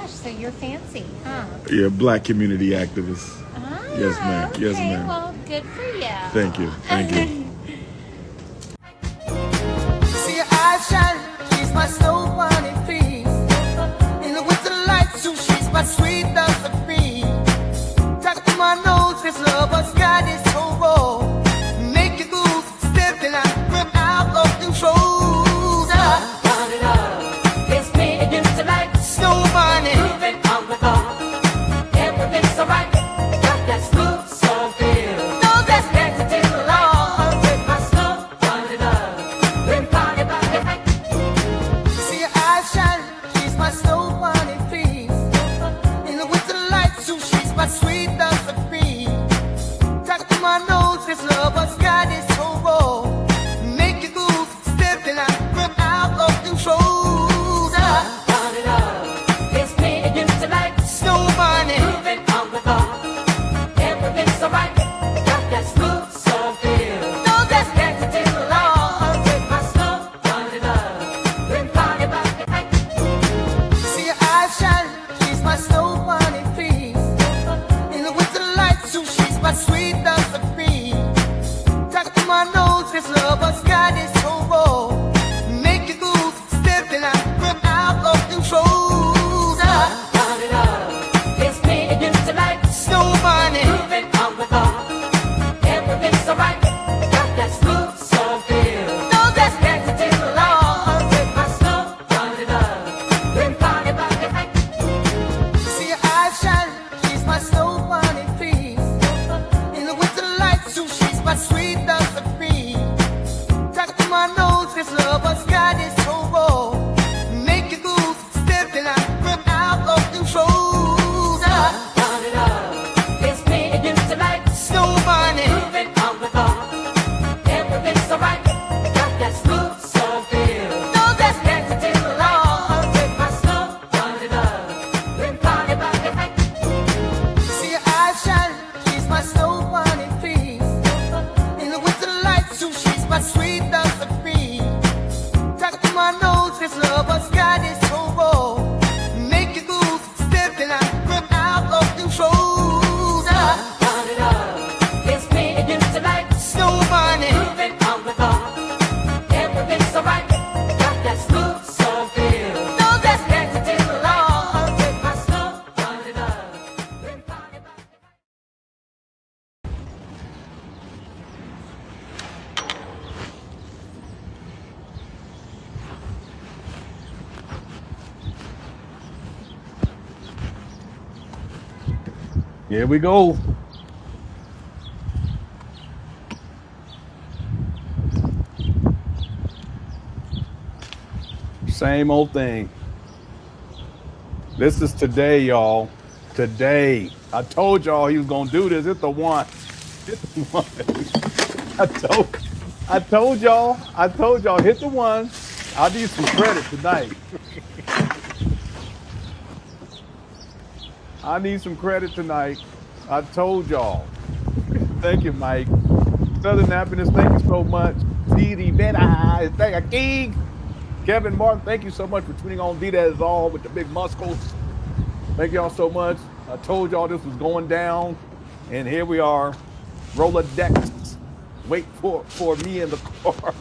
gosh, so you're fancy, huh? Yeah, black community activist. Ah, Yes, ma'am. okay. Yes, ma'am. Well, good for you. Thank you. Thank you. See her eyes shine, she's my snow bunny face. In the winter light, so she's my sweet dove of me. Talk to my nose, this lover's got is so raw. Make you goose, stepping out, rip out of control. It's me and you tonight. Snow bunny, Moving on the bar. Everything's alright. Got that smooth soul feel. no, that's Connected to the light. With my snow bunny love. Been party by the night. see her eyes shine, she's my snow bunny face. In the winter light, so she's my sweet dove of me. Talk to my nose, this lover's got is so raw. Make you goose, stepping out, rip out of control. Bunny love. It's me and you tonight. Snow bunny, Moving on the bar. Everything's alright. Got that smooth soul feel. no, that's Connected to the light. With my snow bunny love. Been party by the night. see her eyes shine, she's my snow bunny face. In the winter light, so she's my sweet dove of me. Talk to my nose, this lover's got is so raw. Make you goose, stepping out, rip out of control. Bunny love. It's me and you tonight. Snow bunny, Moving on the bar. Everything's alright. Got that smooth soul feel. no, that's Connected to the light. With my snow bunny love. Been party by the night. see her eyes shine, she's my snow bunny face. In the winter light, so she's my sweet dove of me. Talk to my nose, this lover's got is so raw. Make you goose, stepping out, rip out of control. Bunny love. It's me and you tonight. Snow bunny, Moving on the bar. Everything's alright. Got that smooth soul feel. no, that's Connected to the light. With my snow bunny love. Been party by the night. see her eyes shine, she's my snow bunny face. In the winter light, so she's my sweet dove of me. Talk to my nose, this lover's got is so raw. Make you goose, stepping out, rip out of control. Bunny love. It's me and you tonight. Snow bunny, Moving on the bar. Everything's alright. Got that smooth soul feel. no, that's Connected to the light. With my snow bunny love. Been party by the night. Here we go. Same old thing. This is today, y'all. Today. I told y'all he was gonna do this. It's the one. Hit the one. I told y'all, hit the one. I need some credit tonight. I need some credit tonight. I told y'all. Thank you, Mike. Southern Happiness, thank you so much. CD Beta, thank you, King. Kevin Martin, thank you so much for tuning on D That Is All with the big muscles. Thank y'all so much. I told y'all this was going down, and here we are. Rolodex. Wait for me in the car.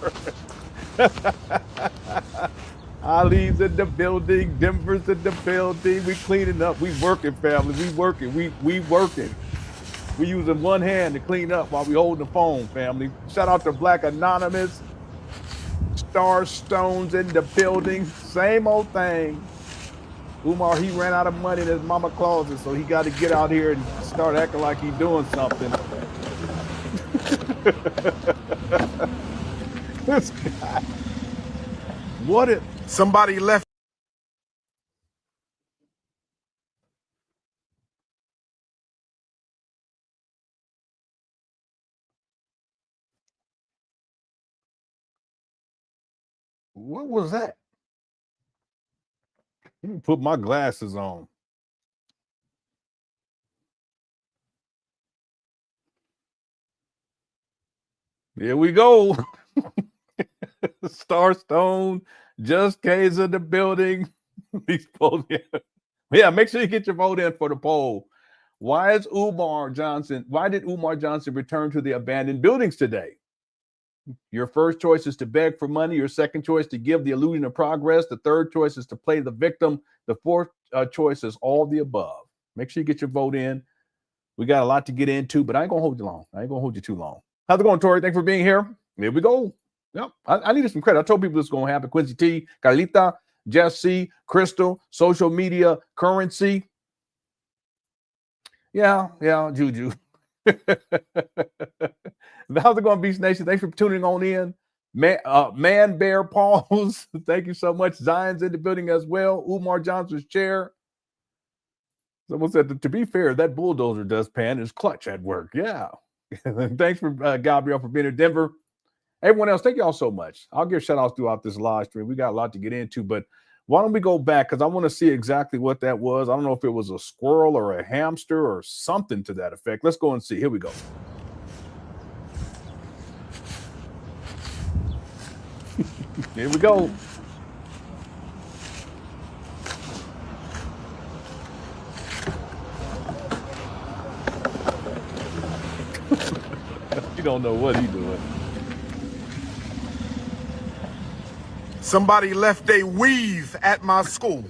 Ali's in the building, Denver's in the building. We cleaning up. We working, family. We working. We working. We using one hand to clean up while we holding the phone, family. Shout out to Black Anonymous. Star Stones in the building. Same old thing. Umar, he ran out of money in his mama closet, so he got to get out here and start acting like he's doing something. This guy. What if Somebody left. What was that? Let me put my glasses on. Here we go. Starstone, Just K's in the building. He's supposed to Yeah, make sure you get your vote in for the poll. Why did Umar Johnson return to the abandoned buildings today? Your first choice is to beg for money. Your second choice to give the illusion of progress. The third choice is to play the victim. The fourth choice is all the above. Make sure you get your vote in. We got a lot to get into, but I ain't gonna hold you long. I ain't gonna hold you too long. How's it going, Tori? Thanks for being here. Here we go. Yep, I needed some credit. I told people this is gonna happen. Quincy T, Carlita, Jesse, Crystal, social media, currency. Yeah, Juju. How's it going, Beast Nation? Thanks for tuning on in. Man Bear Pauls, thank you so much. Zion's in the building as well. Umar Johnson's chair. Someone said, to be fair, that bulldozer does pan is clutch at work. Yeah. Thanks for Gabrielle for being in Denver. Everyone else, thank y'all so much. I'll give shout outs throughout this live stream. We got a lot to get into, but why don't we go back? Because I want to see exactly what that was. I don't know if it was a squirrel or a hamster or something to that effect. Let's go and see. Here we go. Here we go. You don't know what he's doing. Somebody left a weave at my school.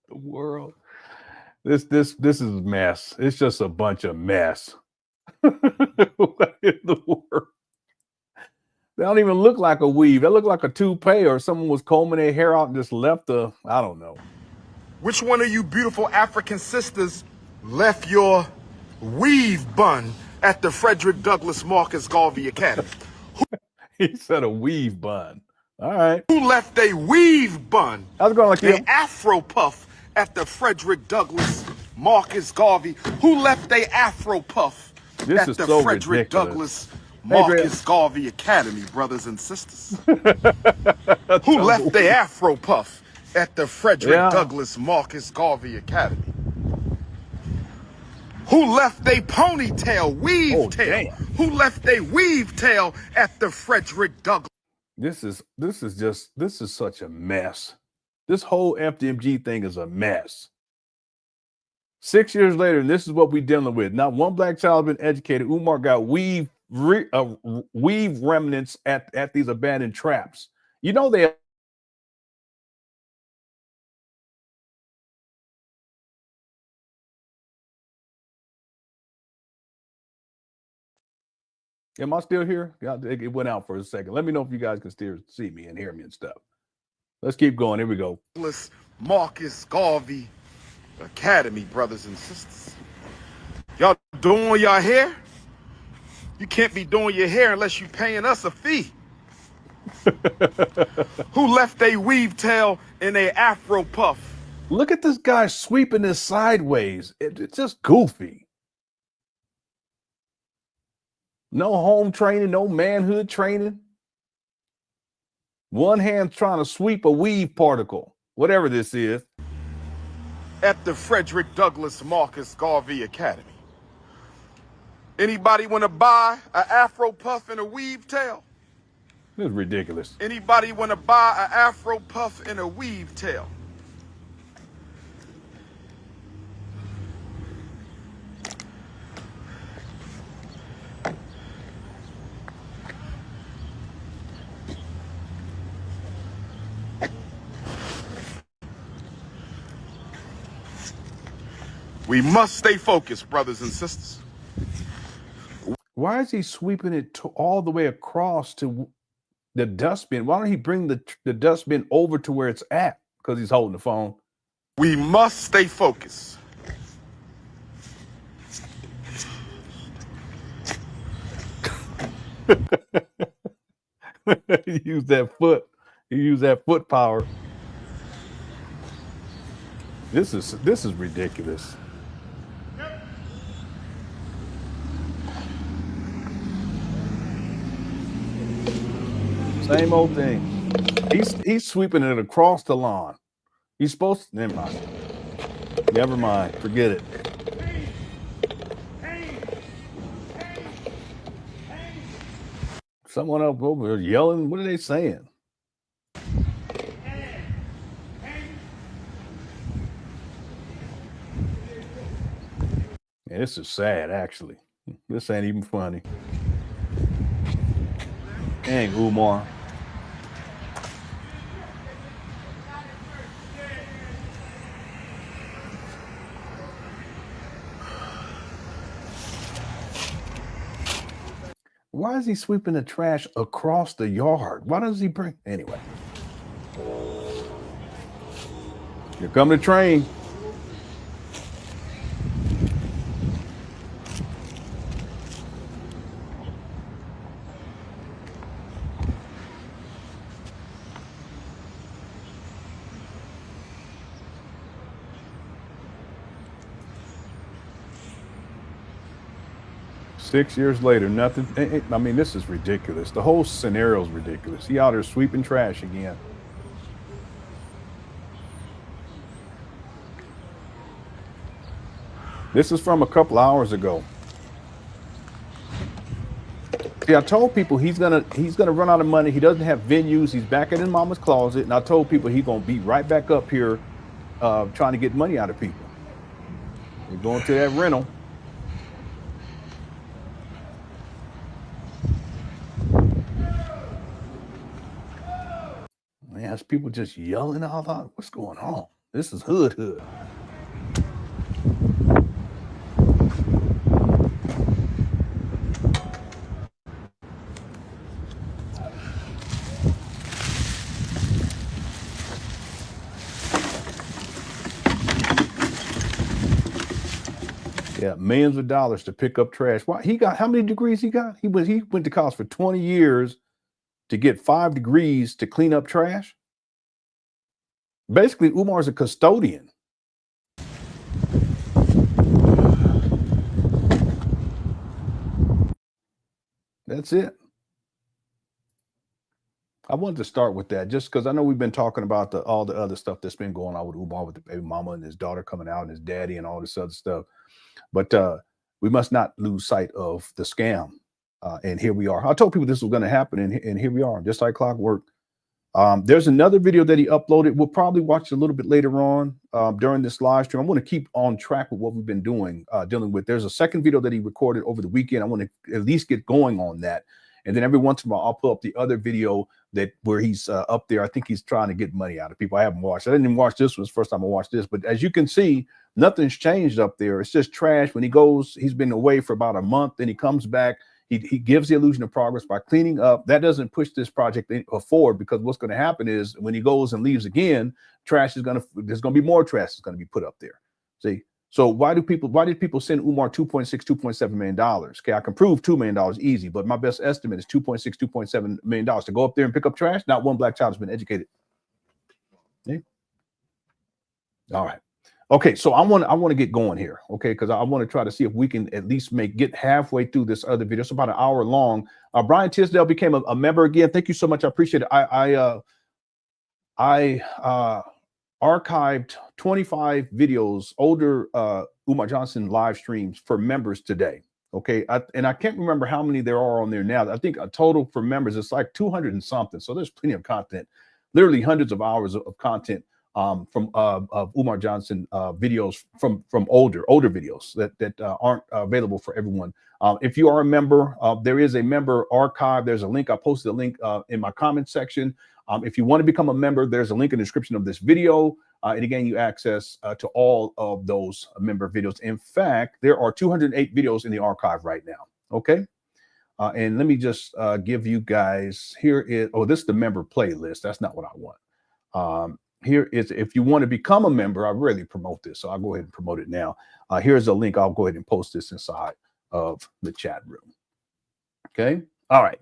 The world. This is a mess. It's just a bunch of mess. What in the world? They don't even look like a weave. They look like a toupee, or someone was combing their hair out and just left I don't know. Which one of you beautiful African sisters left your weave bun at the Frederick Douglass Marcus Garvey Academy? He said a weave bun. All right. Who left a weave bun? How's it going, like a Afro puff at the Frederick Douglass Marcus Garvey? Who left a Afro puff at the so Frederick ridiculous. Douglass Marcus Garvey Academy, brothers and sisters? Who left the Afro puff at the Frederick Douglass Marcus Garvey Academy? Who left a ponytail, weave tail? Damn. Who left a weave tail at the Frederick Douglass? This is such a mess. This whole FDMG thing is a mess. 6 years later, and this is what we're dealing with. Not one black child has been educated. Umar got weave remnants at these abandoned traps. You know they. Am I still here? It went out for a second. Let me know if you guys can still see me and hear me and stuff. Let's keep going. Here we go. Marcus Garvey Academy, brothers and sisters. Y'all doing your hair? You can't be doing your hair unless you're paying us a fee. Who left a weave tail in a Afro puff? Look at this guy sweeping this sideways. It's just goofy. No home training, no manhood training. One hand trying to sweep a weave particle, whatever this is. At the Frederick Douglass Marcus Garvey Academy. Anybody want to buy an Afro puff and a weave tail? This is ridiculous. Anybody want to buy an Afro puff and a weave tail? We must stay focused, brothers and sisters. Why is he sweeping it all the way across to the dustbin? Why don't he bring the dustbin over to where it's at? Because he's holding the phone. We must stay focused. He used that foot. He used that foot power. This is ridiculous. Same old thing. He's sweeping it across the lawn. He's supposed to. Never mind. Never mind. Forget it. Someone up over there yelling. What are they saying? Yeah, this is sad, actually. This ain't even funny. Dang, Umar. Why is he sweeping the trash across the yard? Why does he bring... Anyway. Here come the train. Six years later, nothing. I mean, this is ridiculous. The whole scenario is ridiculous. He out there sweeping trash again. This is from a couple hours ago. See, I told people he's gonna run out of money. He doesn't have venues. He's back in his mama's closet, and I told people he's gonna be right back up here, trying to get money out of people. We're going to that rental. Man, there's people just yelling all out. What's going on? This is hood. Yeah, millions of dollars to pick up trash. Why he got how many degrees he got? He went to college for 20 years to get 5 degrees to clean up trash. Basically, Umar's a custodian. That's it. I wanted to start with that just because I know we've been talking about all the other stuff that's been going on with Umar, with the baby mama and his daughter coming out and his daddy and all this other stuff. But we must not lose sight of the scam. And here we are. I told people this was going to happen, and here we are, just like clockwork. There's another video that he uploaded. We'll probably watch it a little bit later on during this live stream. I want to keep on track with what we've been doing, dealing with. There's a second video that he recorded over the weekend. I want to at least get going on that. And then every once in a while, I'll pull up the other video where he's up there. I think he's trying to get money out of people. I haven't watched. I didn't even watch this one. It's the first time I watched this. But as you can see, nothing's changed up there. It's just trash. When he goes, he's been away for about a month. Then he comes back. He gives the illusion of progress by cleaning up. That doesn't push this project forward, because what's going to happen is when he goes and leaves again, there's going to be more trash that's going to be put up there. See? So why did people send Umar $2.7 million? Okay, I can prove $2 million easy, but my best estimate is $2.7 million to go up there and pick up trash. Not one black child has been educated. Okay. All right. Okay, so I want to get going here, okay, because I want to try to see if we can at least get halfway through this other video. It's about an hour long. Brian Tisdale became a member again. Thank you so much. I appreciate it. I archived 25 videos, older Umar Johnson live streams for members today. Okay, and I can't remember how many there are on there now. I think a total for members it's like 200 and something. So there's plenty of content, literally hundreds of hours of content from Umar Johnson videos from older videos that aren't available for everyone. If you are a member, there is a member archive. There's a link. I posted a link in my comment section. If you want to become a member, there's a link in the description of this video. And again, you access to all of those member videos. In fact, there are 208 videos in the archive right now. Okay. And let me just give you guys, here is, this is the member playlist. That's not what I want. Here is, if you want to become a member, I rarely promote this, so I'll go ahead and promote it now. Here's a link. I'll go ahead and post this inside of the chat room. Okay. All right.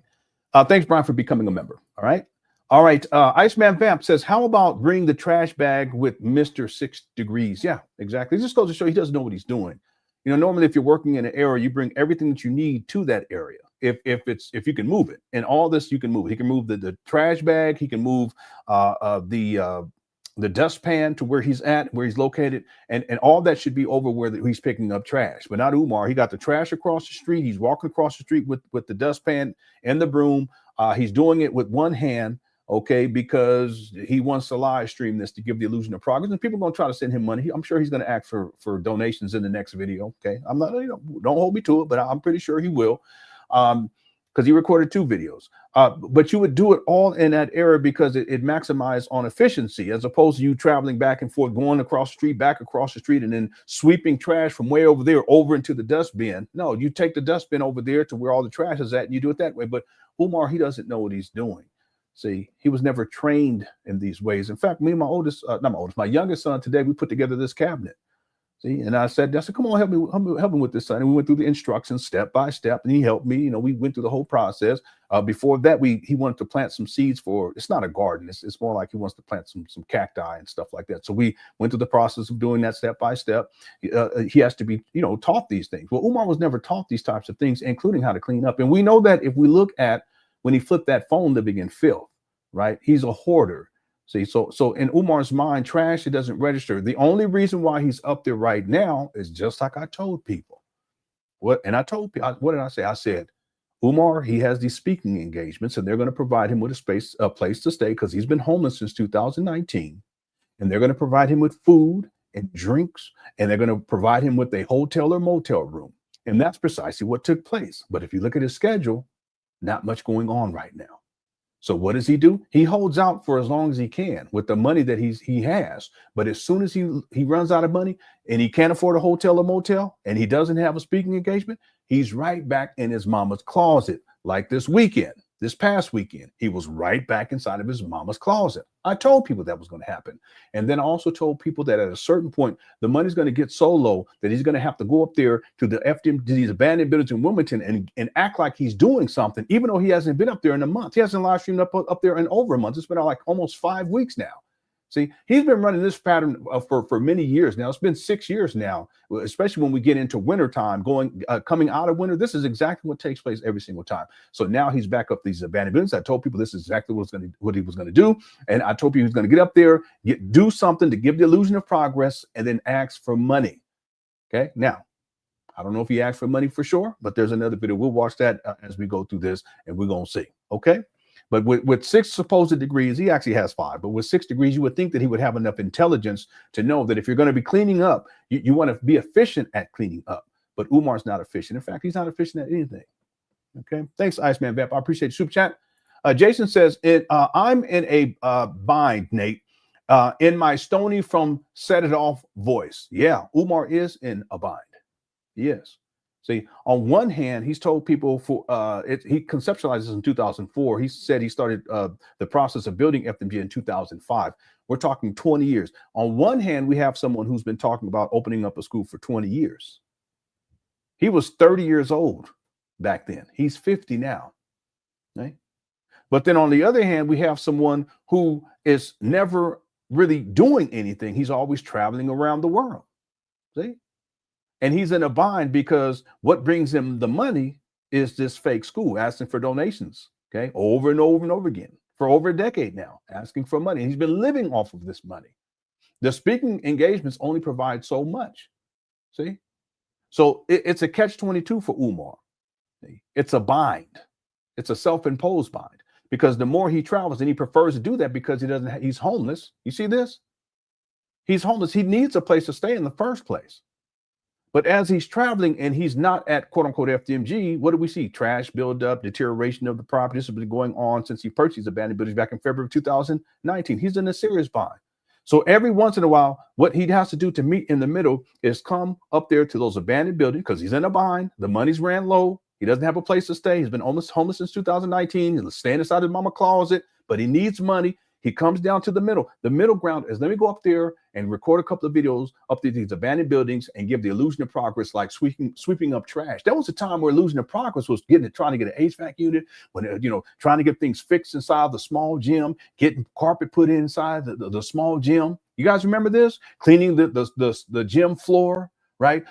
Thanks, Brian, for becoming a member. All right. All right. Iceman Vamp says, how about bring the trash bag with Mr. 6 Degrees? Yeah, exactly. It just goes to show he doesn't know what he's doing. You know, normally if you're working in an area, you bring everything that you need to that area. If you can move it, and all this you can move. He can move the trash bag. He can move the dustpan to where he's at, where he's located, and all that should be over where he's picking up trash. But not Umar. He got the trash across the street. He's walking across the street with the dustpan and the broom. He's doing it with one hand. okay, because he wants to live stream this to give the illusion of progress, and people are going to try to send him money. I'm sure he's going to ask for donations in the next video. Okay, I'm not, don't hold me to it, but I'm pretty sure he will, because he recorded 2 videos. But you would do it all in that era because it maximized on efficiency, as opposed to you traveling back and forth, going across the street, back across the street, and then sweeping trash from way over there over into the dustbin. No, you take the dustbin over there to where all the trash is at, and you do it that way. But Umar, he doesn't know what he's doing. See, he was never trained in these ways. In fact, me and my youngest son today, we put together this cabinet. See, and I said, come on, help me with this, son. And we went through the instructions step by step, and he helped me. We went through the whole process. Before that, he wanted to plant some seeds for, it's not a garden. It's more like he wants to plant some cacti and stuff like that. So we went through the process of doing that step by step. He has to be, taught these things. Well, Umar was never taught these types of things, including how to clean up. And we know that if we look at when he flipped that phone living in filth, right? He's a hoarder. See, so in Umar's mind, trash, it doesn't register. The only reason why he's up there right now is just like I told people. What did I say? I said, Umar, he has these speaking engagements, and they're going to provide him with a place to stay because he's been homeless since 2019. And they're going to provide him with food and drinks, and they're going to provide him with a hotel or motel room. And that's precisely what took place. But if you look at his schedule, not much going on right now. So what does he do? He holds out for as long as he can with the money that he has. But as soon as he runs out of money and he can't afford a hotel or motel and he doesn't have a speaking engagement, he's right back in his mama's closet. Like this past weekend, he was right back inside of his mama's closet. I told people that was going to happen. And then I also told people that at a certain point, the money's going to get so low that he's going to have to go up there to the FDMG, these abandoned buildings in Wilmington and act like he's doing something, even though he hasn't been up there in a month. He hasn't live streamed up there in over a month. It's been like almost 5 weeks now. See, he's been running this pattern for many years now. It's been 6 years now, especially when we get into wintertime, coming out of winter. This is exactly what takes place every single time. So now he's back up these abandoned buildings. I told people this is exactly what he was going to do. And I told people he was going to get up there, do something to give the illusion of progress, and then ask for money. Okay. Now, I don't know if he asked for money for sure, but there's another video. We'll watch that as we go through this, and we're going to see. Okay. But with 6 supposed degrees, he actually has 5, but with 6 degrees, you would think that he would have enough intelligence to know that if you're going to be cleaning up, you want to be efficient at cleaning up. But Umar's not efficient. In fact, he's not efficient at anything. Okay. Thanks, Iceman Vamp. I appreciate the super chat. Jason says, I'm in a bind, Nate, in my Stony from Set It Off voice. Yeah, Umar is in a bind. He is. See, on one hand, he's told people he conceptualized this in 2004. He said he started the process of building FDMG in 2005. We're talking 20 years. On one hand, we have someone who's been talking about opening up a school for 20 years. He was 30 years old back then. He's 50 now. Right? But then on the other hand, we have someone who is never really doing anything. He's always traveling around the world. See? And he's in a bind because what brings him the money is this fake school asking for donations, okay, over and over and over again for over a decade now, asking for money. And he's been living off of this money. The speaking engagements only provide so much, see? So it's a catch-22 for Umar. It's a bind. It's a self-imposed bind because the more he travels, and he prefers to do that because he's homeless. You see this? He's homeless. He needs a place to stay in the first place. But as he's traveling and he's not at quote unquote FDMG, what do we see? Trash buildup, deterioration of the property. This has been going on since he purchased these abandoned buildings back in February of 2019. He's in a serious bind. So every once in a while, what he has to do to meet in the middle is come up there to those abandoned buildings because he's in a bind. The money's ran low. He doesn't have a place to stay. He's been homeless since 2019. He's staying inside his mama closet, but he needs money. He comes down to the middle. The middle ground is let me go up there and record a couple of videos up to these abandoned buildings and give the illusion of progress, like sweeping up trash. That was the time where illusion of progress was trying to get an HVAC unit, when trying to get things fixed inside the small gym, getting carpet put inside the small gym. You guys remember this? Cleaning the gym floor, right?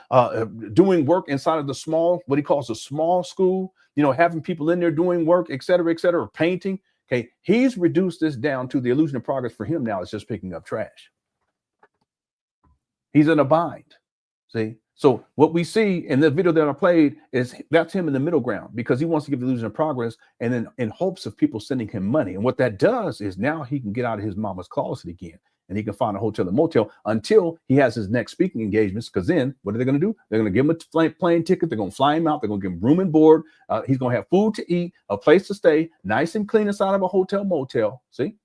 Doing work inside of the small, what he calls the small school. Having people in there doing work, et cetera, painting. Okay, he's reduced this down to the illusion of progress for him now. It's just picking up trash. He's in a bind. See, So what we see in the video that I played is that's him in the middle ground because he wants to give the illusion of progress and then in hopes of people sending him money. And what that does is now he can get out of his mama's closet again and he can find a hotel and motel until he has his next speaking engagements. Because then what are they going to do? They're going to give him a plane ticket. They're going to fly him out. They're going to give him room and board. He's going to have food to eat, a place to stay, nice and clean inside of a hotel motel. See?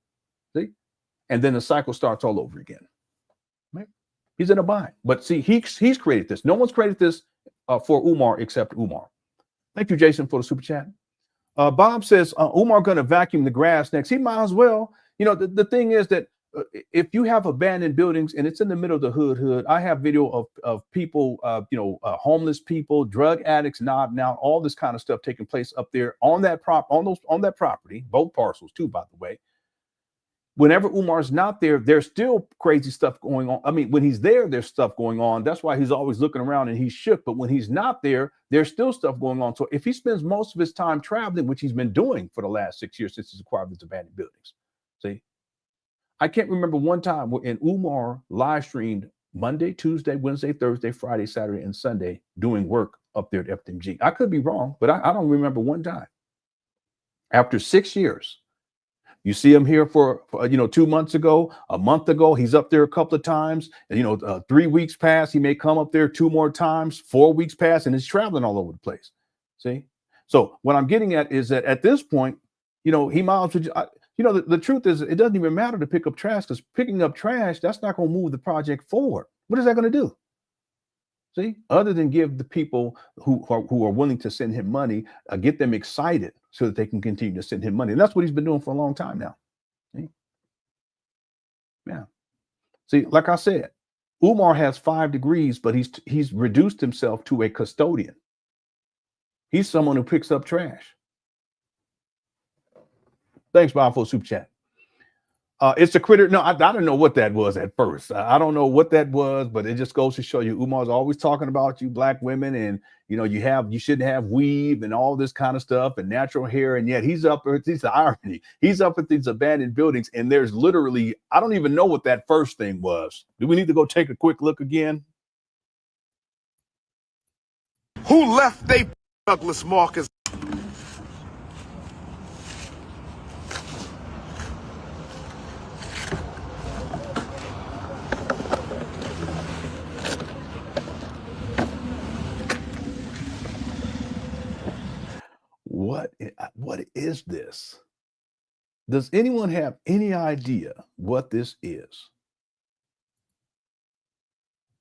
And then the cycle starts all over again. Right? He's in a bind. But see, he's created this. No one's created this for Umar except Umar. Thank you, Jason, for the super chat. Bob says, Umar going to vacuum the grass next. He might as well. You know, the thing is that if you have abandoned buildings and it's in the middle of the hood, I have video of people, homeless people, drug addicts nodding out, all this kind of stuff taking place up there on that property, both parcels too, by the way. Whenever Umar's not there, there's still crazy stuff going on. I mean, when he's there, there's stuff going on. That's why he's always looking around and he's shook. But when he's not there, there's still stuff going on. So if he spends most of his time traveling, which he's been doing for the last 6 years since he's acquired these abandoned buildings, see, I can't remember one time when Umar live streamed Monday, Tuesday, Wednesday, Thursday, Friday, Saturday, and Sunday doing work up there at FDMG. I could be wrong, but I don't remember one time. After 6 years, you see him here for 2 months ago, a month ago, he's up there a couple of times. And, 3 weeks pass, he may come up there 2 more times, 4 weeks pass, and he's traveling all over the place. See? So what I'm getting at is that at this point, he might as well, the truth is it doesn't even matter to pick up trash because picking up trash, that's not going to move the project forward. What is that going to do? See, other than give the people who are willing to send him money, get them excited so that they can continue to send him money. And that's what he's been doing for a long time now. See? Yeah. See, like I said, Umar has 5 degrees, but he's reduced himself to a custodian. He's someone who picks up trash. Thanks, Bob, for the super chat. It's a critter. No, I don't know what that was at first. I don't know what that was, but it just goes to show you Umar's always talking about you black women and, you shouldn't have weave and all this kind of stuff and natural hair. And yet he's up at the irony. He's up at these abandoned buildings and there's literally, I don't even know what that first thing was. Do we need to go take a quick look again? Who left they Douglas Marcus? What is this? Does anyone have any idea what this is?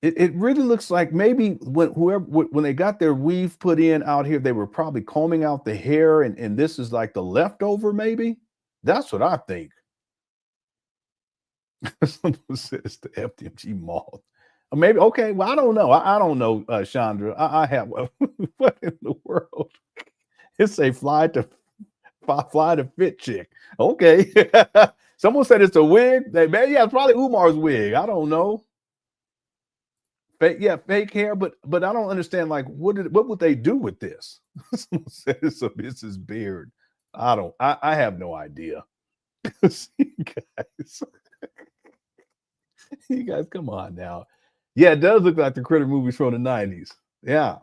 It really looks like maybe when they got their weave put in out here, they were probably combing out the hair and this is like the leftover, maybe. That's what I think. Someone says the FDMG moth. Maybe, okay, well, I don't know. I don't know, Chandra. I have, what in the world? It's a fly to fit chick. Okay. Someone said it's a wig. Maybe it's probably Umar's wig. I don't know. Fake hair, but I don't understand. Like, what would they do with this? Someone said it's a Mrs. Beard. I have no idea. You guys, come on now. Yeah, it does look like the critter movies from the 90s. Yeah.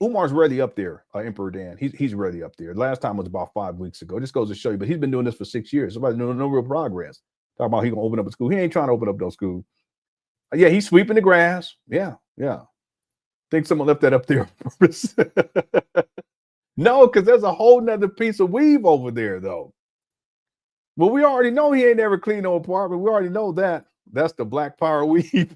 Umar's ready up there, Emperor Dan. He's ready up there. Last time was about 5 weeks ago. Just goes to show you, but he's been doing this for 6 years. Somebody no real progress. Talk about he's gonna open up a school. He ain't trying to open up no school. Yeah, he's sweeping the grass. Yeah. Think someone left that up there on purpose. No, because there's a whole nother piece of weave over there, though. Well, we already know he ain't ever cleaned no apartment. We already know that. That's the black power weave.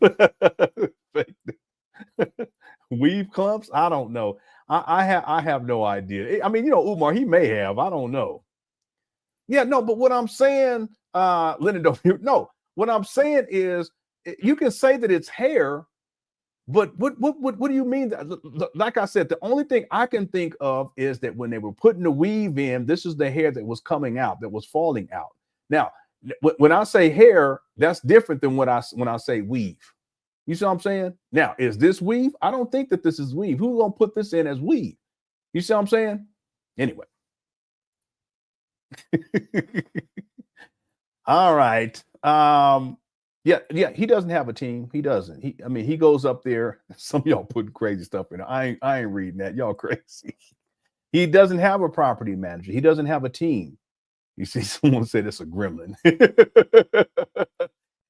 Weave clumps? I don't know. I have no idea. I mean, Umar, he may have. I don't know. Yeah, no, but what I'm saying, Lenon, what I'm saying is you can say that it's hair, but what do you mean? Like I said, the only thing I can think of is that when they were putting the weave in, this is the hair that was coming out, that was falling out. Now, when I say hair, that's different than when I say weave. You see what I'm saying? Now, is this weave? I don't think that this is weave. Who's gonna put this in as weave? You see what I'm saying? Anyway. All right. Yeah, he doesn't have a team. He doesn't. I mean, he goes up there. Some of y'all putting crazy stuff in there. I ain't reading that. Y'all crazy. He doesn't have a property manager. He doesn't have a team. You see, someone said it's a gremlin.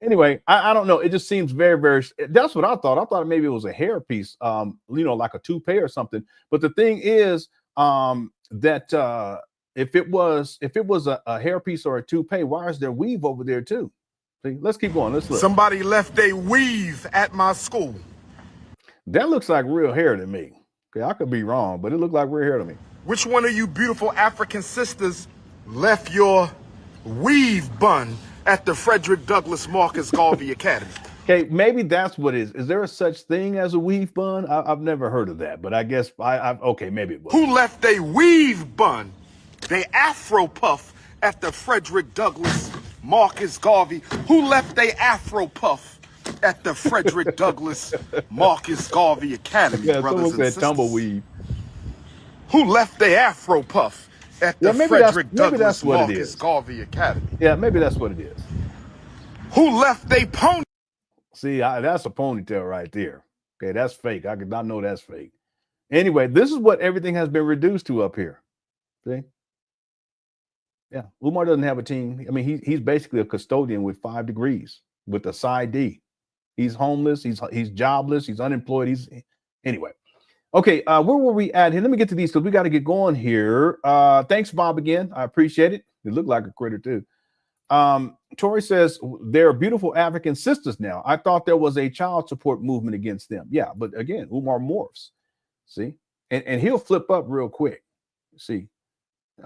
Anyway, I don't know. It just seems very, very. That's what I thought. I thought maybe it was a hairpiece, like a toupee or something. But the thing is, that if it was a hairpiece or a toupee, why is there weave over there too? See, let's keep going. Let's look. Somebody left a weave at my school. That looks like real hair to me. Okay, I could be wrong, but it looked like real hair to me. Which one of you beautiful African sisters left your weave bun at the Frederick Douglass Marcus Garvey Academy? Okay, maybe that's what it is. Is there a such thing as a weave bun? I've never heard of that, but I guess okay, maybe it was. Who left a weave bun, they Afro puff at the Frederick Douglass Marcus Garvey? Who left a Afro puff at the Frederick Douglass Marcus Garvey Academy, Yeah, brothers someone and said sisters? tumbleweave. Who left the Afro puff at the Frederick maybe Douglass that's what it Marcus is. Garvey Academy? Yeah, maybe that's what it is. Who left a pony? See, that's a ponytail right there. Okay, that's fake. I could not know that's fake. Anyway, this is what everything has been reduced to up here. See? Yeah, Umar doesn't have a team. I mean, he's basically a custodian with 5 degrees with a side D. He's homeless. He's jobless. He's unemployed. Anyway. Okay, where were we at here? Let me get to these because we got to get going here. Thanks, Bob, again. I appreciate it. You look like a critter too. Tori says they're beautiful African sisters now. I thought there was a child support movement against them. Yeah, but again, Umar morphs. See, and he'll flip up real quick. See,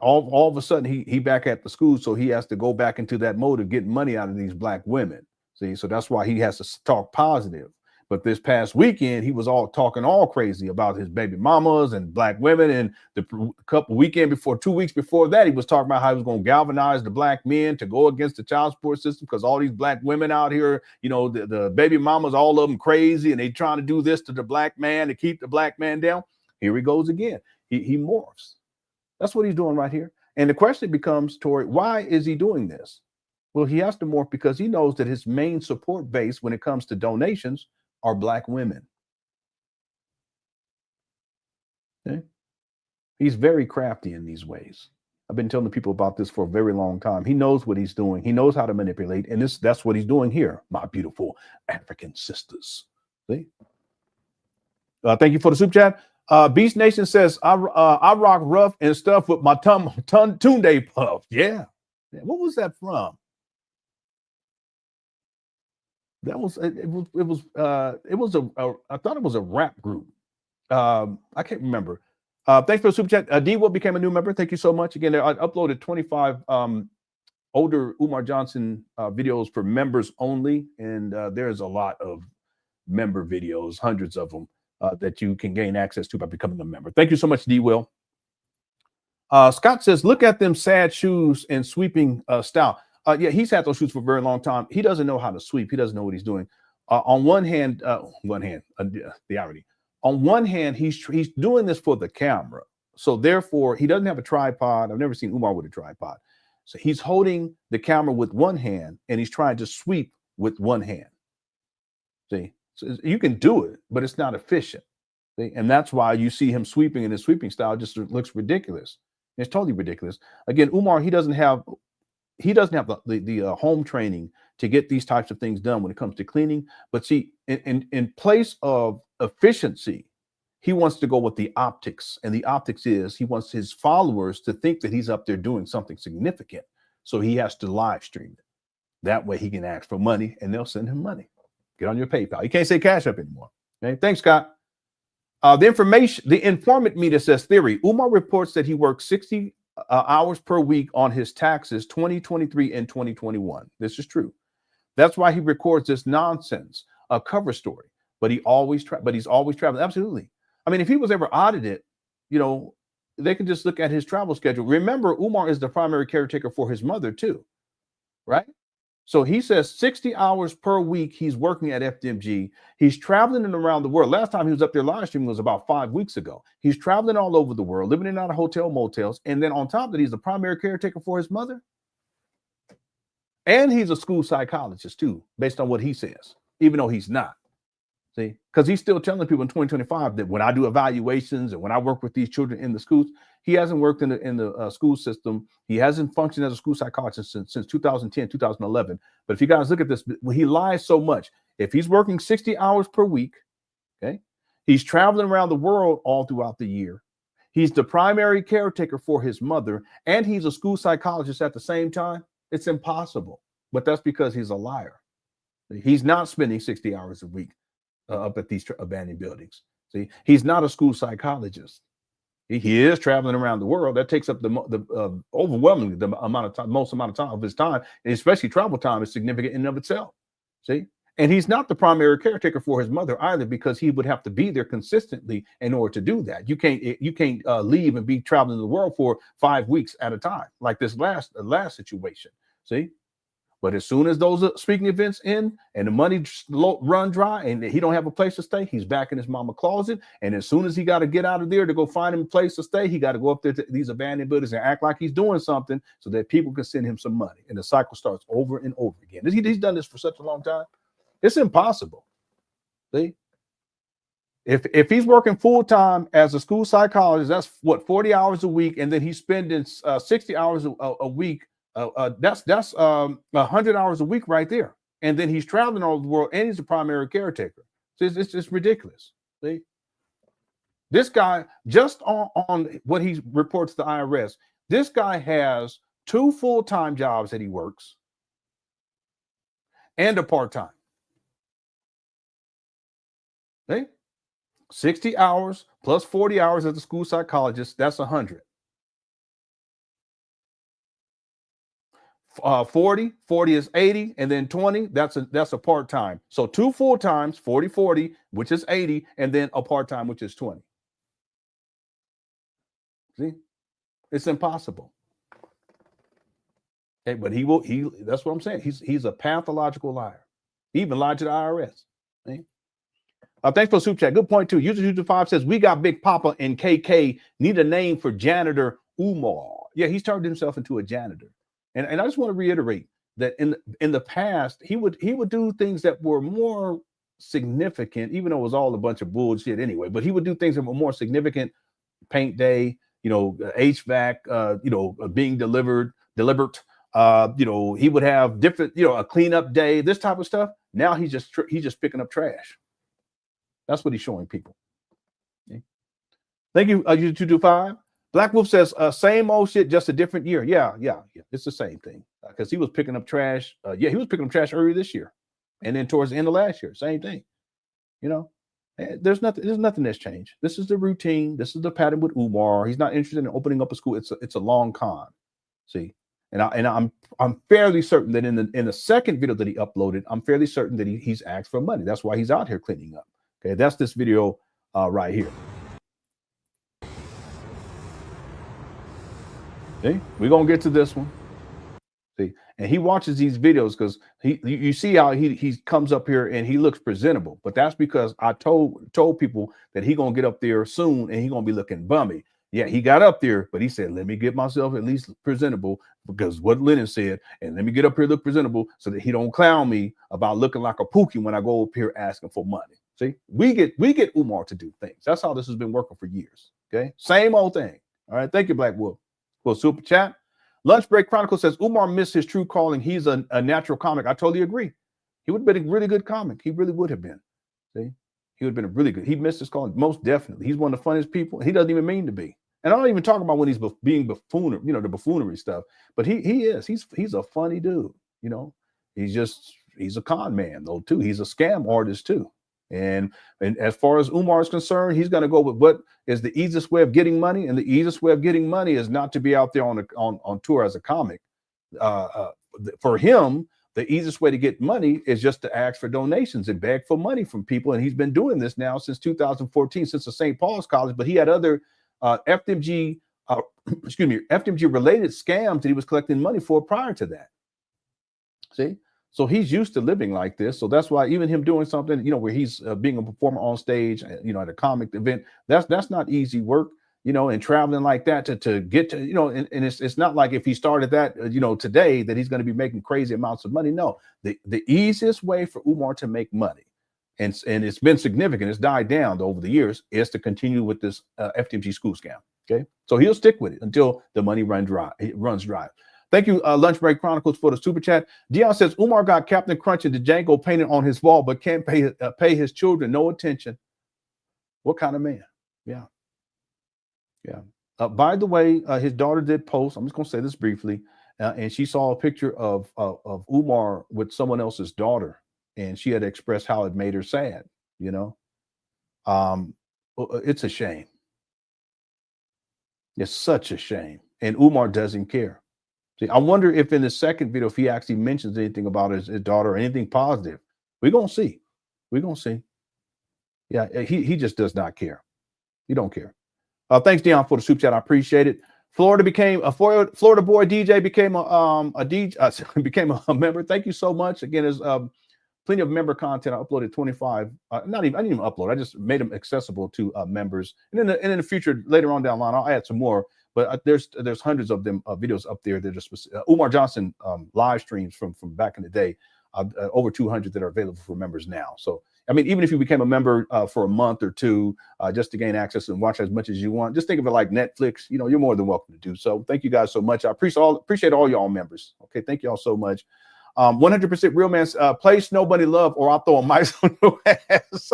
all of a sudden he back at the school, so he has to go back into that mode of getting money out of these black women. See, so that's why he has to talk positive. But this past weekend, he was all talking all crazy about his baby mamas and black women. And the weekend before, 2 weeks before that, he was talking about how he was going to galvanize the black men to go against the child support system because all these black women out here, the baby mamas, all of them crazy, and they trying to do this to the black man to keep the black man down. Here he goes again. He morphs. That's what he's doing right here. And the question becomes, Tori, why is he doing this? Well, he has to morph because he knows that his main support base when it comes to donations are black women. Okay? He's very crafty in these ways. I've been telling people about this for a very long time. He knows what he's doing. He knows how to manipulate, and that's what he's doing here, my beautiful African sisters. See? Thank you for the super chat. Beast Nation says, I rock rough and stuff with my Tunde puff. Yeah. What was that from? That was I thought it was a rap group. I can't remember. Thanks for the super chat. D Will became a new member. Thank you so much. Again, I uploaded 25 older Umar Johnson videos for members only, and there's a lot of member videos, hundreds of them that you can gain access to by becoming a member. Thank you so much, D Will. Scott says, "Look at them sad shoes and sweeping style." Yeah, he's had those shoes for a very long time. He doesn't know how to sweep. He doesn't know what he's doing. On one hand, the irony. On one hand, he's doing this for the camera. So therefore, he doesn't have a tripod. I've never seen Umar with a tripod. So he's holding the camera with one hand, and he's trying to sweep with one hand. See, so you can do it, but it's not efficient. See? And that's why you see him sweeping in his sweeping style. Just looks ridiculous. It's totally ridiculous. Again, Umar, he doesn't have the home training to get these types of things done when it comes to cleaning. But see, in place of efficiency, he wants to go with the optics. And the optics is he wants his followers to think that he's up there doing something significant. So he has to live stream it. That way he can ask for money and they'll send him money. Get on your PayPal. You can't say CashApp anymore. Okay, thanks, Scott. The informant meter says theory. Umar reports that he worked 60 hours per week on his taxes 2023 and 2021. This is true. That's why he records this nonsense, a cover story. But he's always traveling. Absolutely. I mean, if he was ever audited, they can just look at his travel schedule. Remember, Umar is the primary caretaker for his mother too, right? So he says 60 hours per week he's working at FDMG. He's traveling around the world. Last time he was up there live streaming was about 5 weeks ago. He's traveling all over the world, living in and out of hotel motels. And then on top of that, he's the primary caretaker for his mother. And he's a school psychologist too, based on what he says, even though he's not. See, because he's still telling people in 2025 that when I do evaluations and when I work with these children in the schools, he hasn't worked in the school system. He hasn't functioned as a school psychologist since 2010, 2011. But if you guys look at this, he lies so much. If he's working 60 hours per week, okay, he's traveling around the world all throughout the year. He's the primary caretaker for his mother, and he's a school psychologist at the same time. It's impossible. But that's because he's a liar. He's not spending 60 hours a week up at these abandoned buildings. See, he's not a school psychologist. He is traveling around the world. That takes up the overwhelmingly the amount of time, most amount of time of his time, and especially travel time is significant in and of itself. See, and he's not the primary caretaker for his mother either, because he would have to be there consistently in order to do that. You can't leave and be traveling the world for 5 weeks at a time like this last situation. See. But as soon as those speaking events end and the money run dry and he don't have a place to stay, he's back in his mama closet. And as soon as he got to get out of there to go find him a place to stay, he got to go up there to these abandoned buildings and act like he's doing something so that people can send him some money. And the cycle starts over and over again. He's done this for such a long time. It's impossible. See? If he's working full time as a school psychologist, that's what, 40 hours a week, and then he's spending 60 hours a week. That's 100 hours a week right there. And then he's traveling all over the world, and he's the primary caretaker. So it's just ridiculous. See, this guy, just on what he reports to the IRS, this guy has 2 full-time jobs that he works and a part-time. See, 60 hours plus 40 hours as a school psychologist, that's 100. 40 is 80, and then 20, that's a part-time. So 2 full-times, 40, which is 80, and then a part-time, which is 20. See, it's impossible. Okay, but that's what I'm saying. He's a pathological liar. He even lied to the IRS. See? Thanks for the super chat. Good point too. User5 says, we got Big Papa and KK need a name for janitor Umar. Yeah, he's turned himself into a janitor. And I just want to reiterate that in the past, he would do things that were more significant, even though it was all a bunch of bullshit anyway. But he would do things that were more significant: paint day, HVAC, being delivered. He would have different, a cleanup day, this type of stuff. Now he's just picking up trash. That's what he's showing people. Okay. Thank you, U225. Black Wolf says, same old shit, just a different year. Yeah. It's the same thing. Because he was picking up trash. He was picking up trash earlier this year. And then towards the end of last year, same thing. There's nothing that's changed. This is the routine. This is the pattern with Umar. He's not interested in opening up a school. It's a long con. See? And I'm fairly certain that in the second video that he uploaded, I'm fairly certain that he's asked for money. That's why he's out here cleaning up. Okay, that's this video right here. See, we're gonna get to this one. See, and he watches these videos because you see how he comes up here and he looks presentable, but that's because I told people that he gonna get up there soon and he gonna be looking bummy. Yeah, he got up there, but he said, let me get myself at least presentable, because what Lenon said, and let me get up here look presentable so that he don't clown me about looking like a pookie when I go up here asking for money. See, we get Umar to do things. That's how this has been working for years. Okay, same old thing. All right, thank you, Black Wolf. Well, super chat. Lunch Break Chronicle says Umar missed his true calling. He's a natural comic. I totally agree. He would have been a really good comic. He really would have been. See, he would have been a really good. He missed his calling, most definitely. He's one of the funniest people. He doesn't even mean to be. And I'm not even talking about when he's being buffoon, the buffoonery stuff. But he is. He's a funny dude. He's a con man though too. He's a scam artist too. And as far as Umar is concerned, he's going to go with what is the easiest way of getting money, and the easiest way of getting money is not to be out there on tour as a comic. For him, the easiest way to get money is just to ask for donations and beg for money from people, and he's been doing this now since 2014, since the St. Paul's College. But he had other FDMG related scams that he was collecting money for prior to that. See. So he's used to living like this. So that's why even him doing something, where he's being a performer on stage, at a comic event, that's not easy work. you know, and traveling like that to get to, you know, and it's not like if he started that, you know, today that he's going to be making crazy amounts of money. No, the easiest way for Umar to make money, and it's been significant, it's died down over the years, is to continue with this FDMG school scam. Okay, so he'll stick with it until the money runs dry. Thank you, Lunch Break Chronicles, for the super chat. Dion says Umar got Captain Crunch and Django painted on his wall, but can't pay his children no attention. What kind of man? Yeah. By the way, his daughter did post. I'm just going to say this briefly, and she saw a picture of Umar with someone else's daughter, and she had expressed how it made her sad. You know, it's a shame. It's such a shame, and Umar doesn't care. See, I wonder if in the second video, if he actually mentions anything about his daughter or anything positive. We're gonna see. We're gonna see. Yeah, he just does not care. He don't care. Thanks, Dion, for the super chat. I appreciate it. Florida boy DJ became became a member. Thank you so much. Again, there's plenty of member content. I uploaded 25. I didn't even upload. I just made them accessible to members. And in the future, later on down the line, I'll add some more. But there's hundreds of them videos up there that are specific. Umar Johnson live streams from back in the day. Over 200 that are available for members now. So, I mean, even if you became a member for a month or two, just to gain access and watch as much as you want, just think of it like Netflix. You know, you're more than welcome to do so. Thank you guys so much. I appreciate all y'all members. Okay, thank y'all so much. 100% real man. Play Snowbunny Love, or I'll throw a mic on your ass.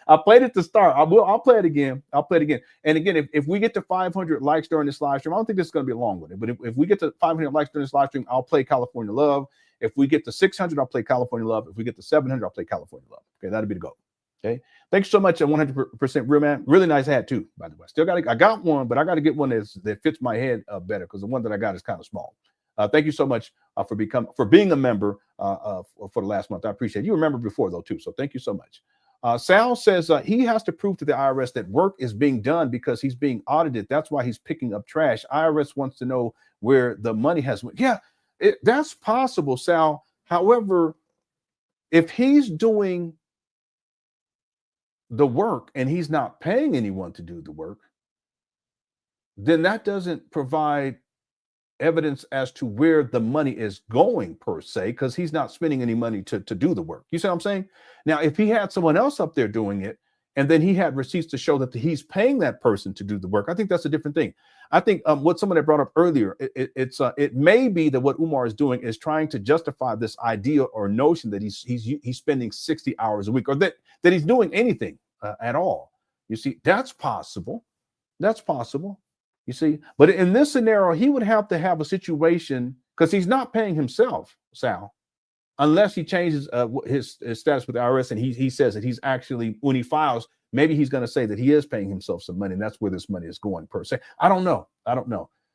I played it to start. I'll play it again. I'll play it again. And again, if we get to 500 likes during this live stream, I don't think this is going to be a long one. But if we get to 500 likes during this live stream, I'll play California Love. If we get to 600, I'll play California Love. If we get to 700, I'll play California Love. Okay, that'll be the goal. Okay, thanks so much. 100% real man. Really nice hat too, by the way. I got one, but I got to get one that fits my head better, because the one that I got is kind of small. Thank you so much for being a member for the last month. I appreciate it. You remember before though too, so thank you so much. Sal says he has to prove to the IRS that work is being done because he's being audited. That's why he's picking up trash. IRS wants to know where the money has went. Yeah. That's possible, Sal. However, if he's doing the work and he's not paying anyone to do the work, then that doesn't provide evidence as to where the money is going per se, because he's not spending any money to do the work. You see what I'm saying? Now, if he had someone else up there doing it, and then he had receipts to show that he's paying that person to do the work, I think that's a different thing. I think what someone had brought up earlier, it may be that what Umar is doing is trying to justify this idea or notion that he's spending 60 hours a week, or that he's doing anything at all. You see, that's possible. That's possible. You see, but in this scenario, he would have to have a situation, because he's not paying himself, Sal, unless he changes his status with the IRS, and he says that he's actually, when he files, maybe he's going to say that he is paying himself some money, and that's where this money is going per se. I don't know.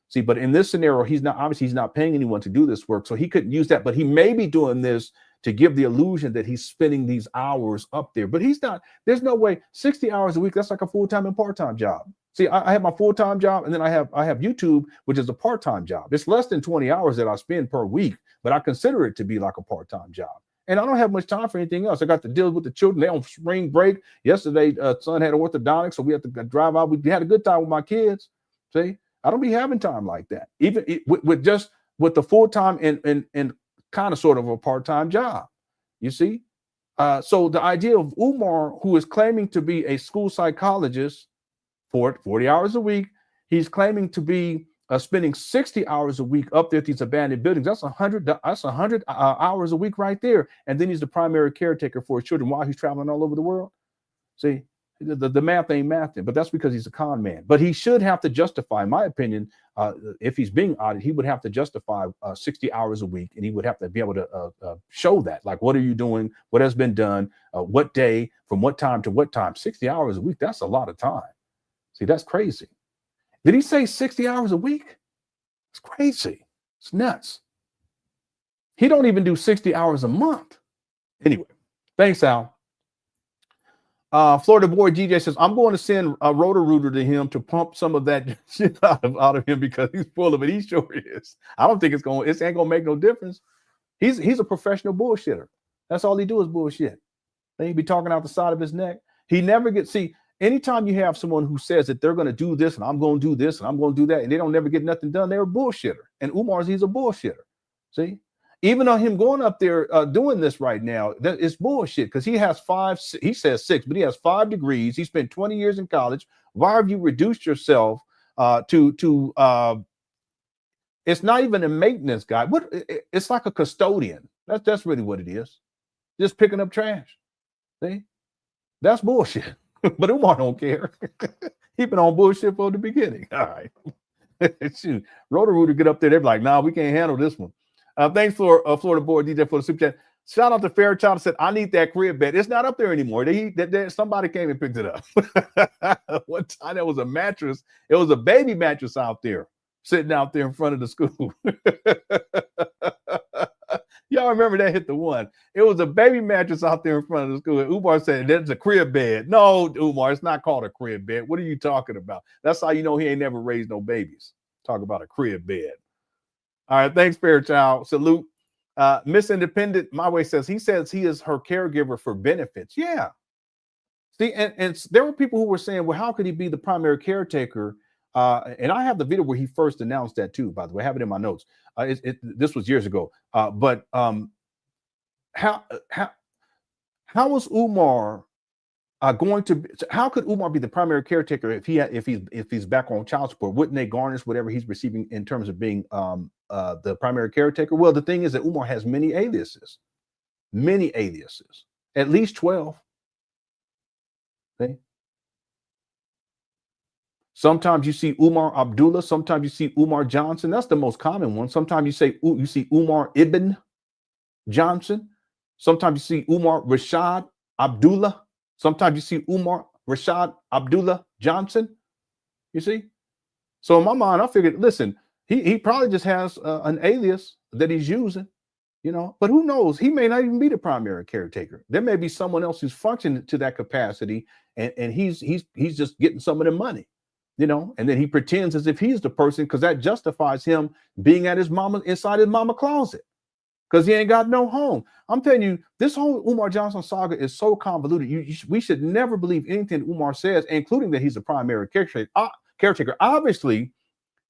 See, but in this scenario, he's not paying anyone to do this work, so he couldn't use that. But he may be doing this to give the illusion that he's spending these hours up there, but he's not. There's no way. 60 hours a week, that's like a full-time and part-time job. See, I have my full-time job, and then I have YouTube, which is a part-time job. It's less than 20 hours that I spend per week, but I consider it to be like a part-time job. And I don't have much time for anything else. I got to deal with the children. They're on spring break. Yesterday, son had orthodontics, so we had to drive out. We had a good time with my kids. See, I don't be having time like that, even with the full-time and kind of sort of a part-time job. You see, so the idea of Umar, who is claiming to be a school psychologist for 40 hours a week, he's claiming to be spending 60 hours a week up there at these abandoned buildings. That's 100 hours a week right there. And then he's the primary caretaker for his children while he's traveling all over the world. See, the math ain't mathing, but that's because he's a con man. But he should have to justify, in my opinion, if he's being audited, he would have to justify 60 hours a week, and he would have to be able to show that. Like, what are you doing? What has been done? What day? From what time to what time? 60 hours a week, that's a lot of time. See, that's crazy. Did he say 60 hours a week? It's crazy. It's nuts. He don't even do 60 hours a month. Anyway, thanks, Al. Florida boy DJ says, I'm going to send a Roto-Rooter to him to pump some of that shit out of him because he's full of it. He sure is. I don't think it ain't gonna make no difference. He's a professional bullshitter. That's all he do is bullshit. Then he be talking out the side of his neck. He never gets, see, anytime you have someone who says that they're going to do this and I'm going to do this and I'm going to do that, and they don't never get nothing done, they're a bullshitter. And Umar's, he's a bullshitter. See, even though him going up there doing this right now, that is bullshit, because he has he says 6, but he has 5 degrees. He spent 20 years in college. Why have you reduced yourself to it's not even a maintenance guy. It's like a custodian. That's really what it is. Just picking up trash. See, that's bullshit. But Umar don't care. He been on bullshit from the beginning. All right. Shoot. Roto-Rooter get up there. They're like, nah, we can't handle this one. Thanks for Florida Board DJ for the super chat. Shout out to Fairchild, said, I need that crib bed. It's not up there anymore. Somebody came and picked it up. One time there was a mattress. It was a baby mattress out there, sitting out there in front of the school. Y'all remember that hit the one. It was a baby mattress out there in front of the school. And Umar said, that's a crib bed. No, Umar, it's not called a crib bed. What are you talking about? That's how you know he ain't never raised no babies. Talk about a crib bed. All right, thanks, Fairchild. Salute. Miss Independent, my way says he is her caregiver for benefits. Yeah. See, and there were people who were saying, well, how could he be the primary caretaker? And I have the video where he first announced that too, by the way. I have it in my notes. This was years ago. But how was Umar going to? How could Umar be the primary caretaker if he's back on child support? Wouldn't they garnish whatever he's receiving in terms of being the primary caretaker? Well, the thing is that Umar has many aliases, at least 12. Okay. Sometimes you see Umar Abdullah. Sometimes you see Umar Johnson. That's the most common one. Sometimes you see Umar Ibn Johnson. Sometimes you see Umar Rashad Abdullah. Sometimes you see Umar Rashad Abdullah Johnson. You see? So in my mind, I figured, listen, he probably just has an alias that he's using, you know, but who knows? He may not even be the primary caretaker. There may be someone else who's functioning to that capacity, and he's just getting some of the money. You know, and then he pretends as if he's the person, because that justifies him being at inside his mama closet, because he ain't got no home. I'm telling you, this whole Umar Johnson saga is so convoluted. We should never believe anything Umar says, including that he's a primary caretaker. Obviously,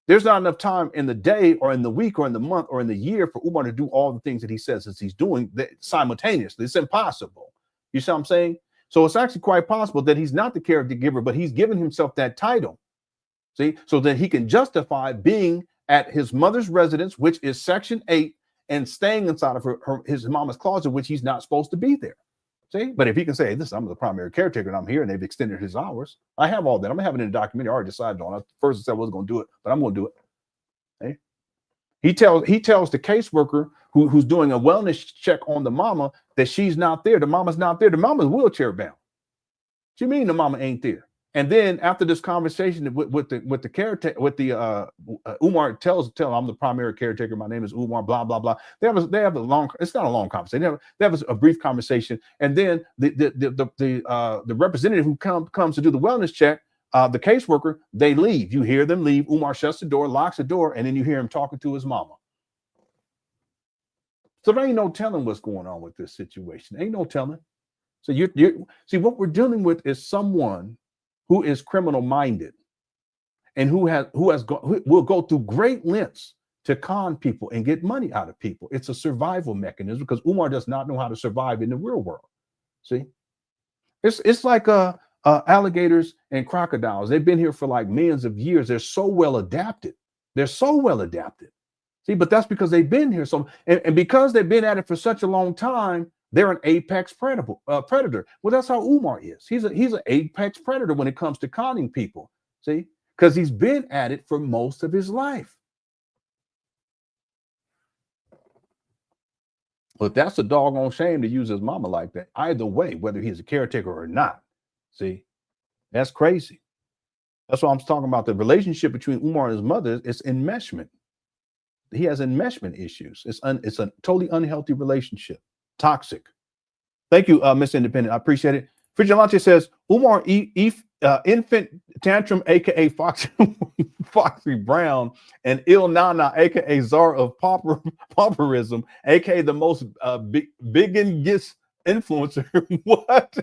there's not enough time in the day or in the week or in the month or in the year for Umar to do all the things that he says that he's doing simultaneously. It's impossible. You see what I'm saying? So it's actually quite possible that he's not the caregiver, but he's given himself that title. See, so that he can justify being at his mother's residence, which is Section 8, and staying inside of his mama's closet, which he's not supposed to be there. See, but if he can say, "This, I'm the primary caretaker, and I'm here," and they've extended his hours, I have all that. I'm gonna have it in a documentary. I already decided on it. First, I said I wasn't gonna do it, but I'm gonna do it. Okay? He tells the caseworker who's doing a wellness check on the mama that she's not there. The mama's not there. The mama's wheelchair bound. What you mean the mama ain't there? And then after this conversation with the caretaker, Umar tells him, I'm the primary caretaker. My name is Umar. Blah blah blah. They have a long. It's not a long conversation. They have a brief conversation, and then the representative who comes to do the wellness check, the caseworker, they leave. You hear them leave. Umar shuts the door, locks the door, and then you hear him talking to his mama. So there ain't no telling what's going on with this situation. Ain't no telling. So you see what we're dealing with is someone who is criminal minded and who will go through great lengths to con people and get money out of people. It's a survival mechanism, because Umar does not know how to survive in the real world. See, it's like alligators and crocodiles. They've been here for like millions of years. They're so well adapted. See, but that's because they've been here. So, and because they've been at it for such a long time, they're an apex predator. Well, that's how Umar is. He's an apex predator when it comes to conning people. See, because he's been at it for most of his life. But that's a doggone shame to use his mama like that. Either way, whether he's a caretaker or not. See, that's crazy. That's what I'm talking about. The relationship between Umar and his mother is enmeshment. He has enmeshment issues. It's a totally unhealthy relationship. Toxic. Thank you, Miss Independent. I appreciate it. Frigilante says Umar infant tantrum, a.k.a. Foxy Brown, and Il Nana, a.k.a. czar of pauperism, a.k.a. the most biggest influencer. What?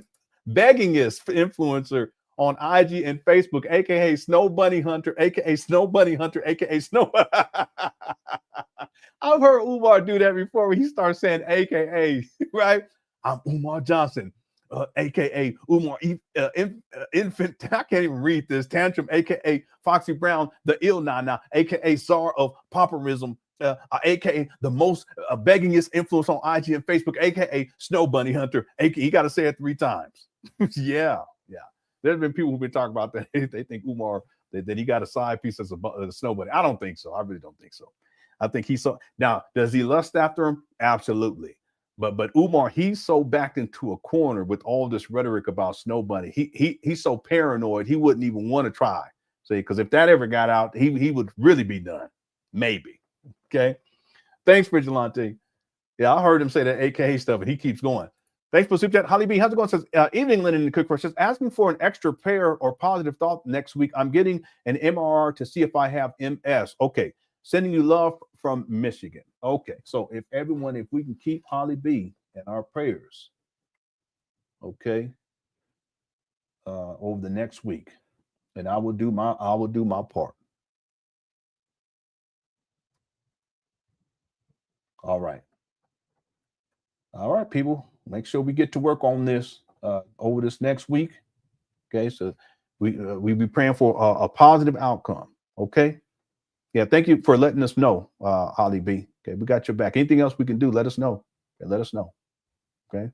Beggingest influencer on IG and Facebook, a.k.a. Snow Bunny Hunter, a.k.a. Snow Bunny Hunter, a.k.a. Snow. I've heard Umar do that before when he starts saying a.k.a. right? I'm Umar Johnson, a.k.a. Umar Infant. I can't even read this. Tantrum, a.k.a. Foxy Brown, the ill nana, a.k.a. Czar of Pauperism, a.k.a. the most beggingest influence on IG and Facebook, a.k.a. Snow Bunny Hunter. He got to say it 3 times. Yeah. There's been people who've been talking about that. They think Umar, that he got a side piece as a Snow Bunny. I don't think so. I really don't think so. I think he's so. Now, does he lust after him? Absolutely. But Umar, he's so backed into a corner with all this rhetoric about Snow Bunny. He's so paranoid, he wouldn't even want to try. See, because if that ever got out, he would really be done. Maybe. Okay. Thanks, Vigilante. Yeah, I heard him say that AKA stuff, and he keeps going. Thanks for super chat. Holly B, how's it going? Says, evening, Lenon and Cook. Says, asking for an extra prayer or positive thought next week. I'm getting an MRR to see if I have MS. Okay. Sending you love from Michigan. Okay. So if we can keep Holly B in our prayers, okay, over the next week, and I will do my part. All right. All right, people. Make sure we get to work on this over this next week. Okay, so we be praying for a positive outcome. Okay. Yeah, thank you for letting us know, Holly B. Okay, we got your back. Anything else we can do, let us know. Okay, let us know. Okay.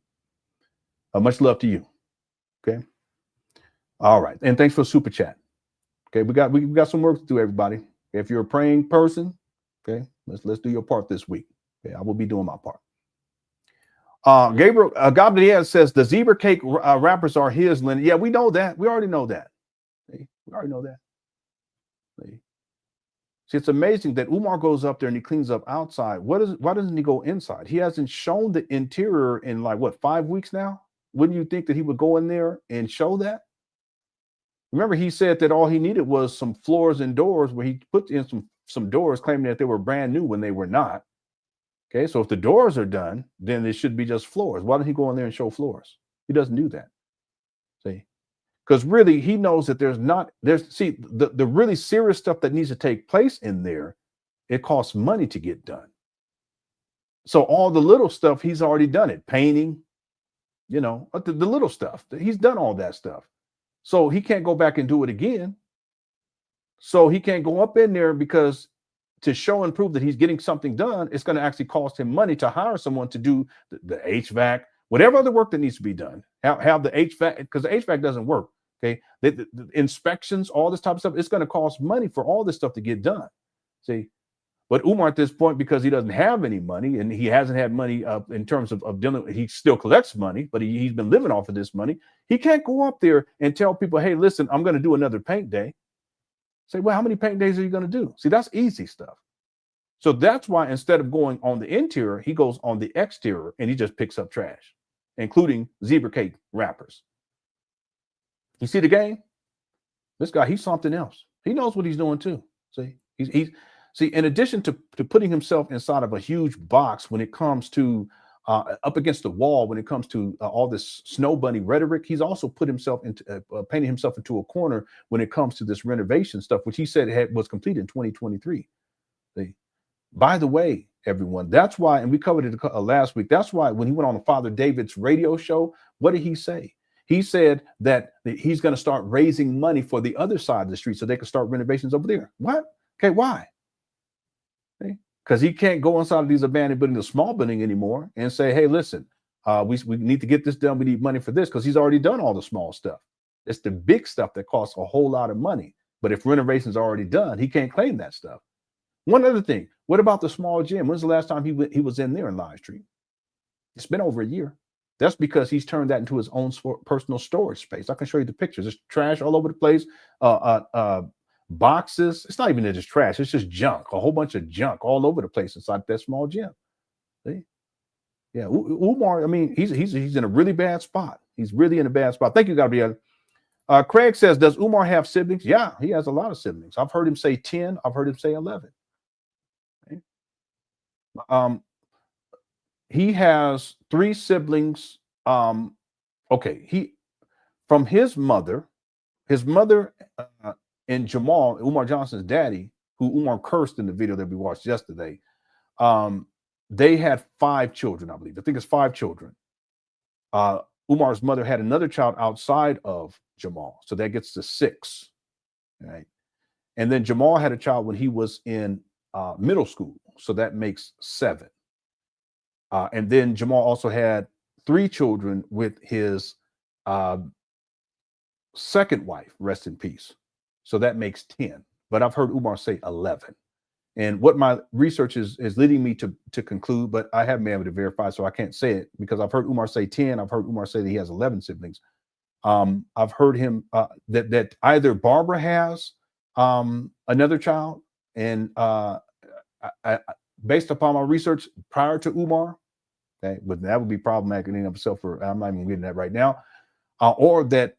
Much love to you. Okay. All right, and thanks for super chat. Okay, we got some work to do, everybody. If you're a praying person, okay, let's do your part this week. Okay, I will be doing my part. Gabriel Gabriel says the zebra cake wrappers are his, Lenon. Yeah, we know that. We already know that. See? We already know that. See, it's amazing that Umar goes up there and he cleans up outside. Why doesn't he go inside? He hasn't shown the interior in like what, 5 weeks now? Wouldn't you think that he would go in there and show that? Remember, he said that all he needed was some floors and doors, where he put in some doors, claiming that they were brand new when they were not. Okay, so if the doors are done, then it should be just floors. Why don't he go in there and show floors? He doesn't do that. See, because really he knows that there's the really serious stuff that needs to take place in there. It costs money to get done. So all the little stuff, he's already done it. Painting, the little stuff. He's done all that stuff. So he can't go back and do it again. So he can't go up in there, because to show and prove that he's getting something done, it's going to actually cost him money to hire someone to do the HVAC, whatever other work that needs to be done. Have the HVAC, because the HVAC doesn't work. Okay, the inspections, all this type of stuff, it's going to cost money for all this stuff to get done. See, but Umar at this point, because he doesn't have any money, and he hasn't had money in terms of dealing, he still collects money, but he's been living off of this money. He can't go up there and tell people, hey, listen, I'm going to do another paint day. Say, well, how many paint days are you going to do? See, that's easy stuff. So that's why instead of going on the interior, he goes on the exterior and he just picks up trash, including zebra cake wrappers. You see the game? This guy, he's something else. He knows what he's doing too. See, see, in addition to putting himself inside of a huge box when it comes to up against the wall, when it comes to all this Snow Bunny rhetoric, he's also put himself into painting himself into a corner when it comes to this renovation stuff, which he said was completed in 2023. See? By the way, everyone, that's why, and we covered it last week, that's why when he went on the Father David's radio show, what did he say? He said that he's going to start raising money for the other side of the street so they can start renovations over there. What? Okay, why? Because he can't go inside of these abandoned buildings, a small building anymore, and say, hey, listen, we need to get this done. We need money for this, because he's already done all the small stuff. It's the big stuff that costs a whole lot of money. But if renovations are already done, he can't claim that stuff. One other thing, what about the small gym? When's the last time he was in there in live stream? It's been over a year. That's because he's turned that into his own personal storage space. I can show you the pictures. There's trash all over the place. Boxes. It's not even just trash. It's just junk. A whole bunch of junk all over the place inside that small gym. See? Yeah, Umar. I mean, he's in a really bad spot. He's really in a bad spot. Thank you, Gabriel. Craig says, does Umar have siblings? Yeah, he has a lot of siblings. I've heard him say 10. I've heard him say 11. Okay. He has 3 siblings. Okay, from his mother, his mother and Jamal, Umar Johnson's daddy, who Umar cursed in the video that we watched yesterday, they had 5 children, I believe. I think it's 5 children. Umar's mother had another child outside of Jamal, so that gets to 6, right? And then Jamal had a child when he was in middle school, so that makes 7. And then Jamal also had 3 children with his second wife, rest in peace. So that makes 10. But I've heard Umar say 11. And what my research is leading me to conclude, but I haven't been able to verify, so I can't say it, because I've heard Umar say 10. I've heard Umar say that he has 11 siblings. I've heard him that either Barbara has another child, and based upon my research prior to Umar, okay, but that would be problematic in and of itself. I'm not even getting that right now, or that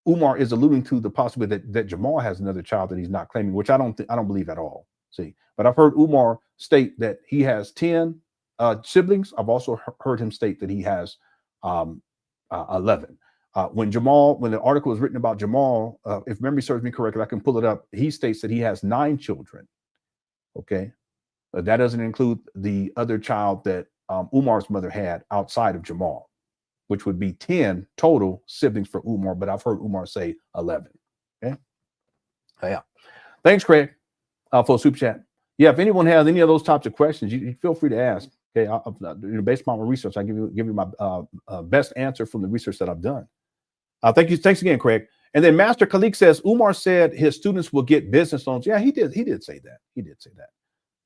Umar is alluding to the possibility that Jamal has another child that he's not claiming, which I don't believe at all. See, but I've heard Umar state that he has 10 siblings. I've also heard him state that he has 11. When the article was written about Jamal, if memory serves me correctly, I can pull it up. He states that he has 9 children. Okay, that doesn't include the other child that Umar's mother had outside of Jamal, which would be 10 total siblings for Umar. But I've heard Umar say 11. Okay, yeah. Thanks, Craig, for a super chat. Yeah, if anyone has any of those types of questions, you feel free to ask. Okay, based upon my research, I give you my best answer from the research that I've done. Thank you. Thanks again, Craig. And then Master Khalik says Umar said his students will get business loans. Yeah, he did say that. He did say that.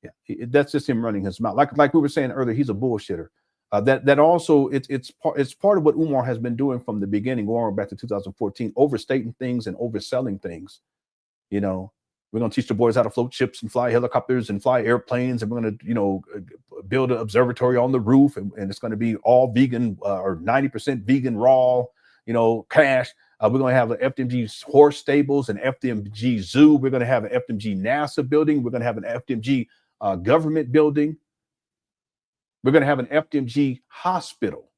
Yeah, that's just him running his mouth. Like we were saying earlier, he's a bullshitter. That also it's part of what Umar has been doing from the beginning, going back to 2014, overstating things and overselling things. You know, we're going to teach the boys how to float ships and fly helicopters and fly airplanes, and we're going to build an observatory on the roof, and it's going to be all vegan or 90% vegan raw. Cash. We're going to have an FDMG horse stables, an FDMG zoo. We're going to have an FDMG NASA building. We're going to have an FDMG government building. We're going to have an FDMG hospital.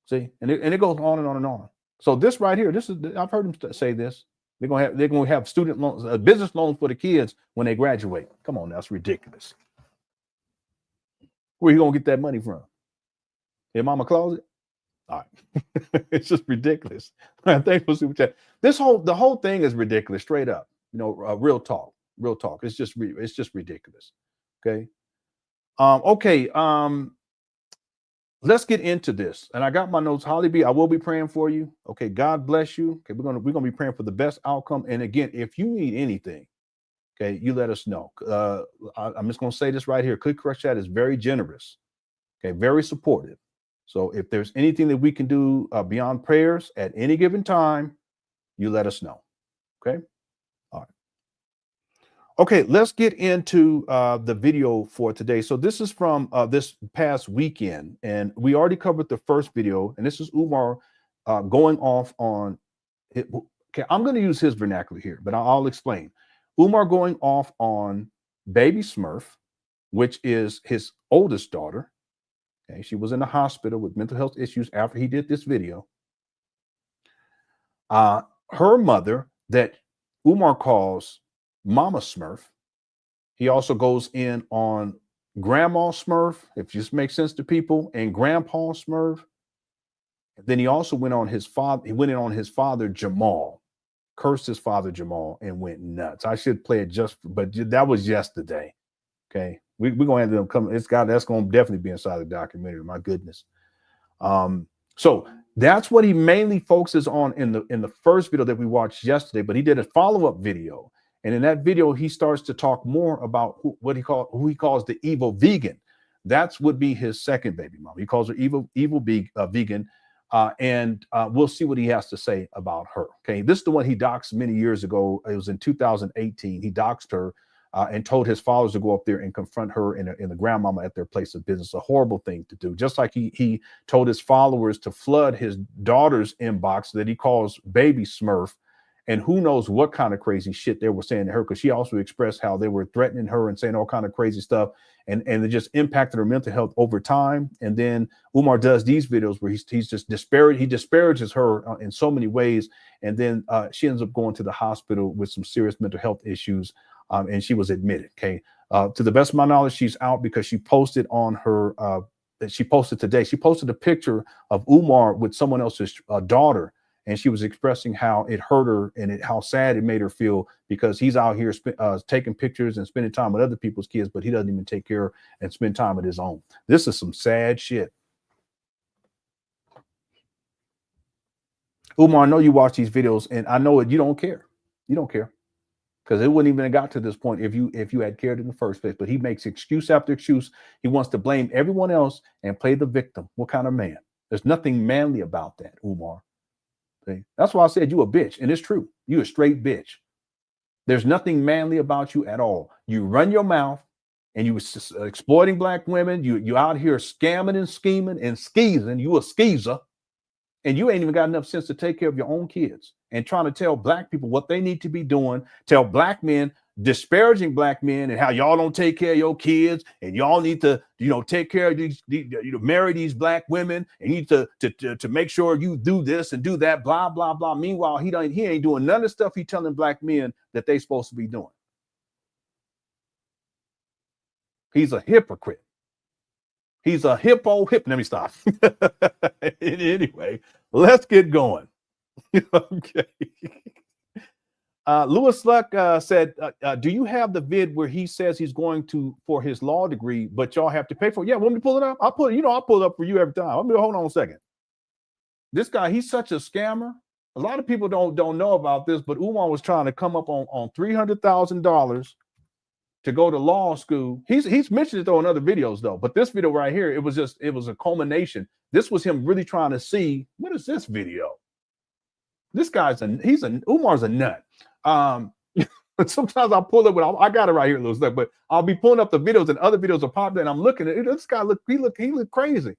See, and it goes on and on and on. So this right here, I've heard him say this. They're going to have student loans, business loans for the kids when they graduate. Come on, that's ridiculous. Where are you going to get that money from? In mama closet? All right. It's just ridiculous. Thanks for super chat. The whole thing is ridiculous, straight up. Real talk. It's just ridiculous. Okay. Let's get into this. And I got my notes. Holly B, I will be praying for you. Okay. God bless you. Okay. We're gonna be praying for the best outcome. And again, if you need anything, okay, you let us know. I'm just gonna say this right here. Click Crush Chat is very generous. Okay, very supportive. So if there's anything that we can do beyond prayers at any given time, you let us know. Okay. All right. Okay, let's get into the video for today. So this is from this past weekend, and we already covered the first video, and this is Umar going off on it. Okay, I'm going to use his vernacular here, but I'll explain. Umar going off on baby Smurf, which is his oldest daughter. Okay, she was in the hospital with mental health issues after he did this video. Her mother, that Umar calls Mama Smurf. He also goes in on Grandma Smurf, if it just makes sense to people, and Grandpa Smurf. Then he also went on his father. He went in on his father Jamal, cursed his father Jamal, and went nuts. I should play it but that was yesterday. Okay, we're gonna have them come. That's gonna definitely be inside the documentary. My goodness. So that's what he mainly focuses on in the first video that we watched yesterday. But he did a follow-up video. And in that video, he starts to talk more about who he calls the evil vegan. That would be his second baby mom. He calls her evil vegan. And we'll see what he has to say about her. Okay, this is the one he doxed many years ago. It was in 2018. He doxed her and told his followers to go up there and confront her and the grandmama at their place of business. A horrible thing to do. Just like he told his followers to flood his daughter's inbox that he calls baby Smurf, And who knows what kind of crazy shit they were saying to her, because she also expressed how they were threatening her and saying all kind of crazy stuff. And it just impacted her mental health over time. And then Umar does these videos where he's just he disparages her in so many ways. And then she ends up going to the hospital with some serious mental health issues. And she was admitted. Okay. To the best of my knowledge, she's out because she posted on her, she posted today, she posted a picture of Umar with someone else's daughter. And she was expressing how it hurt her and how sad it made her feel, because he's out here taking pictures and spending time with other people's kids, but he doesn't even take care and spend time with his own. This is some sad shit. Umar, I know you watch these videos, and I know you don't care. You don't care, because it wouldn't even have got to this point if you had cared in the first place. But he makes excuse after excuse. He wants to blame everyone else and play the victim. What kind of man? There's nothing manly about that, Umar. See? That's why I said you a bitch, and it's true. You a straight bitch. There's nothing manly about you at all. You run your mouth, and you exploiting black women. You out here scamming and scheming and skeezing. You a skeezer, and you ain't even got enough sense to take care of your own kids. And trying to tell black people what they need to be doing. Tell black men, disparaging black men, and how y'all don't take care of your kids, and y'all need to, take care of these, marry these black women, and you need to make sure you do this and do that, blah blah blah. Meanwhile, he ain't doing none of the stuff he telling black men that they supposed to be doing. He's a hypocrite. He's a Let me stop. Anyway, let's get going. Okay. Lewis Luck said, do you have the vid where he says he's going for his law degree, but y'all have to pay for it? Yeah, want me to pull it up? I'll pull it up for you every time. Hold on a second. This guy, he's such a scammer. A lot of people don't know about this, but Umar was trying to come up on $300,000 to go to law school. He's mentioned it though in other videos though, but this video right here, it was a culmination. This was him really trying to see, what is this video? This guy's Umar's a nut. Sometimes I'll pull it, I got it right here, little stuff, but I'll be pulling up the videos and other videos are popular, and I'm looking at it. This guy he looked crazy.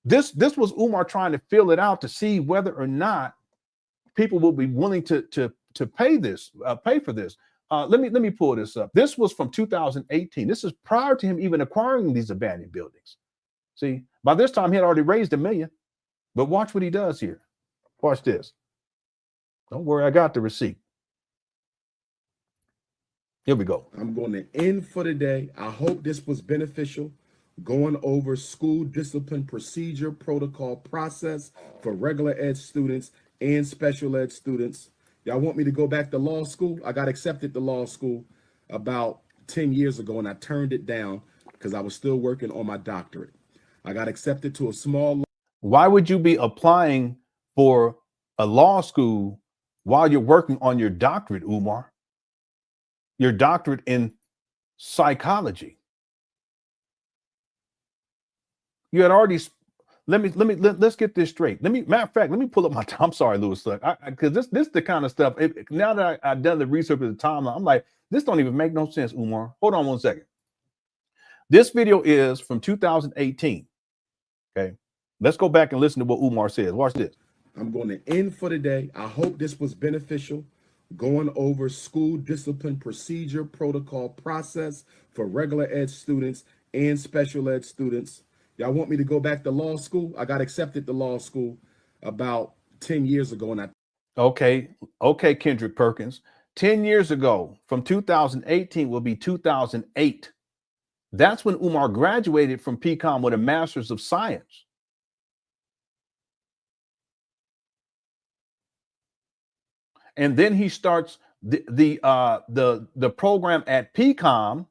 This was Umar trying to fill it out to see whether or not people will be willing to pay for this. Let me pull this up. This was from 2018. This is prior to him even acquiring these abandoned buildings. See, by this time he had already raised $1 million. But watch what he does here. Watch this. Don't worry, I got the receipt. Here we go. I'm going to end for the day. I hope this was beneficial. Going over school discipline procedure protocol process for regular ed students and special ed students. Y'all want me to go back to law school? I got accepted to law school about 10 years ago, and I turned it down because I was still working on my doctorate. I got accepted to a small. Why would you be applying for a law school while you're working on your doctorate, Umar? Your doctorate in psychology. You had already. Let's get this straight. Matter of fact, let me pull up my. I'm sorry, Lewis, because this is the kind of stuff. Now that I've done the research of the timeline, I'm like, this don't even make no sense, Umar. Hold on one second. This video is from 2018. Okay, let's go back and listen to what Umar says. Watch this. I'm going to end for the day. I hope this was beneficial. Going over school discipline procedure protocol process for regular ed students and special ed students. Y'all want me to go back to law school? I got accepted to law school about 10 years ago. And Okay, Kendrick Perkins. 10 years ago, from 2018 will be 2008. That's when Umar graduated from PCOM with a master's of science. And then he starts the program at PCOM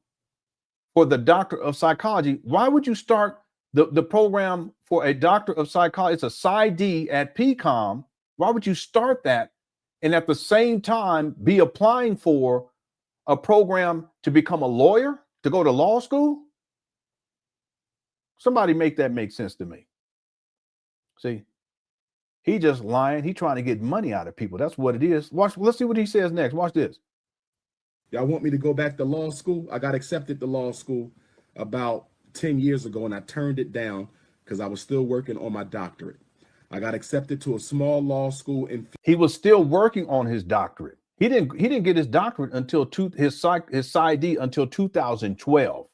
for the Doctor of Psychology. Why would you start the program for a Doctor of Psychology? It's a PsyD at PCOM. Why would you start that and at the same time be applying for a program to become a lawyer, to go to law school? Somebody make that make sense to me. See? He just lying. He trying to get money out of people. That's what it is. Watch. Let's see what he says next. Watch this. Y'all want me to go back to law school? I got accepted to law school about 10 years ago, and I turned it down because I was still working on my doctorate. I got accepted to a small law school in He was still working on his doctorate. He didn't get his doctorate until his PsyD until 2012.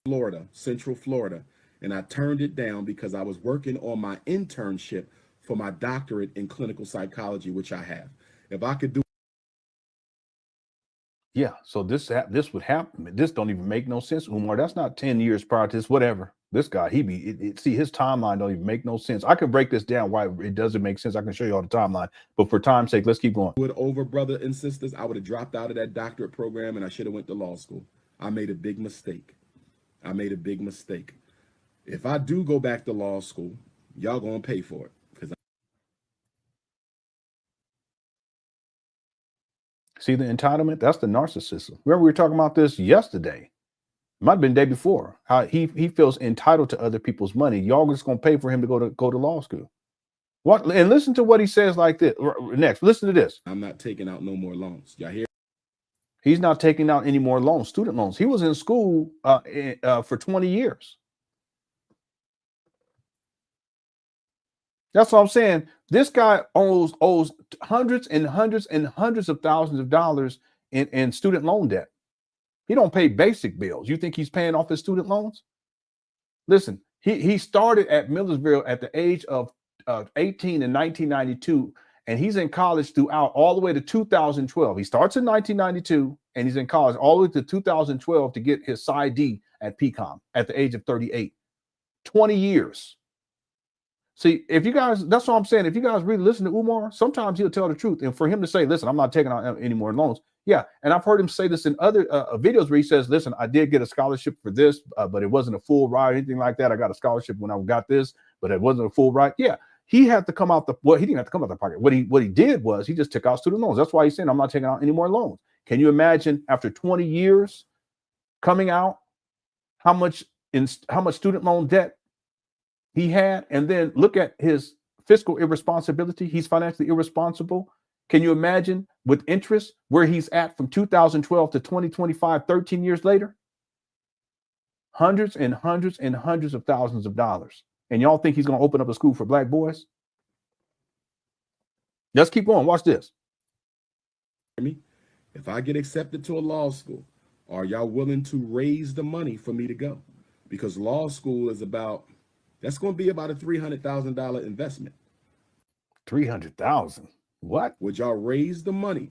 Florida, Central Florida, and I turned it down because I was working on my internship for my doctorate in clinical psychology, which I have. If I could do Yeah, so this would happen. This don't even make no sense, Umar. That's not 10 years prior to this, whatever. This guy, see, his timeline don't even make no sense. I can break this down why it doesn't make sense. I can show you all the timeline, but for time's sake, let's keep going. it over, brother and sisters, I would have dropped out of that doctorate program and I should have went to law school. I made a big mistake. I made a big mistake. If I do go back to law school, y'all gonna pay for it. See the entitlement? That's the narcissism. Remember, we were talking about this yesterday. It might have been the day before. How he feels entitled to other people's money. Y'all just gonna pay for him to go to law school. What? And listen to what he says like this. Next, listen to this. I'm not taking out no more loans. Y'all hear? He's not taking out any more loans, student loans. He was in school for 20 years. That's what I'm saying. This guy owes hundreds and hundreds and hundreds of thousands of dollars in student loan debt. He don't pay basic bills. You think he's paying off his student loans? Listen, he started at Millersville at the age of 18 in 1992, and he's in college throughout all the way to 2012. He starts in 1992, and he's in college all the way to 2012 to get his PsyD at PCOM at the age of 38. 20 years. See, if you guys, that's what I'm saying. If you guys really listen to Umar, sometimes he'll tell the truth. And for him to say, listen, I'm not taking out any more loans. Yeah. And I've heard him say this in other videos where he says, listen, I did get a scholarship for this, but it wasn't a full ride or anything like that. I got a scholarship when I got this, but it wasn't a full ride. Yeah. He had to come out he didn't have to come out the pocket. What he did was he just took out student loans. That's why he's saying, I'm not taking out any more loans. Can you imagine after 20 years coming out, how much student loan debt he had? And then look at his fiscal irresponsibility. He's financially irresponsible. Can you imagine with interest where he's at from 2012 to 2025, 13 years later? Hundreds and hundreds and hundreds of thousands of dollars. And y'all think he's going to open up a school for black boys? Let's keep going. Watch this. If I get accepted to a law school, are y'all willing to raise the money for me to go? Because law school is that's going to be about a $300,000 investment. 300,000. What? Would y'all raise the money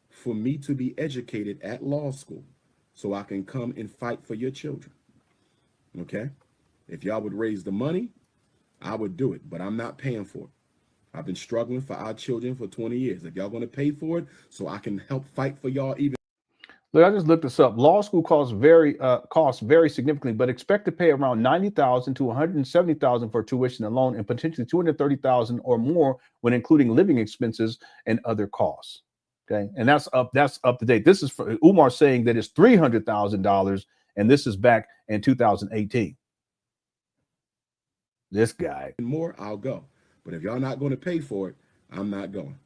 for me to be educated at law school so I can come and fight for your children? Okay? If y'all would raise the money, I would do it, but I'm not paying for it. I've been struggling for our children for 20 years. If y'all going to pay for it so I can help fight for y'all even. Look, I just looked this up. Law school costs vary significantly, but expect to pay around $90,000 to $170,000 for tuition alone, and potentially $230,000 or more when including living expenses and other costs. Okay, and that's up to date. This is for Umar saying that it's $300,000, and this is back in 2018. This guy. More, I'll go. But if y'all not going to pay for it, I'm not going.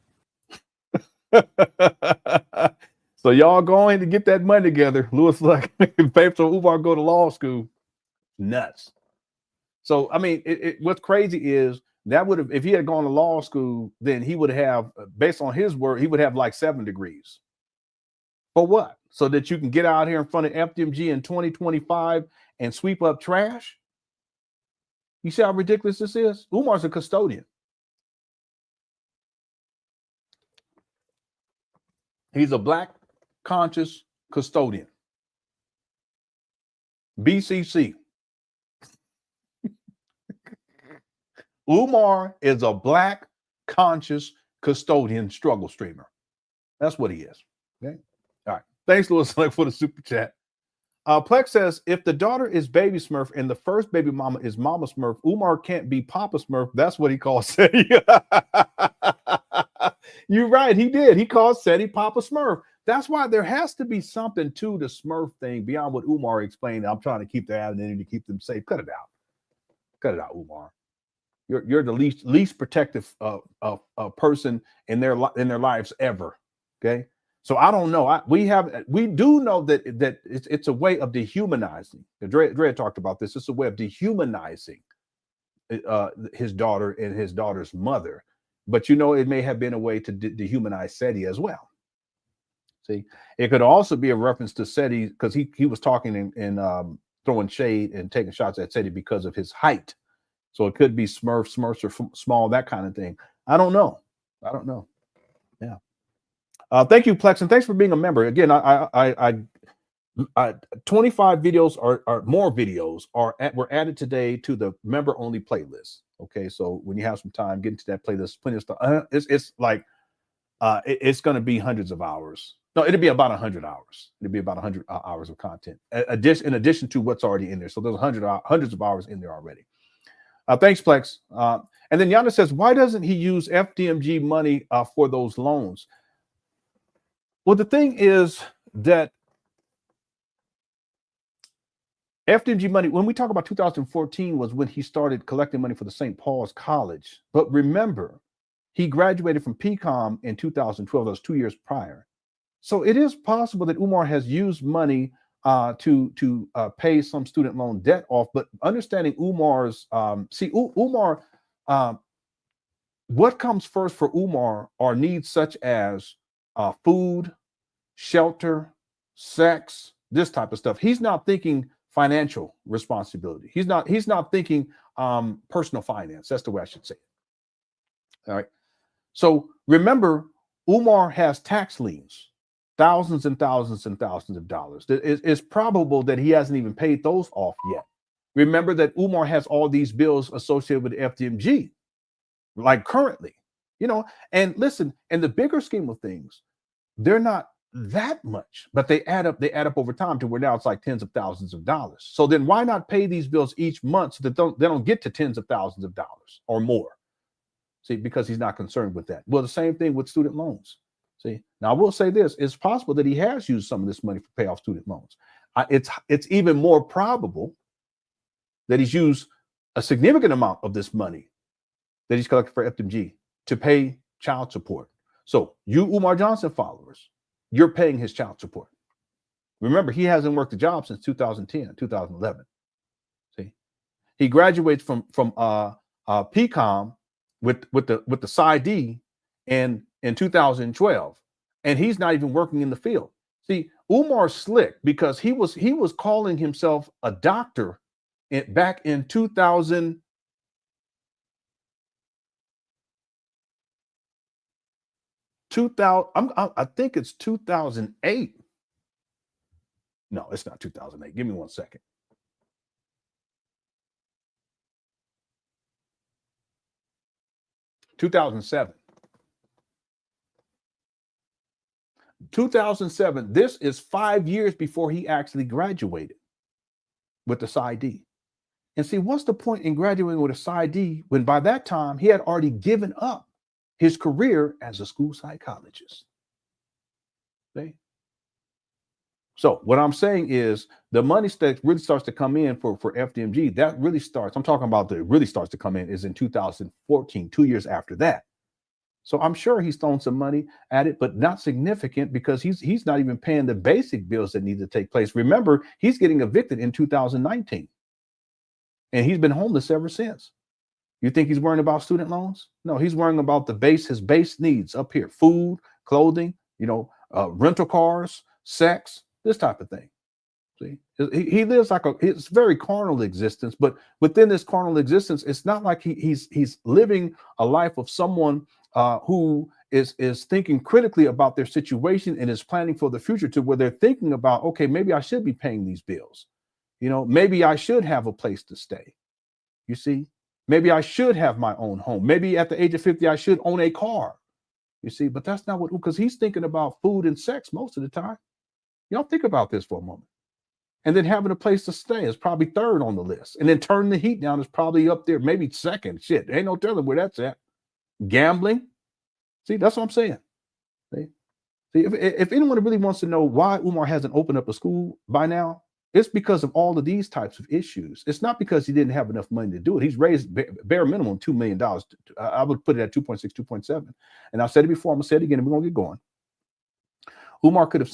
So y'all going to get that money together. Lewis, like, pay for Umar go to law school. Nuts. So, I mean, what's crazy is that would have, if he had gone to law school, then he would have, based on his word, he would have like 7 degrees. For what? So that you can get out here in front of FDMG in 2025 and sweep up trash? You see how ridiculous this is? Umar's a custodian. He's a black conscious custodian. BCC. Umar is a black conscious custodian struggle streamer. That's what he is. Okay. All right. Thanks, Louis, for the super chat. Plex says, if the daughter is Baby Smurf and the first baby mama is Mama Smurf, Umar can't be Papa Smurf. That's what he calls Seti. You're right. He did. He called Seti Papa Smurf. That's why there has to be something to the Smurf thing beyond what Umar explained. I'm trying to keep their anonymity to keep them safe. Cut it out. Cut it out, Umar. You're the least protective person in their lives ever. Okay. So I don't know. We do know that it's a way of dehumanizing. Dre talked about this. It's a way of dehumanizing his daughter and his daughter's mother. But you know, it may have been a way to dehumanize SETI as well. See, it could also be a reference to SETI because he was talking and throwing shade and taking shots at SETI because of his height. So it could be Smurfs are small, that kind of thing. I don't know. Yeah. Thank you, Plex, and thanks for being a member. Again, 25 videos or more videos were added today to the member only playlist. Okay, so when you have some time, get into that playlist. Plenty of stuff. It's like it's going to be hundreds of hours. No, it'll be about 100 hours. It'll be about 100 hours of content, in addition to what's already in there. So there's hundreds of hours in there already. Thanks, Plex. And then Yana says, why doesn't he use FDMG money for those loans? Well, the thing is that FDMG money, when we talk about 2014, was when he started collecting money for the St. Paul's College. But remember, he graduated from PCOM in 2012. That was 2 years prior. So it is possible that Umar has used money to pay some student loan debt off. But understanding Umar's, Umar, what comes first for Umar are needs such as food, shelter, sex, this type of stuff. He's not thinking financial responsibility. He's not thinking personal finance. That's the way I should say it. All right. So remember, Umar has tax liens, thousands and thousands and thousands of dollars. It's probable that he hasn't even paid those off yet. Remember that Umar has all these bills associated with FDMG, like currently, you know, and listen, in the bigger scheme of things, they're not that much, but they add up over time to where now it's like tens of thousands of dollars. So then why not pay these bills each month so that they don't get to tens of thousands of dollars or more? See, because he's not concerned with that. Well, the same thing with student loans. See, now I will say this, it's possible that he has used some of this money to pay off student loans. It's even more probable that he's used a significant amount of this money that he's collected for FDMG to pay child support. So you Umar Johnson followers, you're paying his child support. Remember, he hasn't worked a job since 2010, 2011. See, he graduates from PCOM with the PsyD in 2012, and he's not even working in the field. See, Umar's slick because he was calling himself a doctor back in 2000. I think it's 2008. No, it's not 2008. Give me 1 second. (2007). 2007. This is 5 years before he actually graduated with the PsyD. And see, what's the point in graduating with a PsyD when by that time he had already given up his career as a school psychologist? See? So what I'm saying is the money that really starts to come in for FDMG, that really starts, I'm talking about that really starts to come in is in 2014, 2 years after that. So I'm sure he's thrown some money at it, but not significant because he's not even paying the basic bills that need to take place. Remember, he's getting evicted in 2019 and he's been homeless ever since. You think he's worrying about student loans? No, he's worrying about his base needs up here: food, clothing, rental cars, sex, this type of thing. See, he lives like it's very carnal existence, but within this carnal existence, it's not like he's living a life of someone who is thinking critically about their situation and is planning for the future, to where they're thinking about, okay, maybe I should be paying these bills. Maybe I should have a place to stay. You see, maybe I should have my own home. Maybe at the age of 50, I should own a car. You see, but that's not because he's thinking about food and sex most of the time. Y'all think about this for a moment. And then having a place to stay is probably third on the list. And then turning the heat down is probably up there, maybe second. Shit, ain't no telling where that's at. Gambling. See, that's what I'm saying. See, if anyone really wants to know why Umar hasn't opened up a school by now, it's because of all of these types of issues. It's not because he didn't have enough money to do it. He's raised bare minimum $2 million. I would put it at 2.6, 2.7. And I've said it before, I'm going to say it again, and we're going to get going. Umar could have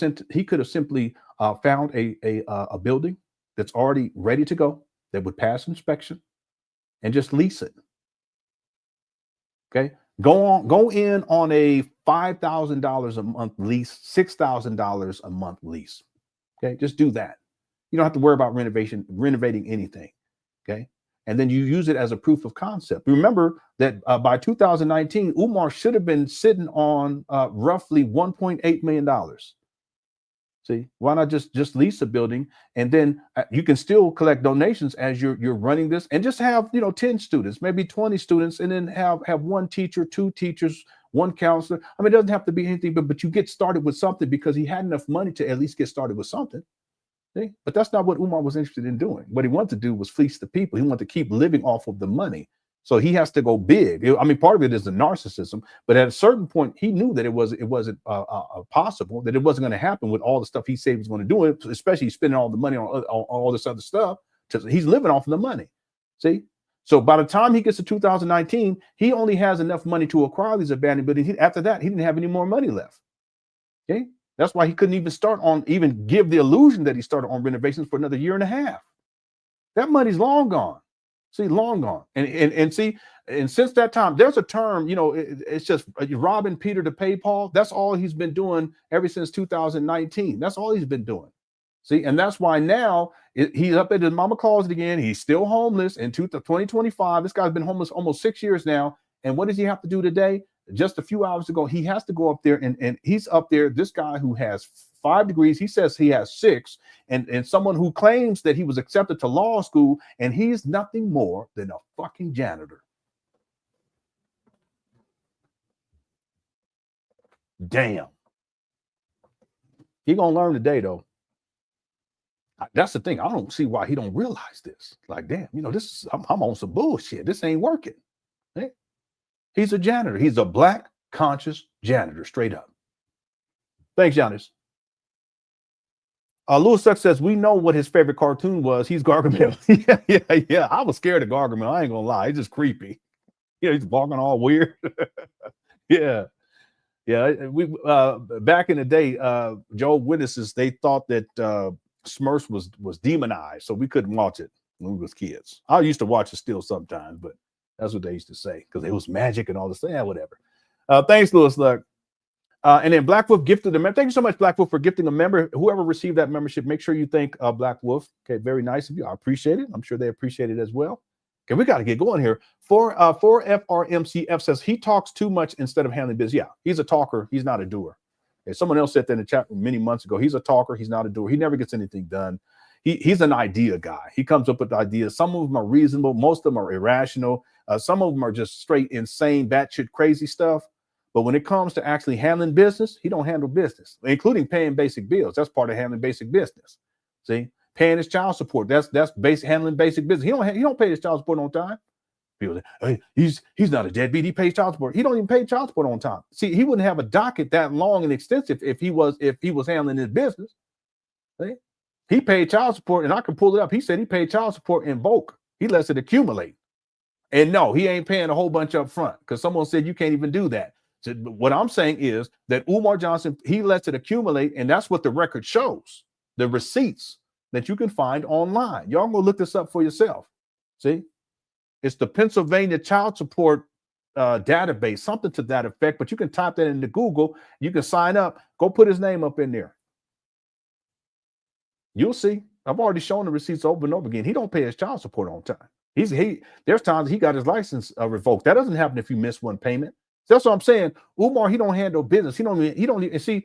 simply found a building that's already ready to go, that would pass inspection, and just lease it. Okay, go in on a $5,000 a month lease, $6,000 a month lease. Okay, just do that. You don't have to worry about renovating anything. Okay, and then you use it as a proof of concept. Remember that by 2019, Umar should have been sitting on roughly $1.8 million. See, why not just lease a building, and then you can still collect donations as you're running this, and just have 10 students, maybe 20 students, and then have one teacher, 2 teachers, 1 counselor. I mean, it doesn't have to be anything, but you get started with something, because he had enough money to at least get started with something. See? But that's not what Umar was interested in doing. What he wanted to do was fleece the people. He wanted to keep living off of the money. So he has to go big. I mean, part of it is the narcissism, but at a certain point, he knew that it wasn't possible, that it wasn't going to happen with all the stuff he said he was going to do, especially spending all the money on all this other stuff. He's living off of the money. See? So by the time he gets to 2019, he only has enough money to acquire these abandoned buildings. After that, he didn't have any more money left. Okay? That's why he couldn't even give the illusion that he started on renovations for another 1.5 years. That money's long gone. See, long gone. And see, and since that time, there's a term, it's just robbing Peter to pay Paul. That's all he's been doing ever since 2019. That's all he's been doing. See, and that's why now he's up at his mama closet again. He's still homeless in 2025. This guy's been homeless almost 6 years now. And what does he have to do today? Just a few hours ago, he has to go up there, and he's up there. This guy who has 5 degrees, he says he has 6, and someone who claims that he was accepted to law school, and he's nothing more than a fucking janitor. Damn. He gonna learn today, though. That's the thing. I don't see why he don't realize this. Like, damn, I'm on some bullshit. This ain't working. Hey? He's a janitor. He's a black conscious janitor, straight up. Thanks, Giannis. Louis Suck says, we know what his favorite cartoon was. He's Gargamel. yeah. I was scared of Gargamel. I ain't gonna lie. He's just creepy. He's walking all weird. Yeah. We back in the day, Jehovah's Witnesses, they thought that Smurfs was demonized, so we couldn't watch it when we was kids. I used to watch it still sometimes, but that's what they used to say, because it was magic and all this. Yeah, whatever. Thanks, Louis Luck. And then Black Wolf gifted a member. Thank you so much, Black Wolf, for gifting a member. Whoever received that membership, make sure you thank Black Wolf. Okay, very nice of you. I appreciate it. I'm sure they appreciate it as well. Okay, we got to get going here. 4FRMCF says he talks too much instead of handling business. Yeah, he's a talker. He's not a doer. Okay, someone else said that in the chat many months ago. He's a talker. He's not a doer. He never gets anything done. He's an idea guy. He comes up with ideas. Some of them are reasonable. Most of them are irrational. Some of them are just straight insane, batshit crazy stuff. But when it comes to actually handling business, he don't handle business, including paying basic bills. That's part of handling basic business. See, paying his child support. That's handling basic business. He don't pay his child support on time. People say, hey, he's not a deadbeat. He pays child support. He don't even pay child support on time. See, he wouldn't have a docket that long and extensive if he was handling his business. See? He paid child support, and I can pull it up. He said he paid child support in bulk. He lets it accumulate. And no, he ain't paying a whole bunch up front, because someone said you can't even do that. So what I'm saying is that Umar Johnson, he lets it accumulate, and that's what the record shows. The receipts that you can find online. Y'all go look this up for yourself. See? It's the Pennsylvania child support database, something to that effect, but you can type that into Google. You can sign up. Go put his name up in there. You'll see. I've already shown the receipts over and over again. He don't pay his child support on time. There's times he got his license revoked. That doesn't happen if you miss one payment. That's what I'm saying. Umar, he don't handle business. He don't even see.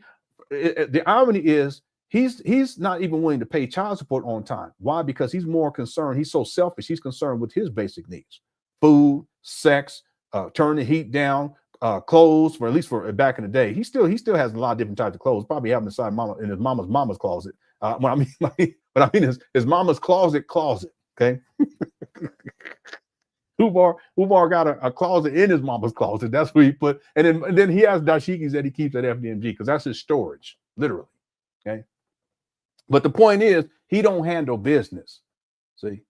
The irony is he's not even willing to pay child support on time. Why? Because he's more concerned. He's so selfish. He's concerned with his basic needs: food, sex, turn the heat down, clothes. For at least for back in the day, he still has a lot of different types of clothes. Probably have them inside in his mama's closet. But I mean his mama's closet. Okay. Umar got a closet in his mama's closet. That's where he put, and then he has dashikis that he keeps at FDMG, because that's his storage, literally. Okay. But the point is, he don't handle business. See,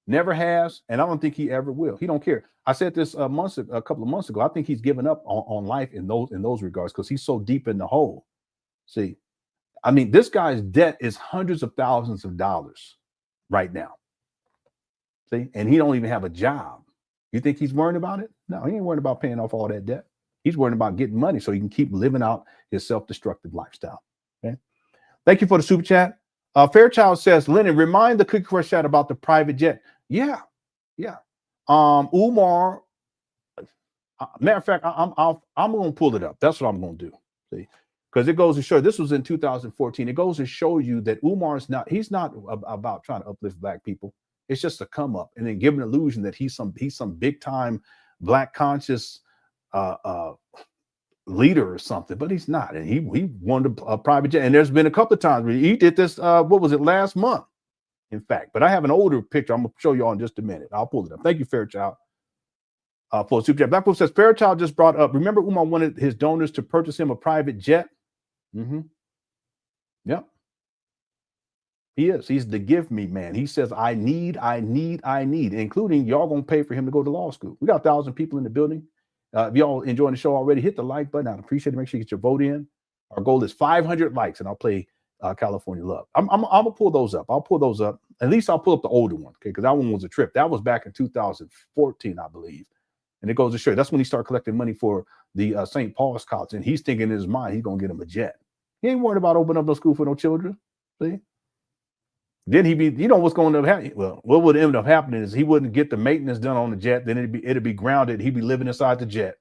never has, and I don't think he ever will. He don't care. I said this a couple of months ago. I think he's given up on life in those regards, because he's so deep in the hole. See, I mean, this guy's debt is hundreds of thousands of dollars right now. See, and he don't even have a job. You think he's worried about it? No, he ain't worried about paying off all that debt. He's worried about getting money so he can keep living out his self-destructive lifestyle. Okay. Thank you for the super chat. Fairchild says, Lenon, remind the Cookie Crush chat about the private jet. Yeah. Umar. Matter of fact, I'm going to pull it up. That's what I'm going to do. See, because it goes to show, this was in 2014. It goes to show you that Umar's not, he's not about trying to uplift black people. It's just a come up and then give an illusion that he's some big time black conscious leader or something, but he's not. And he wanted a private jet. And there's been a couple of times where he did this. What was it, last month? In fact, but I have an older picture. I'm gonna show you all in just a minute. I'll pull it up. Thank you, Fairchild. For super chat. Blackpool says Fairchild just brought up. Remember, Umar wanted his donors to purchase him a private jet. Yep. He is. He's the give me man. He says, I need, including y'all gonna pay for him to go to law school. We got 1,000 people in the building. If y'all enjoying the show already, hit the like button. I'd appreciate it. Make sure you get your vote in. Our goal is 500 likes, and I'll play California Love. I'm gonna pull those up. I'll pull those up. At least I'll pull up the older one, okay? Because that one was a trip. That was back in 2014, I believe. And it goes to show you, that's when he started collecting money for the St. Paul's College, and he's thinking in his mind he's gonna get him a jet. He ain't worried about opening up no school for no children. See? Then he be, you know what's going to happen? Well, what would end up happening is he wouldn't get the maintenance done on the jet. Then it'd be grounded. He'd be living inside the jet.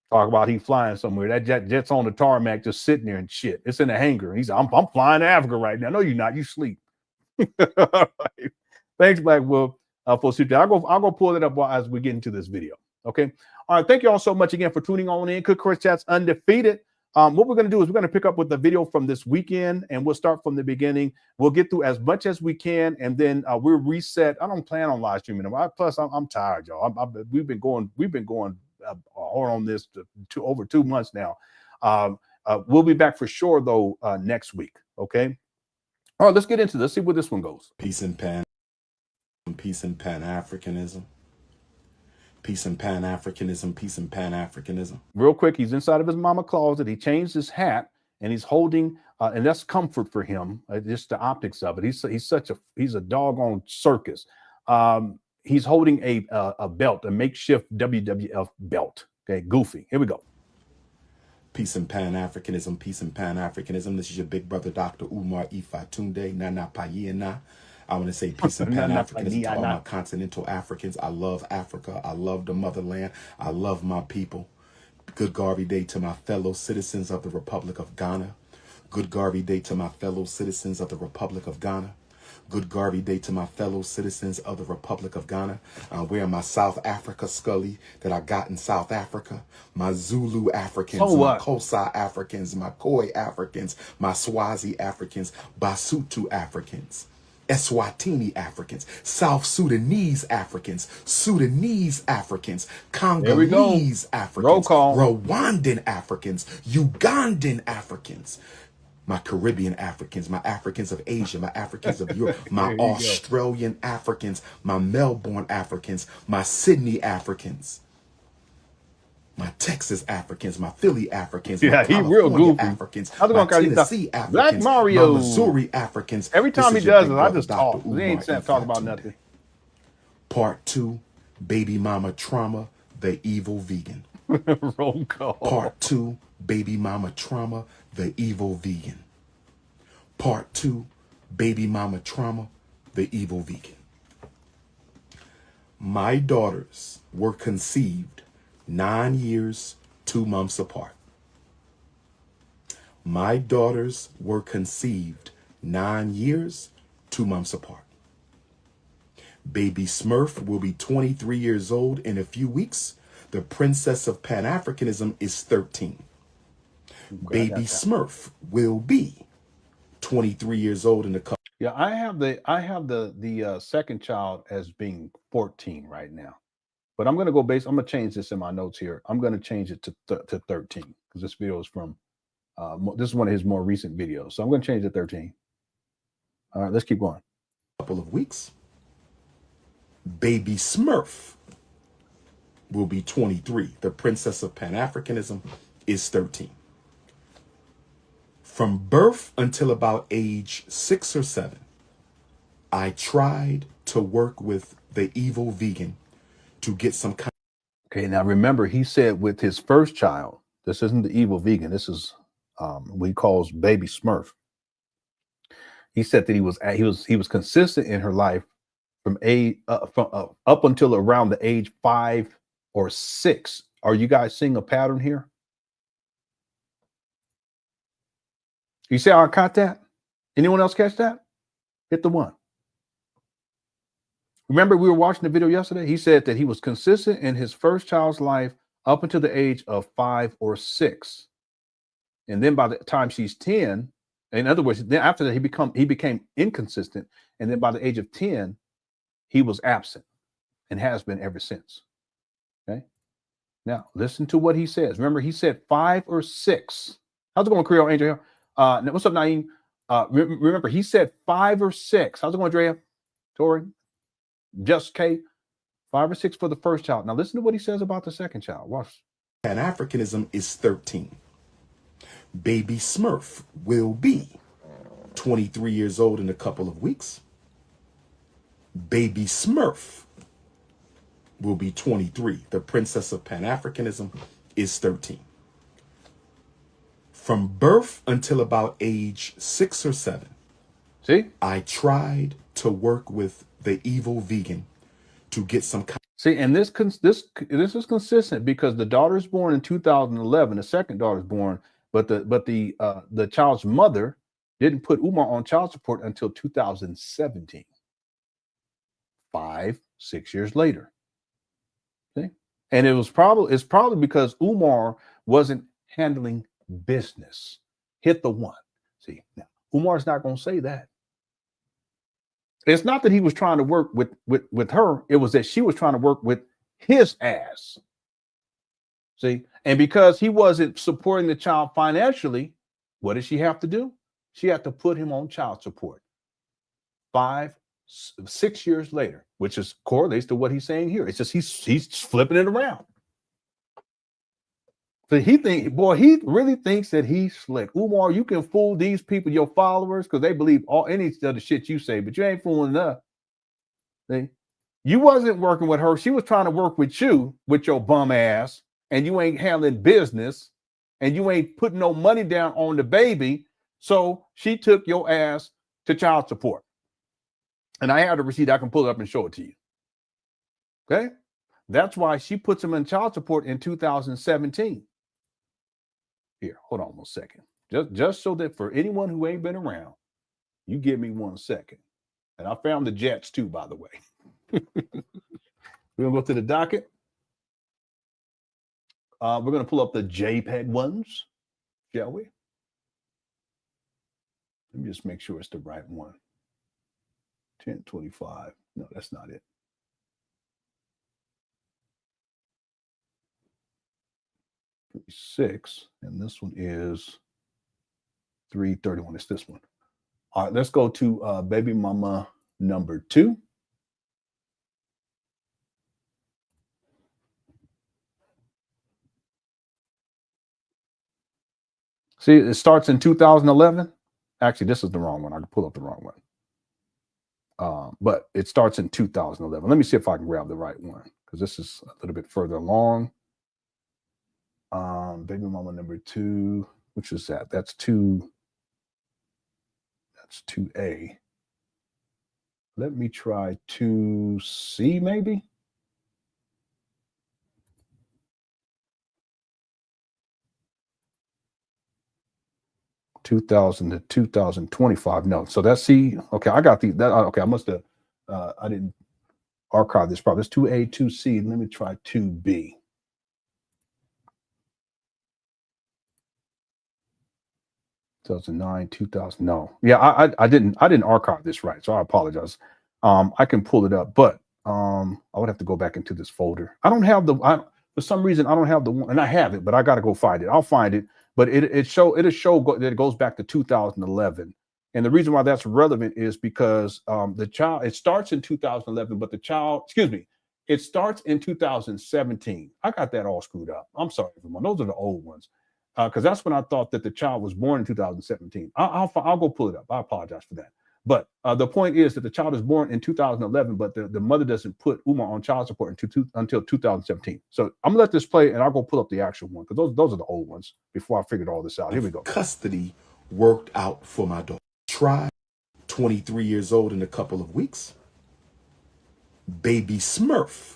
Talk about he flying somewhere. That jet's on the tarmac, just sitting there and shit. It's in a hangar. He's I'm flying to Africa right now. No, you're not. You sleep. Thanks, Black Wolf, for super. I'll go pull it up as we get into this video. Okay. All right. Thank you all so much again for tuning on in. Cookie Crush Chat's undefeated. What we're going to do is we're going to pick up with the video from this weekend, and we'll start from the beginning. We'll get through as much as we can, and then we'll reset. I don't plan on live streaming. Plus, I'm tired, y'all. We've been going hard on this to over 2 months now. We'll be back for sure though next week. Okay. All right, let's get into this. See where this one goes. Peace and Pan Africanism. Peace and Pan Africanism, peace and Pan Africanism. Real quick, he's inside of his mama closet. He changed his hat, and he's holding, and that's comfort for him. Just the optics of it. He's a doggone circus. He's holding a belt, a makeshift WWF belt. Okay, goofy. Here we go. Peace and Pan Africanism, peace and Pan Africanism. This is your big brother, Dr. Umar Ifatunde Nana Payena. I want to say peace and Pan-Africanism to all my continental Africans. I love Africa. I love the motherland. I love my people. Good Garvey Day to my fellow citizens of the Republic of Ghana. Good Garvey Day to my fellow citizens of the Republic of Ghana. Good Garvey Day to my fellow citizens of the Republic of Ghana. I'm wearing my South Africa scully that I got in South Africa. My Zulu Africans, my Xhosa Africans, my Khoi Africans, my Swazi Africans, Basutu Africans. Eswatini Africans, South Sudanese Africans, Congolese Africans, Rwandan Africans, Ugandan Africans, my Caribbean Africans, my Africans of Asia, my Africans of Europe, my Australian Africans, my Melbourne Africans, my Sydney Africans, my Texas Africans, my Philly Africans, my California Africans, my Tennessee Africans, Black Mario. my Missouri Africans. Every time he does it, I just talk. He ain't talk about nothing. Part 2, Baby Mama Trauma, the Evil Vegan. Roll call. Part 2, Baby Mama Trauma, the Evil Vegan. Part 2, Baby Mama Trauma, the Evil Vegan. My daughters were conceived 9 years, 2 months apart. My daughters were conceived 9 years, 2 months apart. Baby Smurf will be 23 years old in a few weeks. The princess of Pan-Africanism is 13. Baby Smurf will be 23 years old in a couple. Yeah, I have the second child as being 14 right now. But I'm going to go I'm going to change this in my notes here. I'm going to change it to 13 because this video is from, this is one of his more recent videos. So I'm going to change it to 13. All right, let's keep going. Couple of weeks. Baby Smurf will be 23. The princess of Pan-Africanism is 13. From birth until about age 6 or 7, I tried to work with the evil vegan to get some kind. Okay, now remember, he said with his first child, this isn't the evil vegan. This is what he calls baby Smurf. He said that he was consistent in her life from up until around the age 5 or 6. Are you guys seeing a pattern here? You see how I caught that? Anyone else catch that? Hit the 1. Remember, we were watching the video yesterday. He said that he was consistent in his first child's life up until the age of 5 or 6. And then by the time she's 10, in other words, then after that, he became inconsistent. And then by the age of 10, he was absent and has been ever since. Okay. Now listen to what he says. Remember, he said 5 or 6. How's it going, Creole Angel? What's up, Naeem? Remember, he said 5 or 6. How's it going, Drea? Tori? Just K? 5 or 6 for the first child. Now listen to what he says about the second child. Watch. Pan Africanism is 13. Baby Smurf will be 23 years old in a couple of weeks. Baby Smurf will be 23. The princess of Pan Africanism is 13. From birth until about age 6 or 7, See? I tried to work with the evil vegan to get some. See, and this is consistent because the daughter is born in 2011. The second daughter is born, but the child's mother didn't put Umar on child support until 2017. 5-6 years later. See? And it's probably because Umar wasn't handling business. Hit the 1. See, now Umar's not going to say that. It's not that he was trying to work with her. It was that she was trying to work with his ass. See, and because he wasn't supporting the child financially, what did she have to do? She had to put him on child support. 5-6 years later, which is correlates to what he's saying here. It's just he's flipping it around. So he really thinks that he's slick. Umar, you can fool these people, your followers, because they believe any of the shit you say, but you ain't fooling us. See? You wasn't working with her. She was trying to work with you, with your bum ass, and you ain't handling business, and you ain't putting no money down on the baby. So she took your ass to child support. And I have the receipt. I can pull it up and show it to you. Okay? That's why she puts him in child support in 2017. Here, hold on 1 second. Just so that for anyone who ain't been around, you give me 1 second. And I found the Jets too, by the way. We're gonna go to the docket. We're gonna pull up the JPEG ones, shall we? Let me just make sure it's the right one. 1025. No, that's not it. Six, and this one is 331. It's this one. All right, let's go to baby mama number 2. See, it starts in 2011. Actually, this is the wrong one. I can pull up the wrong one. But it starts in 2011. Let me see if I can grab the right one, because this is a little bit further along. Baby mama number 2, which is that? That's 2. That's 2A. Let me try 2C, maybe. (2000 to 2025). No, so that's C. Okay, I got these. Okay, I must have. I didn't archive this. Probably it's 2A, 2C. Let me try 2B. 2009, 2000. No, yeah, I didn't archive this right, so I apologize. I can pull it up, but I would have to go back into this folder. I don't have for some reason I don't have the one, and I have it, but I got to go find it. I'll find it, but it'll show that it goes back to 2011, and the reason why that's relevant is because the child, it starts in 2011, but the child, it starts in 2017. I got that all screwed up. I'm sorry, everyone. Those are the old ones. because that's when I thought that the child was born in 2017. I'll go pull it up. I apologize for that. But the point is that the child is born in 2011, but the mother doesn't put Umar on child support until 2017. So I'm gonna let this play, and I'll go pull up the actual one because those are the old ones before I figured all this out. Here we go. Custody worked out for my daughter. Tried, 23 years old in a couple of weeks. Baby Smurf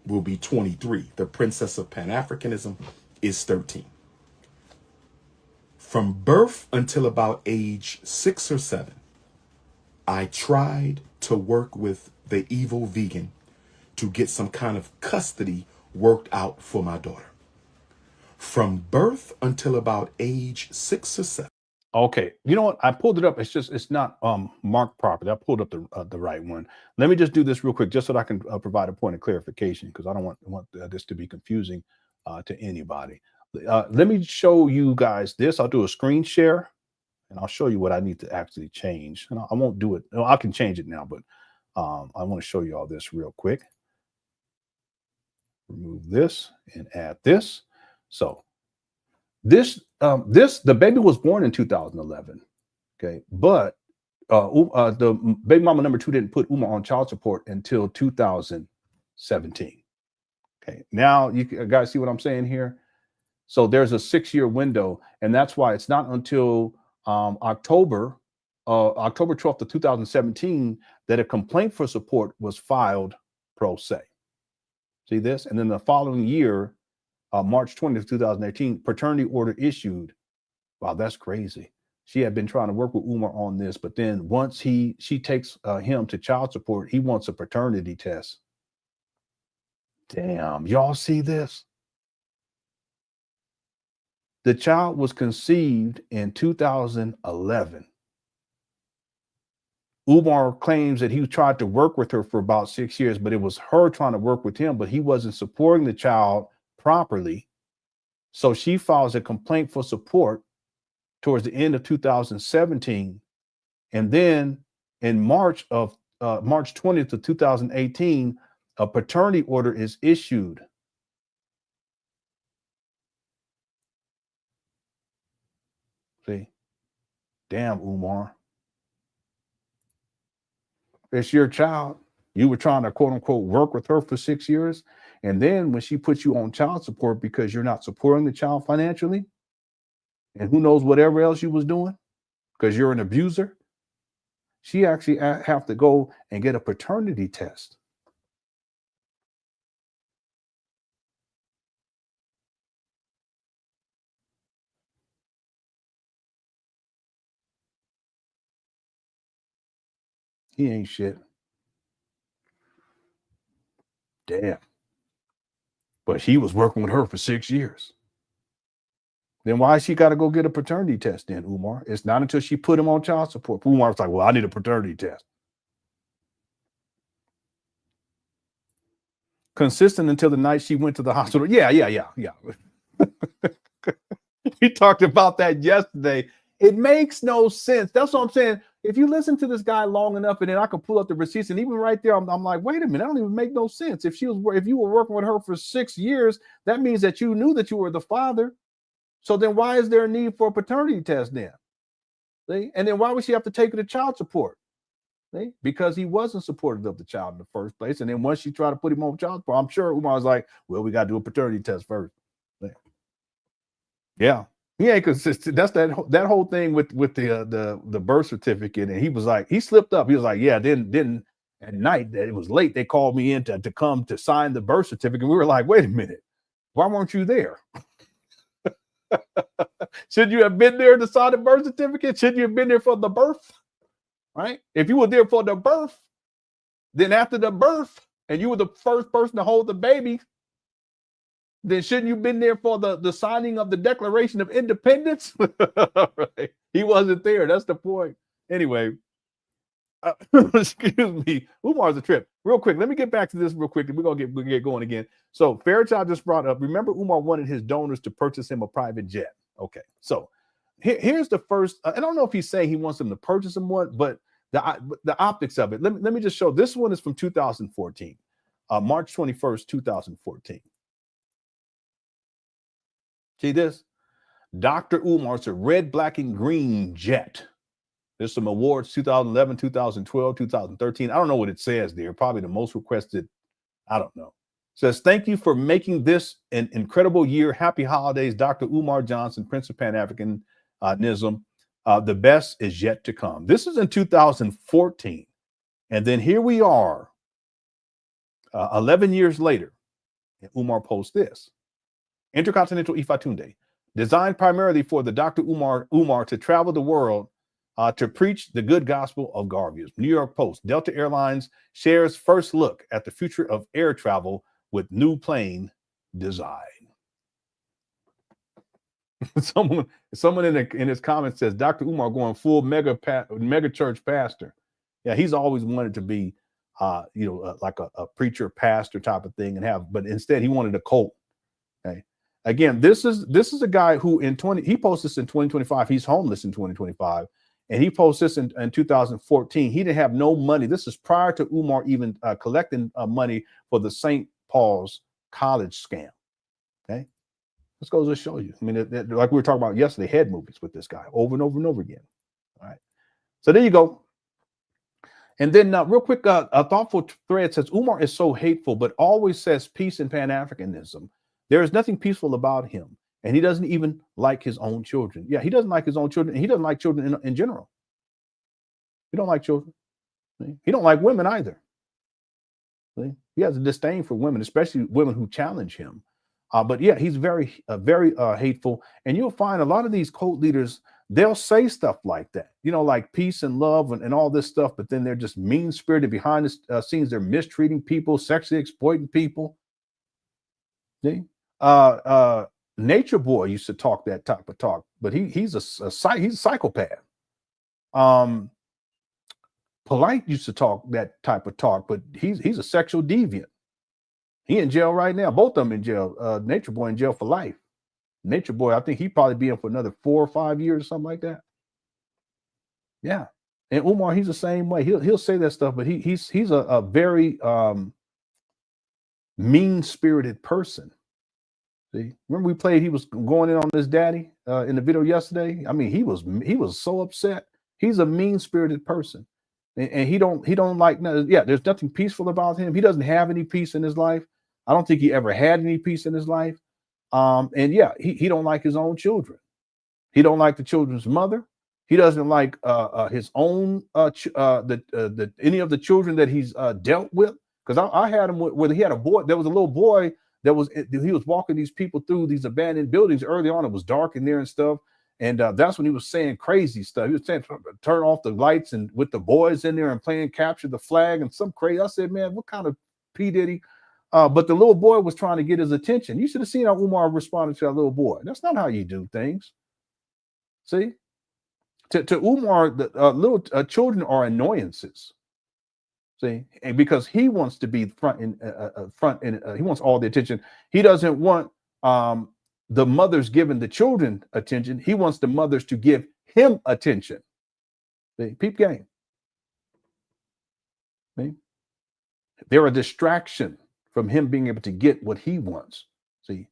will be 23. The princess of Pan Africanism is 13. From birth until about age 6 or 7, I tried to work with the evil vegan to get some kind of custody worked out for my daughter. From birth until about age 6 or 7. Okay, you know what? I pulled it up. It's not marked properly. I pulled up the right one. Let me just do this real quick, just so that I can provide a point of clarification, because I don't want this to be confusing to anybody. Let me show you guys this. I'll do a screen share, and I'll show you what I need to actually change. And I won't do it. No, I can change it now, but I want to show you all this real quick. Remove this and add this. So the baby was born in 2011. Okay, but the baby mama number 2 didn't put Umar on child support until 2017. Okay, now you guys see what I'm saying here. So there's a 6-year window, and that's why it's not until October 12th of 2017 that a complaint for support was filed pro se. See this? And then the following year, March 20th, 2018, paternity order issued. Wow, that's crazy. She had been trying to work with Umar on this, but then once she takes him to child support, he wants a paternity test. Damn, y'all see this? The child was conceived in 2011. Umar claims that he tried to work with her for about 6 years, but it was her trying to work with him, but he wasn't supporting the child properly. So she files a complaint for support towards the end of 2017. And then in March 20th of 2018, a paternity order is issued. See, damn, Umar. It's your child. You were trying to, quote unquote, work with her for 6 years. And then when she puts you on child support because you're not supporting the child financially, and who knows whatever else you was doing because you're an abuser, she actually have to go and get a paternity test. He ain't shit. Damn. But he was working with her for 6 years. Then why she got to go get a paternity test then, Umar? It's not until she put him on child support. Umar was like, well, I need a paternity test. Consistent until the night she went to the hospital. Yeah. We talked about that yesterday. It makes no sense. That's what I'm saying. If you listen to this guy long enough, and then I could pull up the receipts, and even right there, I'm like, wait a minute, I don't even make no sense. If you were working with her for 6 years, that means that you knew that you were the father. So then why is there a need for a paternity test then? See? And then why would she have to take her to child support? See? Because he wasn't supportive of the child in the first place. And then once she tried to put him on child support, I'm sure Umar was like, well, we got to do a paternity test first. See? Yeah. He ain't consistent. That's that whole thing with the birth certificate. And he was like, he slipped up. He was like, yeah, then at night, that it was late, they called me in to come to sign the birth certificate. We were like, wait a minute, why weren't you there? Should you have been there to sign the birth certificate? Should you have been there for the birth? Right? If you were there for the birth, then after the birth, and you were the first person to hold the baby, then shouldn't you have been there for the signing of the Declaration of Independence? Right. He wasn't there. That's the point. Anyway, excuse me. Umar's a trip. Real quick, let me get back to this real quick. We're going to get going again. So Fairchild just brought up, remember Umar wanted his donors to purchase him a private jet. Okay, so here's the first. I don't know if he's saying he wants them to purchase him one, but the optics of it. Let me just show. This one is from 2014, March 21st, 2014. See this? Dr. Umar, it's a red, black, and green jet. There's some awards, 2011, 2012, 2013. I don't know what it says there. Probably the most requested. I don't know. Says, thank you for making this an incredible year. Happy holidays, Dr. Umar Johnson, Prince of Pan Africanism. The best is yet to come. This is in 2014. And then here we are, 11 years later. And Umar posts this. Intercontinental Ifatunde, designed primarily for the Dr. Umar to travel the world to preach the good gospel of Garveyism. New York Post, Delta Airlines shares first look at the future of air travel with new plane design. someone in his comments says, Dr. Umar going full mega church pastor. Yeah, he's always wanted to be, like a preacher, pastor type of thing, but instead he wanted a cult. Okay. Again, this is a guy who he posts this in 2025. He's homeless in 2025. And he posts this in 2014. He didn't have no money. This is prior to Umar even collecting money for the St. Paul's College scam. Okay. This goes to show you. I mean, like we were talking about yesterday, head movies with this guy over and over and over again. All right. So there you go. And then real quick, a thoughtful thread says, Umar is so hateful, but always says peace and Pan-Africanism. There is nothing peaceful about him. And he doesn't even like his own children. Yeah, he doesn't like his own children. And he doesn't like children in general. He don't like children. He don't like women either. He has a disdain for women, especially women who challenge him. But yeah, he's very hateful. And you'll find a lot of these cult leaders, they'll say stuff like that, like peace and love and all this stuff. But then they're just mean-spirited behind the scenes. They're mistreating people, sexually exploiting people. See? Nature Boy used to talk that type of talk, but he's a psychopath. Polite used to talk that type of talk, but he's a sexual deviant. He in jail right now. Both of them in jail. Nature Boy in jail for life. Nature Boy, I think he'd probably be in for another 4 or 5 years or something like that. Yeah. And Umar, he's the same way. He'll say that stuff, but he's a very mean-spirited person. See, remember we played, he was going in on his daddy in the video yesterday. I mean, he was so upset. He's a mean-spirited person. And he don't like, there's nothing peaceful about him. He doesn't have any peace in his life. I don't think he ever had any peace in his life. And yeah, he don't like his own children. He don't like the children's mother. He doesn't like his own any of the children that he's dealt with. Because I had him where he had a boy. There was a little boy he was walking these people through these abandoned buildings early on. It was dark in there and stuff. And that's when he was saying crazy stuff. He was saying, turn off the lights and with the boys in there and playing capture the flag and some crazy. I said, man, what kind of P. Diddy? But the little boy was trying to get his attention. You should have seen how Umar responded to that little boy. That's not how you do things. See? To Umar, the little children are annoyances. See, and because he wants to be front and he wants all the attention. He doesn't want the mothers giving the children attention. He wants the mothers to give him attention. See, peep game. See, they're a distraction from him being able to get what he wants. See,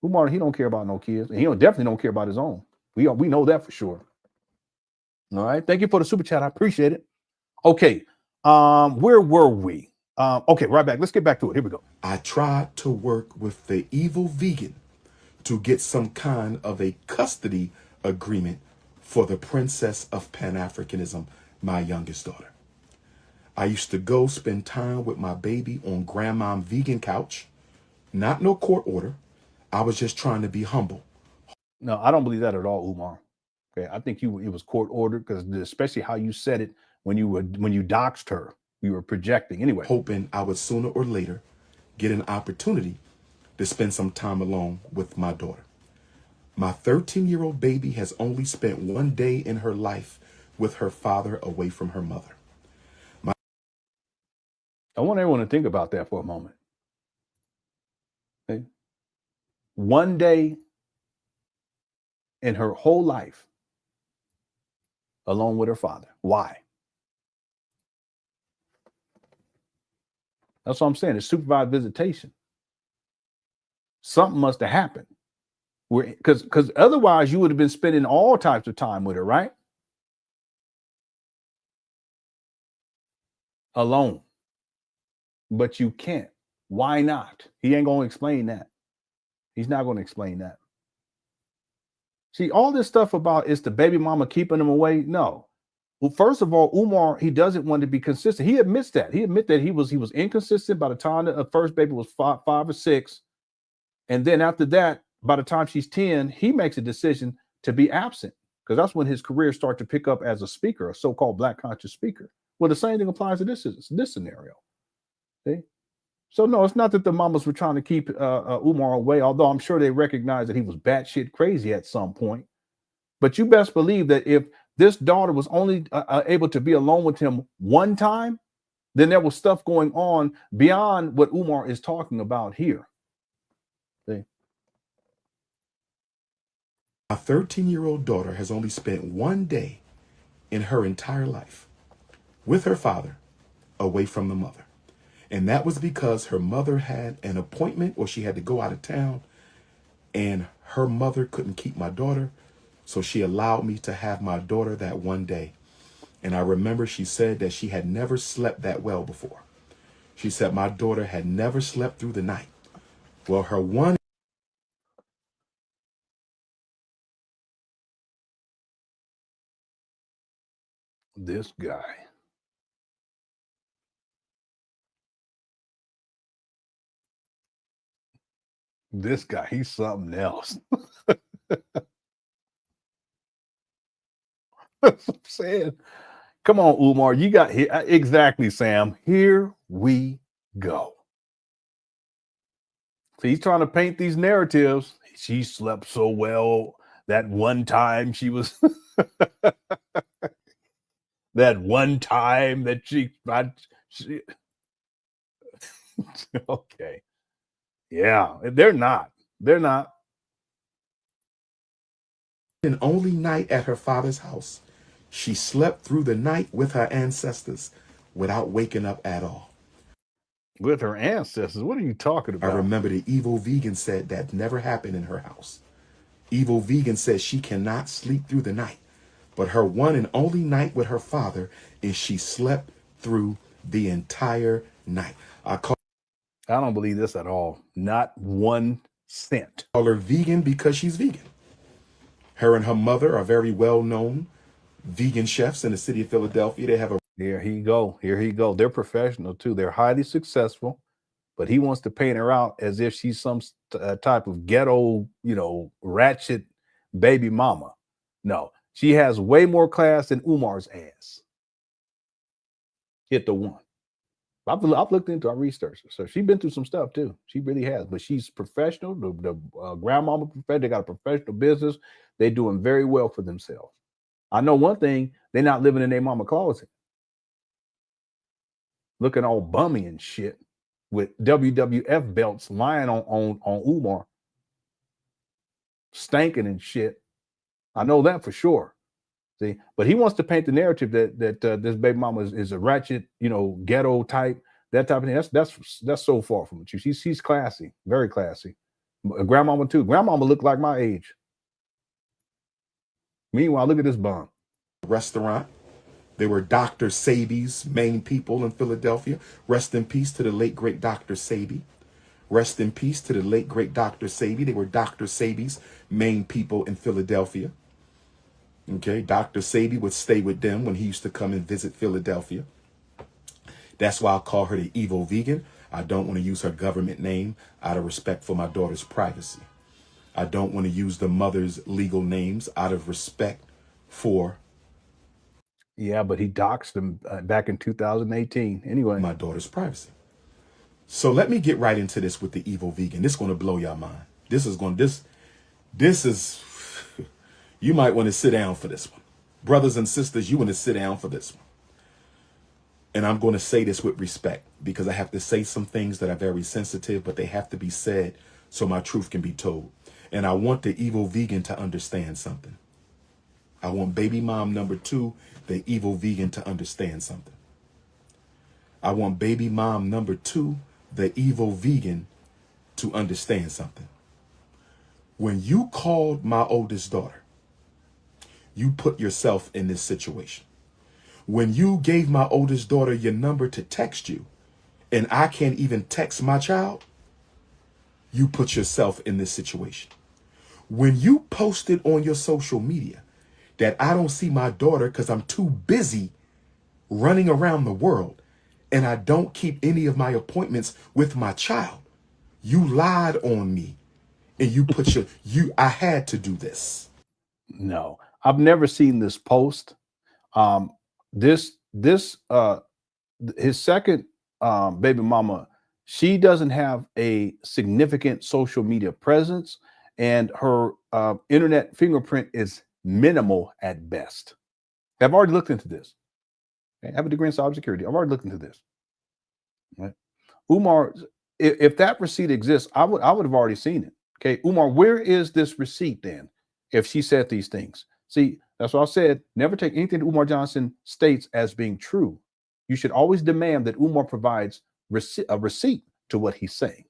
Umar, he don't care about no kids, and he definitely don't care about his own. We know that for sure. All right, thank you for the super chat. I appreciate it. Okay, where were we? Okay, right back. Let's get back to it. Here we go. I tried to work with the evil vegan to get some kind of a custody agreement for the princess of Pan-Africanism, my youngest daughter. I used to go spend time with my baby on grandma's vegan couch. Not no court order. I was just trying to be humble. No, I don't believe that at all, Umar. Okay, I think it was court ordered because especially how you said it when you doxed her, you were projecting anyway. Hoping I would sooner or later get an opportunity to spend some time alone with my daughter. My 13-year-old baby has only spent 1 day in her life with her father away from her mother. I want everyone to think about that for a moment. Okay? 1 day in her whole life alone with her father. Why? That's what I'm saying. It's supervised visitation. Something must have happened. Because otherwise you would have been spending all types of time with her, right? Alone. But you can't. Why not? He ain't going to explain that. He's not going to explain that. See, all this stuff about is the baby mama keeping him away? No. Well, first of all, Umar, he doesn't want to be consistent. He admits that. He admits that he was inconsistent by the time the first baby was five or six. And then after that, by the time she's 10, he makes a decision to be absent, because that's when his career starts to pick up as a speaker, a so-called Black conscious speaker. Well, the same thing applies to this scenario. See? So no, it's not that the mamas were trying to keep Umar away, although I'm sure they recognized that he was batshit crazy at some point. But you best believe that if this daughter was only able to be alone with him one time, then there was stuff going on beyond what Umar is talking about here. See? My 13-year-old daughter has only spent one day in her entire life with her father, away from the mother. And that was because her mother had an appointment or she had to go out of town, and her mother couldn't keep my daughter. So she allowed me to have my daughter that one day. And I remember she said that she had never slept that well before. She said my daughter had never slept through the night. Well, her one This guy. This guy, he's something else. That's what I'm saying. Come on, Umar. You got here. Exactly, Sam. Here we go. So he's trying to paint these narratives. She slept so well that one time she was that one time that she okay. Yeah, they're not. and only night at her father's house, she slept through the night with her ancestors without waking up at all. With her ancestors? What are you talking about? I remember the evil vegan said that never happened in her house. Evil vegan says she cannot sleep through the night, but her one and only night with her father is she slept through the entire night. I don't believe this at all. Not 1 cent. call her vegan because she's vegan. Her and her mother are very well-known vegan chefs in the city of Philadelphia. They have a Here he go. They're professional too. They're highly successful, but he wants to paint her out as if she's some type of ghetto, ratchet baby mama. No, she has way more class than Umar's ass. Hit the one. I've looked into our research, so she's been through some stuff too. She really has, but she's professional. The grandmama professional. They got a professional business. They're doing very well for themselves. I know one thing: they're not living in their mama closet, looking all bummy and shit with WWF belts lying on Umar, stanking and shit. I know that for sure. See, but he wants to paint the narrative that this baby mama is a ratchet, ghetto type, that type of thing. That's so far from the truth. She's classy, very classy. Grandmama too. Grandmama looked like my age. Meanwhile, look at this bum. restaurant. They were Dr. Sabi's main people in Philadelphia. Rest in peace to the late, great Dr. Sabi. Rest in peace to the late, great Dr. Sabi. They were Dr. Sabi's main people in Philadelphia. Okay, Dr. Sabi would stay with them when he used to come and visit Philadelphia. That's why I call her the evil vegan. I don't want to use her government name out of respect for my daughter's privacy. I don't want to use the mother's legal names out of respect for Yeah, but he doxed him back in 2018. Anyway, my daughter's privacy. So let me get right into this with the evil vegan. This is going to blow your mind. This is, you might want to sit down for this one. Brothers and sisters, you want to sit down for this one. And I'm going to say this with respect because I have to say some things that are very sensitive, but they have to be said so my truth can be told. And I want the evil vegan to understand something. I want baby mom number 2, the evil vegan, to understand something. I want baby mom number 2, the evil vegan, to understand something. When you called my oldest daughter, you put yourself in this situation. When you gave my oldest daughter your number to text you, and I can't even text my child, you put yourself in this situation. When you posted on your social media that I don't see my daughter because I'm too busy running around the world and I don't keep any of my appointments with my child, you lied on me and you put I had to do this. No, I've never seen this post. His second baby mama, she doesn't have a significant social media presence, and her internet fingerprint is minimal at best. I've already looked into this. I have a degree in cybersecurity. I've already looked into this. Right? Umar, if that receipt exists, I would have already seen it. Okay, Umar, where is this receipt then? If she said these things, see, that's what I said. Never take anything that Umar Johnson states as being true. You should always demand that Umar provides a receipt to what he's saying.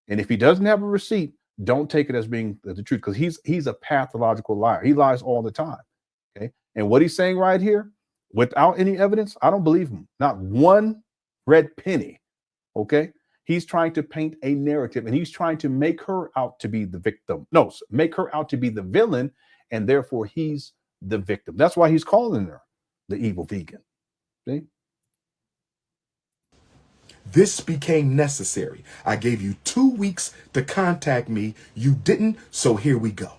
And if he doesn't have a receipt, don't take it as being the truth, because he's a pathological liar. He lies all the time. Okay, and what he's saying right here, without any evidence, I don't believe him. Not one red penny. Okay. He's trying to paint a narrative, and he's trying to make her out to be the victim. No, make her out to be the villain, and therefore he's the victim. That's why he's calling her the evil vegan. See? This became necessary. I gave you 2 weeks to contact me. You didn't, so here we go.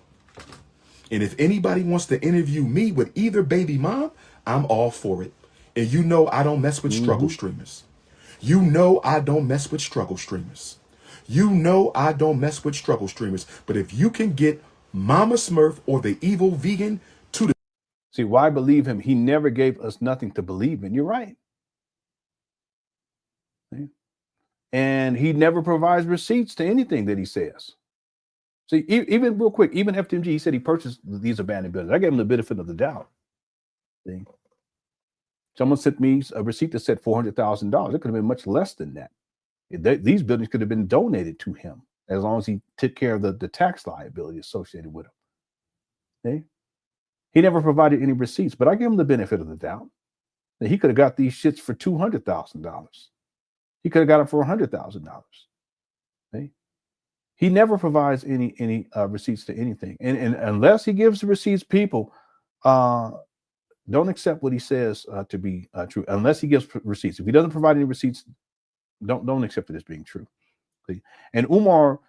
And if anybody wants to interview me with either baby mom, I'm all for it. And you know I don't mess with struggle streamers. You know I don't mess with struggle streamers. You know I don't mess with struggle streamers. But if you can get Mama Smurf or the evil vegan to the... See, why believe him? He never gave us nothing to believe in. You're right. See? And he never provides receipts to anything that he says. See, even real quick, even FDMG, he said he purchased these abandoned buildings. I gave him the benefit of the doubt. See? Someone sent me a receipt that said $400,000. It could have been much less than that. These buildings could have been donated to him as long as he took care of the tax liability associated with them. Okay? He never provided any receipts, but I give him the benefit of the doubt that he could have got these shits for $200,000. He could have got it for $100,000. Okay? He never provides any receipts to anything, and unless he gives the receipts, people don't accept what he says to be true unless he gives receipts. If he doesn't provide any receipts, don't accept it as being true. See? And Umar,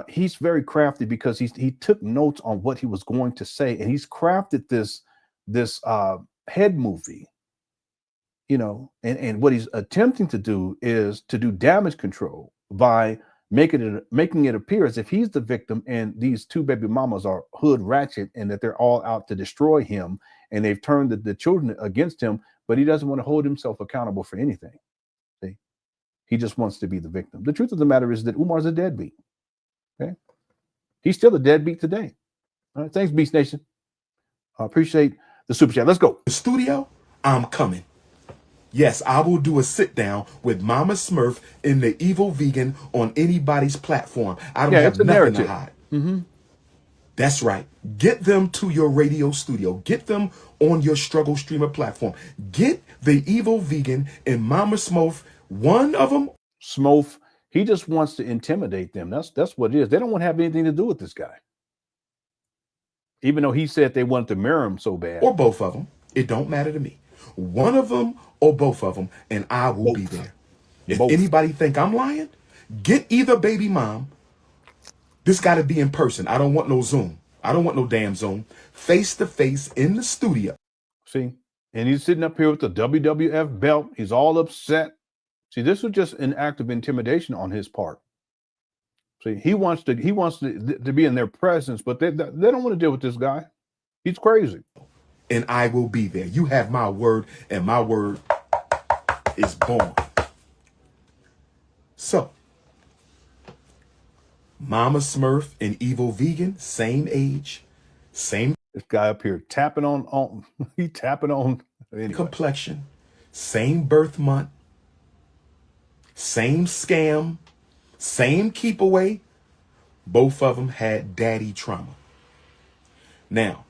he's very crafty because he took notes on what he was going to say, and he's crafted this head movie, you know. And what he's attempting to do is to do damage control by making it appear as if he's the victim and these two baby mamas are hood ratchet and that they're all out to destroy him, and they've turned the children against him, but he doesn't want to hold himself accountable for anything. See? He just wants to be the victim. The truth of the matter is that Umar's a deadbeat. Okay? He's still a deadbeat today. All right, thanks, Beast Nation. I appreciate the super chat. Let's go. The studio, I'm coming. Yes, I will do a sit down with Mama Smurf and the evil vegan on anybody's platform. I don't have nothing to hide. Mm-hmm. That's right. Get them to your radio studio. Get them on your struggle streamer platform. Get the evil vegan and Mama Smurf, one of them. Smurf, he just wants to intimidate them. That's what it is. They don't want to have anything to do with this guy. Even though he said they wanted to marry him so bad. Or both of them. It don't matter to me. One of them or both of them, and I will be there. If anybody think I'm lying, get either baby mom. This got to be in person. I don't want no Zoom. I don't want no damn Zoom. Face to face in the studio. See, and he's sitting up here with the WWF belt. He's all upset. See, this was just an act of intimidation on his part. See, he wants to be in their presence, but they don't want to deal with this guy. He's crazy. And I will be there. You have my word, and my word is born. So, Mama Smurf and evil vegan, same age, same. This guy up here tapping on he tapping on anyway. Complexion, same birth month, same scam, same keep away, Both of them had daddy trauma. Now,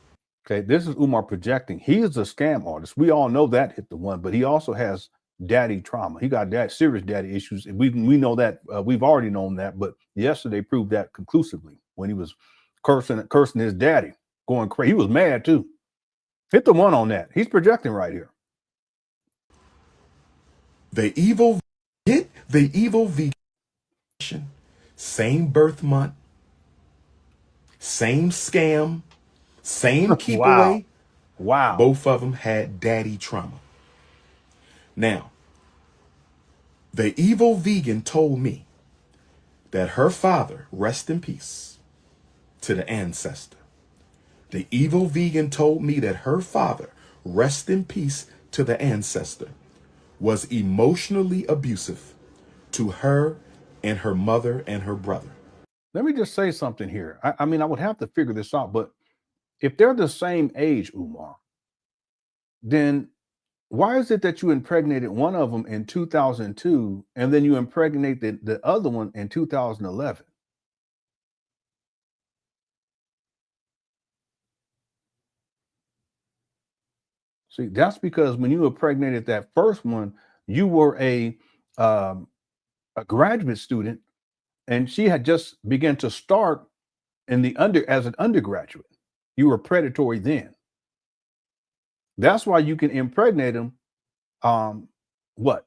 Okay, this is Umar projecting. He is a scam artist. We all know that hit the one, but he also has daddy trauma. He got serious daddy issues. And we know that. We've already known that, but yesterday proved that conclusively when he was cursing his daddy, going crazy. He was mad too. Hit the one on that. He's projecting right here. the evil vegan, same birth month, same scam, same keep away. Wow. Both of them had daddy trauma. Now, the evil vegan told me that her father, rest in peace to the ancestor. The evil vegan told me that her father, rest in peace to the ancestor, was emotionally abusive to her and her mother and her brother. Let me just say something here. I mean, I would have to figure this out, but if they're the same age, Umar, then why is it that you impregnated one of them in 2002 and then you impregnated the other one in 2011? See, that's because when you impregnated that first one, you were a graduate student, and she had just begun to start in the as an undergraduate. You were predatory then. That's why you can impregnate them. What?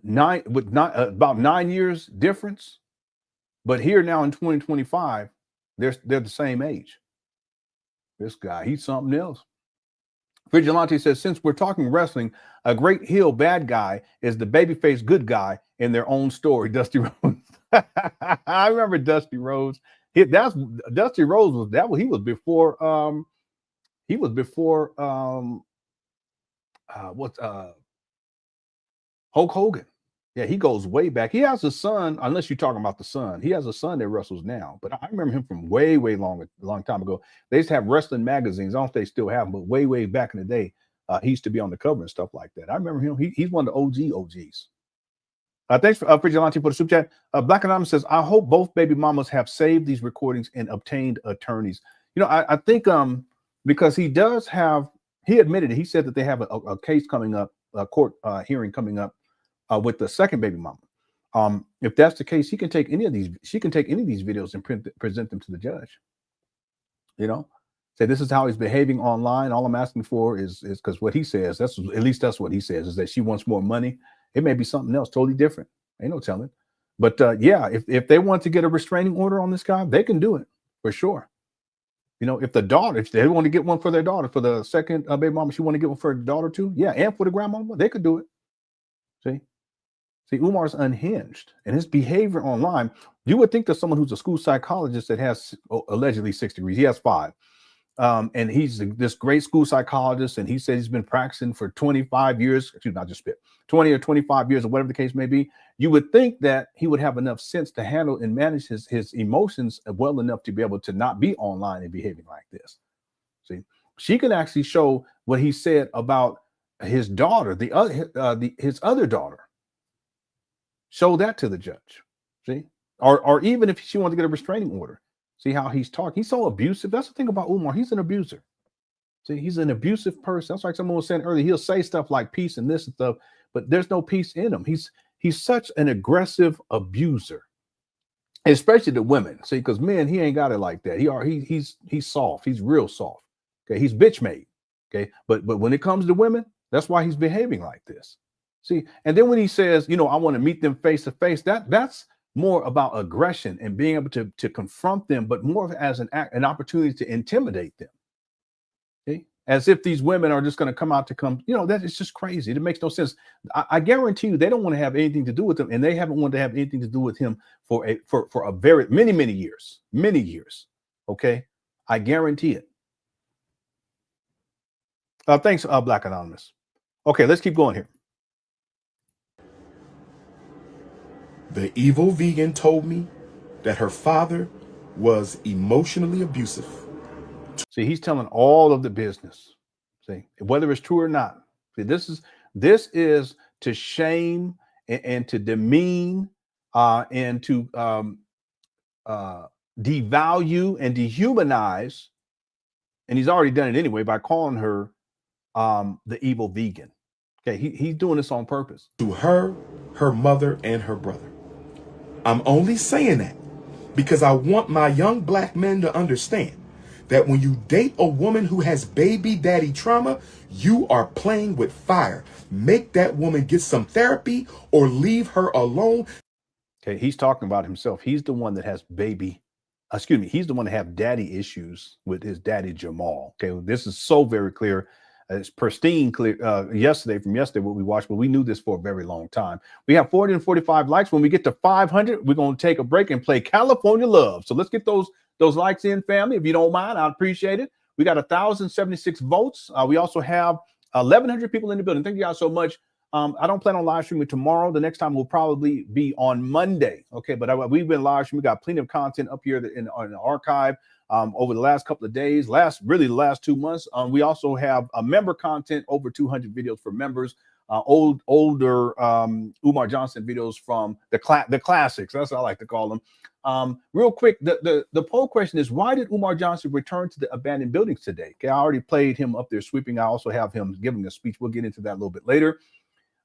About 9 years difference, but here now in 2025, they're the same age. This guy, he's something else. Vigilante says, since we're talking wrestling, a great heel bad guy is the babyface good guy in their own story. Dusty Rhodes. I remember Dusty Rhodes. Dusty Rhodes was that. He was before. Hulk Hogan. Yeah, he goes way back. He has a son, unless you're talking about the son. He has a son that wrestles now, but I remember him from way long time ago. They used to have wrestling magazines. I don't know if they still have them, but way back in the day, he used to be on the cover and stuff like that. I remember him. He's one of the OGs. Thanks for Vigilante for the super chat. Black Anonymous says, I hope both baby mamas have saved these recordings and obtained attorneys. You know, I think because he admitted it. He said that they have a case coming up, a court hearing coming up with the second baby mama. If that's the case, she can take any of these videos and present them to the judge. You know, say this is how he's behaving online. All I'm asking for is because what he says, that's what he says, is that she wants more money. It may be something else totally different. Ain't no telling. But yeah, if they want to get a restraining order on this guy, they can do it for sure. You know, if they want to get one for their daughter, for the second baby mama, she want to get one for her daughter too. Yeah, and for the grandmama, they could do it. See, Umar's unhinged, and his behavior online. You would think that someone who's a school psychologist that has allegedly 6 degrees, he has 5, and he's this great school psychologist, and he said he's been practicing for 25 years. Excuse me, not just spit, 20 or 25 years, or whatever the case may be. You would think that he would have enough sense to handle and manage his emotions well enough to be able to not be online and behaving like this. See, she can actually show what he said about his daughter, his other daughter. Show that to the judge, see, or even if she wants to get a restraining order, see how he's talking. He's so abusive. That's the thing about Umar. He's an abuser. See, he's an abusive person. That's like someone was saying earlier. He'll say stuff like peace and this and stuff, but there's no peace in him. He's such an aggressive abuser, especially to women. See, because men, he ain't got it like that. He's soft. He's real soft. Okay, he's bitch made. Okay, but when it comes to women, that's why he's behaving like this. See, and then when he says, you know, I want to meet them face to face, that's more about aggression and being able to confront them, but more as an opportunity to intimidate them. Okay? As if these women are just going to come, you know, that is just crazy. It makes no sense. I guarantee you they don't want to have anything to do with him, and they haven't wanted to have anything to do with him for a very many years. Okay, I guarantee it. Thanks, Black Anonymous. Okay, let's keep going here. The evil vegan told me that her father was emotionally abusive. See, he's telling all of the business. See, whether it's true or not. See, this is to shame and to demean and to devalue and dehumanize, and he's already done it anyway by calling her the evil vegan. Okay, he's doing this on purpose. To her, her mother, and her brother. I'm only saying that because I want my young black men to understand that when you date a woman who has baby daddy trauma, you are playing with fire. Make that woman get some therapy or leave her alone. Okay, he's talking about himself. He's the one that has he's the one that have daddy issues with his daddy Jamal. Okay, this is so very clear. It's pristine clear from yesterday what we watched, but we knew this for a very long time. We have 445 likes. When we get to 500, we're going to take a break and play California Love. So let's get those likes in, family. If you don't mind, I'd appreciate it. We got 1,076 votes. We also have 1,100 people in the building. Thank you guys so much. I don't plan on live streaming tomorrow. The next time will probably be on Monday. Okay, but we've been live streaming. We got plenty of content up here in the archive over the last couple of days, the last 2 months. We also have member content, over 200 videos for members, older Umar Johnson videos from the classics. That's what I like to call them. Real quick, the poll question is, why did Umar Johnson return to the abandoned buildings today? Okay, I already played him up there sweeping. I also have him giving a speech. We'll get into that a little bit later.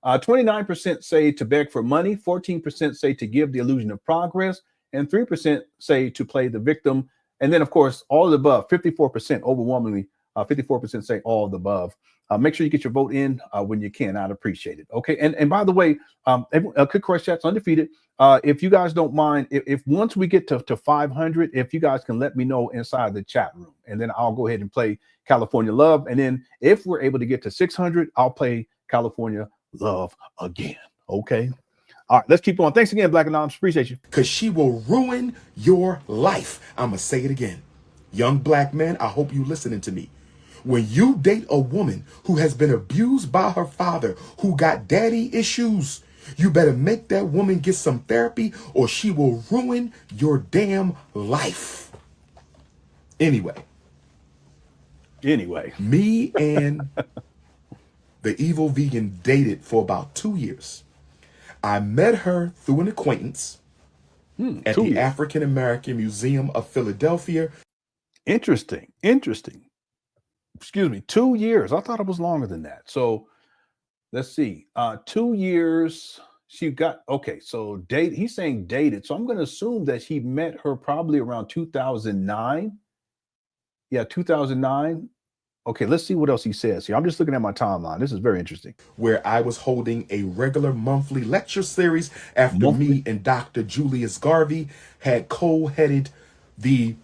29% say to beg for money, 14% say to give the illusion of progress, and 3% say to play the victim. And then, of course, all of the above, 54%, overwhelmingly, 54% say all of the above. Make sure you get your vote in when you can. I'd appreciate it. Okay. And by the way, Quick Crush Chat's undefeated. If you guys don't mind, if once we get to 500, if you guys can let me know inside the chat room, and then I'll go ahead and play California Love. And then if we're able to get to 600, I'll play California Love again. Okay. All right, let's keep on. Thanks again, Black Anonymous. Appreciate you. Because she will ruin your life. I'm going to say it again. Young black men, I hope you listening to me. When you date a woman who has been abused by her father, who got daddy issues, you better make that woman get some therapy or she will ruin your damn life. Anyway, me and the evil vegan dated for about 2 years. I met her through an acquaintance at the African American Museum of Philadelphia. Interesting. Excuse me, 2 years. I thought it was longer than that. So let's see. 2 years. She got, okay, so he's saying dated. So I'm going to assume that he met her probably around 2009. Yeah, 2009. Okay, let's see what else he says here. I'm just looking at my timeline. This is very interesting. Where I was holding a regular monthly lecture series after me and Dr. Julius Garvey had co-headed the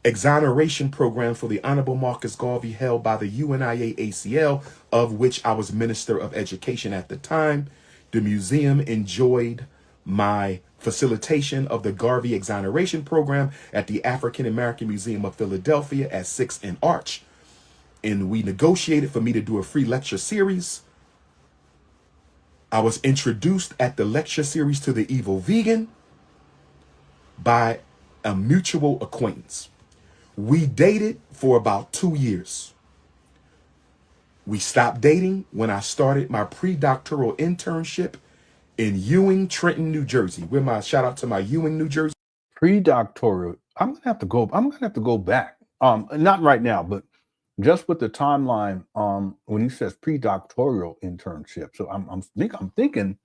exoneration program for the Honorable Marcus Garvey held by the UNIA ACL, of which I was Minister of Education at the time. The museum enjoyed my facilitation of the Garvey exoneration program at the African American Museum of Philadelphia at 6th and Arch. And we negotiated for me to do a free lecture series. I was introduced at the lecture series to the evil vegan by a mutual acquaintance. We dated for about 2 years. We stopped dating when I started my pre-doctoral internship in Ewing, Trenton, New Jersey. With my shout out to my Ewing, New Jersey. Pre-doctoral. I'm gonna have to go back. Not right now, but just with the timeline, when he says pre-doctoral internship. So I'm thinking,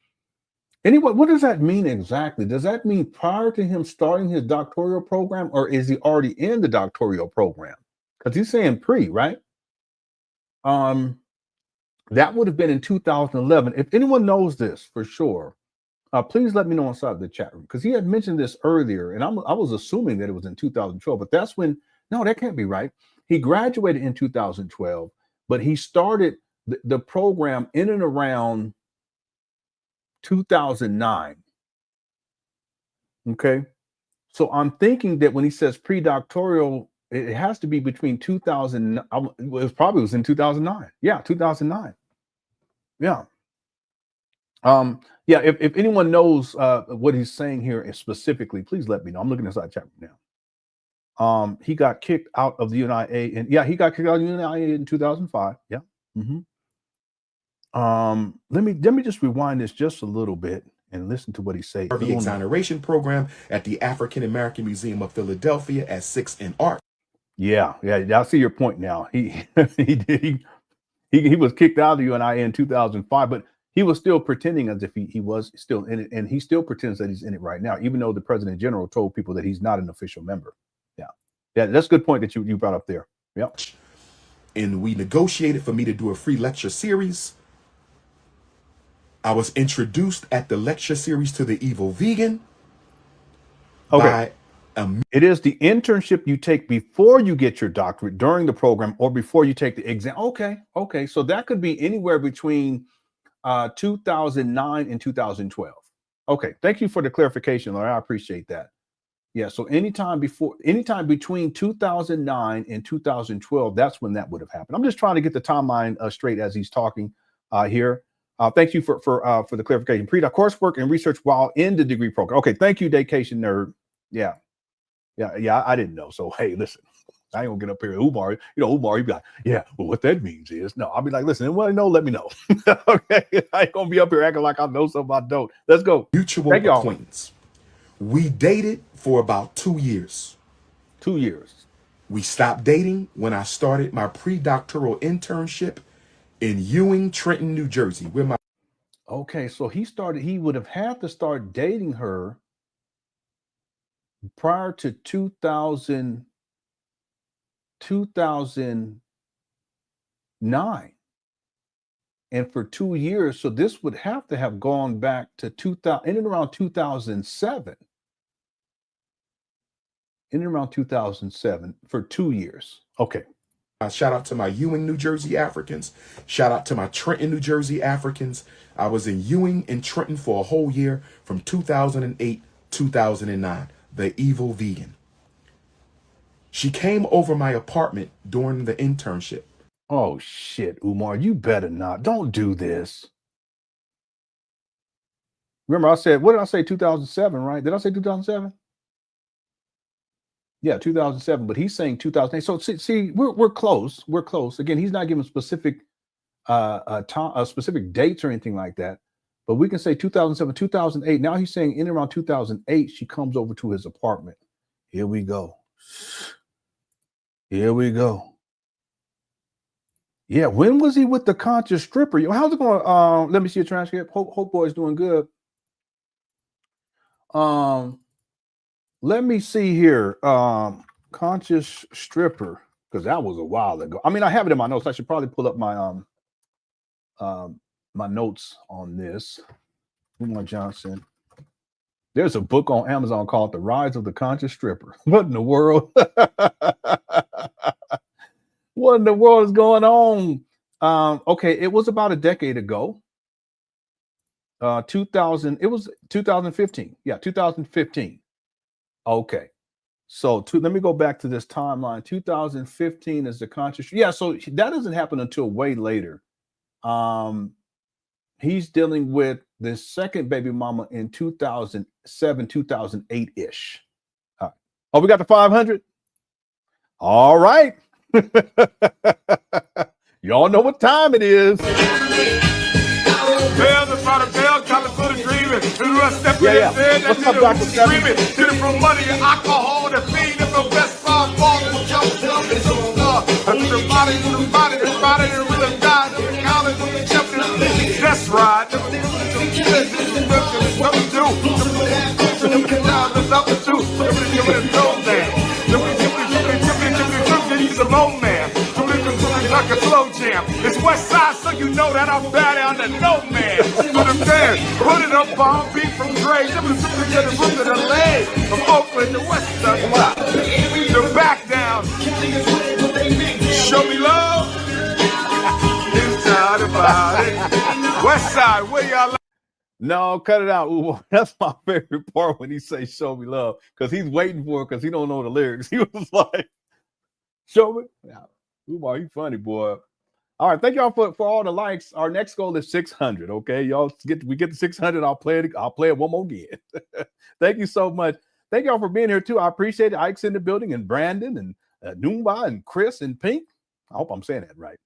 anyway, what does that mean exactly? Does that mean prior to him starting his doctoral program, or is he already in the doctoral program? Because he's saying pre, right? That would have been in 2011. If anyone knows this for sure, please let me know inside the chat room, because he had mentioned this earlier, and I was assuming that it was in 2012, but that's when, no, that can't be right. He graduated in 2012, but he started the program in and around 2009. Okay. So I'm thinking that when he says pre-doctoral, it has to be between 2000. It probably was in 2009. Yeah, 2009. Yeah. Yeah. If anyone knows what he's saying here specifically, please let me know. I'm looking inside chat now. He got kicked out of the UNIA, and yeah, he got kicked out of the UNIA in 2005. Yeah. Let me just rewind this just a little bit and listen to what he says. The exoneration program at the African American Museum of Philadelphia at 6 in Art. Yeah, I see your point now. He was kicked out of the UNIA in 2005, but he was still pretending as if he was still in it, and he still pretends that he's in it right now, even though the President General told people that he's not an official member. Yeah, that's a good point that you brought up there. Yep. And we negotiated for me to do a free lecture series. I was introduced at the lecture series to the evil vegan. Okay. It is the internship you take before you get your doctorate, during the program, or before you take the exam. Okay. So that could be anywhere between 2009 and 2012. Okay. Thank you for the clarification, Laura. I appreciate that. Yeah. So anytime between 2009 and 2012, that's when that would have happened. I'm just trying to get the timeline straight as he's talking here. Thank you for the clarification. Pre-doc coursework and research while in the degree program. Okay. Thank you, Vacation Nerd. Yeah. I didn't know. So, hey, listen, I ain't gonna get up here. Umar, Umar, you got, well, what that means is, no, I'll be like, listen, well, no, let me know. Okay. I ain't gonna be up here acting like I know something I don't. Let's go. Mutual acquaintance. We dated for about 2 years. 2 years. We stopped dating when I started my pre-doctoral internship in Ewing, Trenton, New Jersey. Okay, so he would have had to start dating her prior to 2009. And for 2 years, so this would have to have gone back to 2000, in and around 2007. In and around 2007 for 2 years. Okay. Shout out to my Ewing, New Jersey Africans. Shout out to my Trenton, New Jersey Africans. I was in Ewing and Trenton for a whole year from 2008, 2009. The evil vegan. She came over my apartment during the internship. Oh, shit, Umar, you better not. Don't do this. Remember, I said, what did I say, 2007, right? Did I say 2007? Yeah, 2007, but he's saying 2008. So see, we're close. We're close. Again, he's not giving specific specific dates or anything like that. But we can say 2007, 2008. Now he's saying in and around 2008, she comes over to his apartment. Here we go. Here we go. Yeah, when was he with the conscious stripper? How's it going? Let me see a transcript. Hope Boy's doing good. Let me see here. Conscious stripper, because that was a while ago. I mean, I have it in my notes. I should probably pull up my my notes on this. Umar Johnson. There's a book on Amazon called The Rise of the Conscious Stripper. What in the world? What in the world is going on? Okay, it was about a decade ago. 2000, it was 2015. Yeah, 2015. Okay. So let me go back to this timeline. 2015 is the conscious. Yeah, so that doesn't happen until way later. He's dealing with the second baby mama in 2007, 2008-ish. All right. Oh, we got the 500? All right. Y'all know what time it is. Bell, the front of bell, color for the dreaming. Yeah. What's up, Dr. Screaming. Did it from money and alcohol, the feed of the best five ball, the jump, the body, the rhythm, God, the college, the champion. That's right. He's a low man. Like a slow jam. It's West Side, so you know that I'm bad down to no man. Put him there, put it up on beat from Dre. To the root of the leg. From Oakland to West Side. The back down. Show me love. Inside about it. West Side, where y'all like? No, cut it out. Ooh, that's my favorite part when he says show me love. Because he's waiting for it because he don't know the lyrics. He was like, show me. Yeah. Umar, you funny, boy. All right, thank y'all for all the likes. Our next goal is 600. Okay, y'all we get to 600. I'll play it one more again. Thank you so much. Thank y'all for being here too. I appreciate it. Ike's in the building, and Brandon, and Noomba, and Chris, and Pink. I hope I'm saying that right.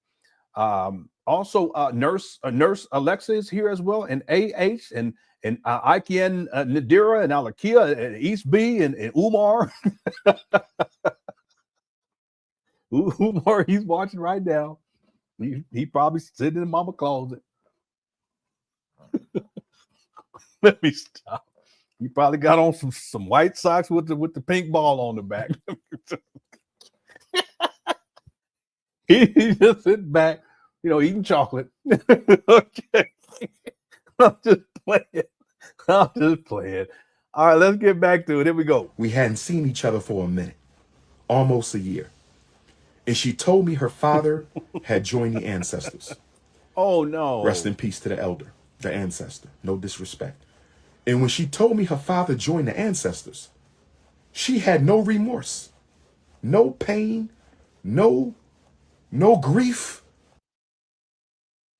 Also, nurse Alexa is here as well, and AH and Aiken Nadira and Alakia and East B and Umar. Umar, he's watching right now. He probably sitting in mama closet. Let me stop. He probably got on some white socks with the pink ball on the back. He just sitting back, eating chocolate. Okay. I'm just playing. All right, let's get back to it. Here we go. We hadn't seen each other for a minute, almost a year. And she told me her father had joined the ancestors. Oh, no. Rest in peace to the elder, the ancestor. No disrespect. And when she told me her father joined the ancestors, she had no remorse, no pain, no grief.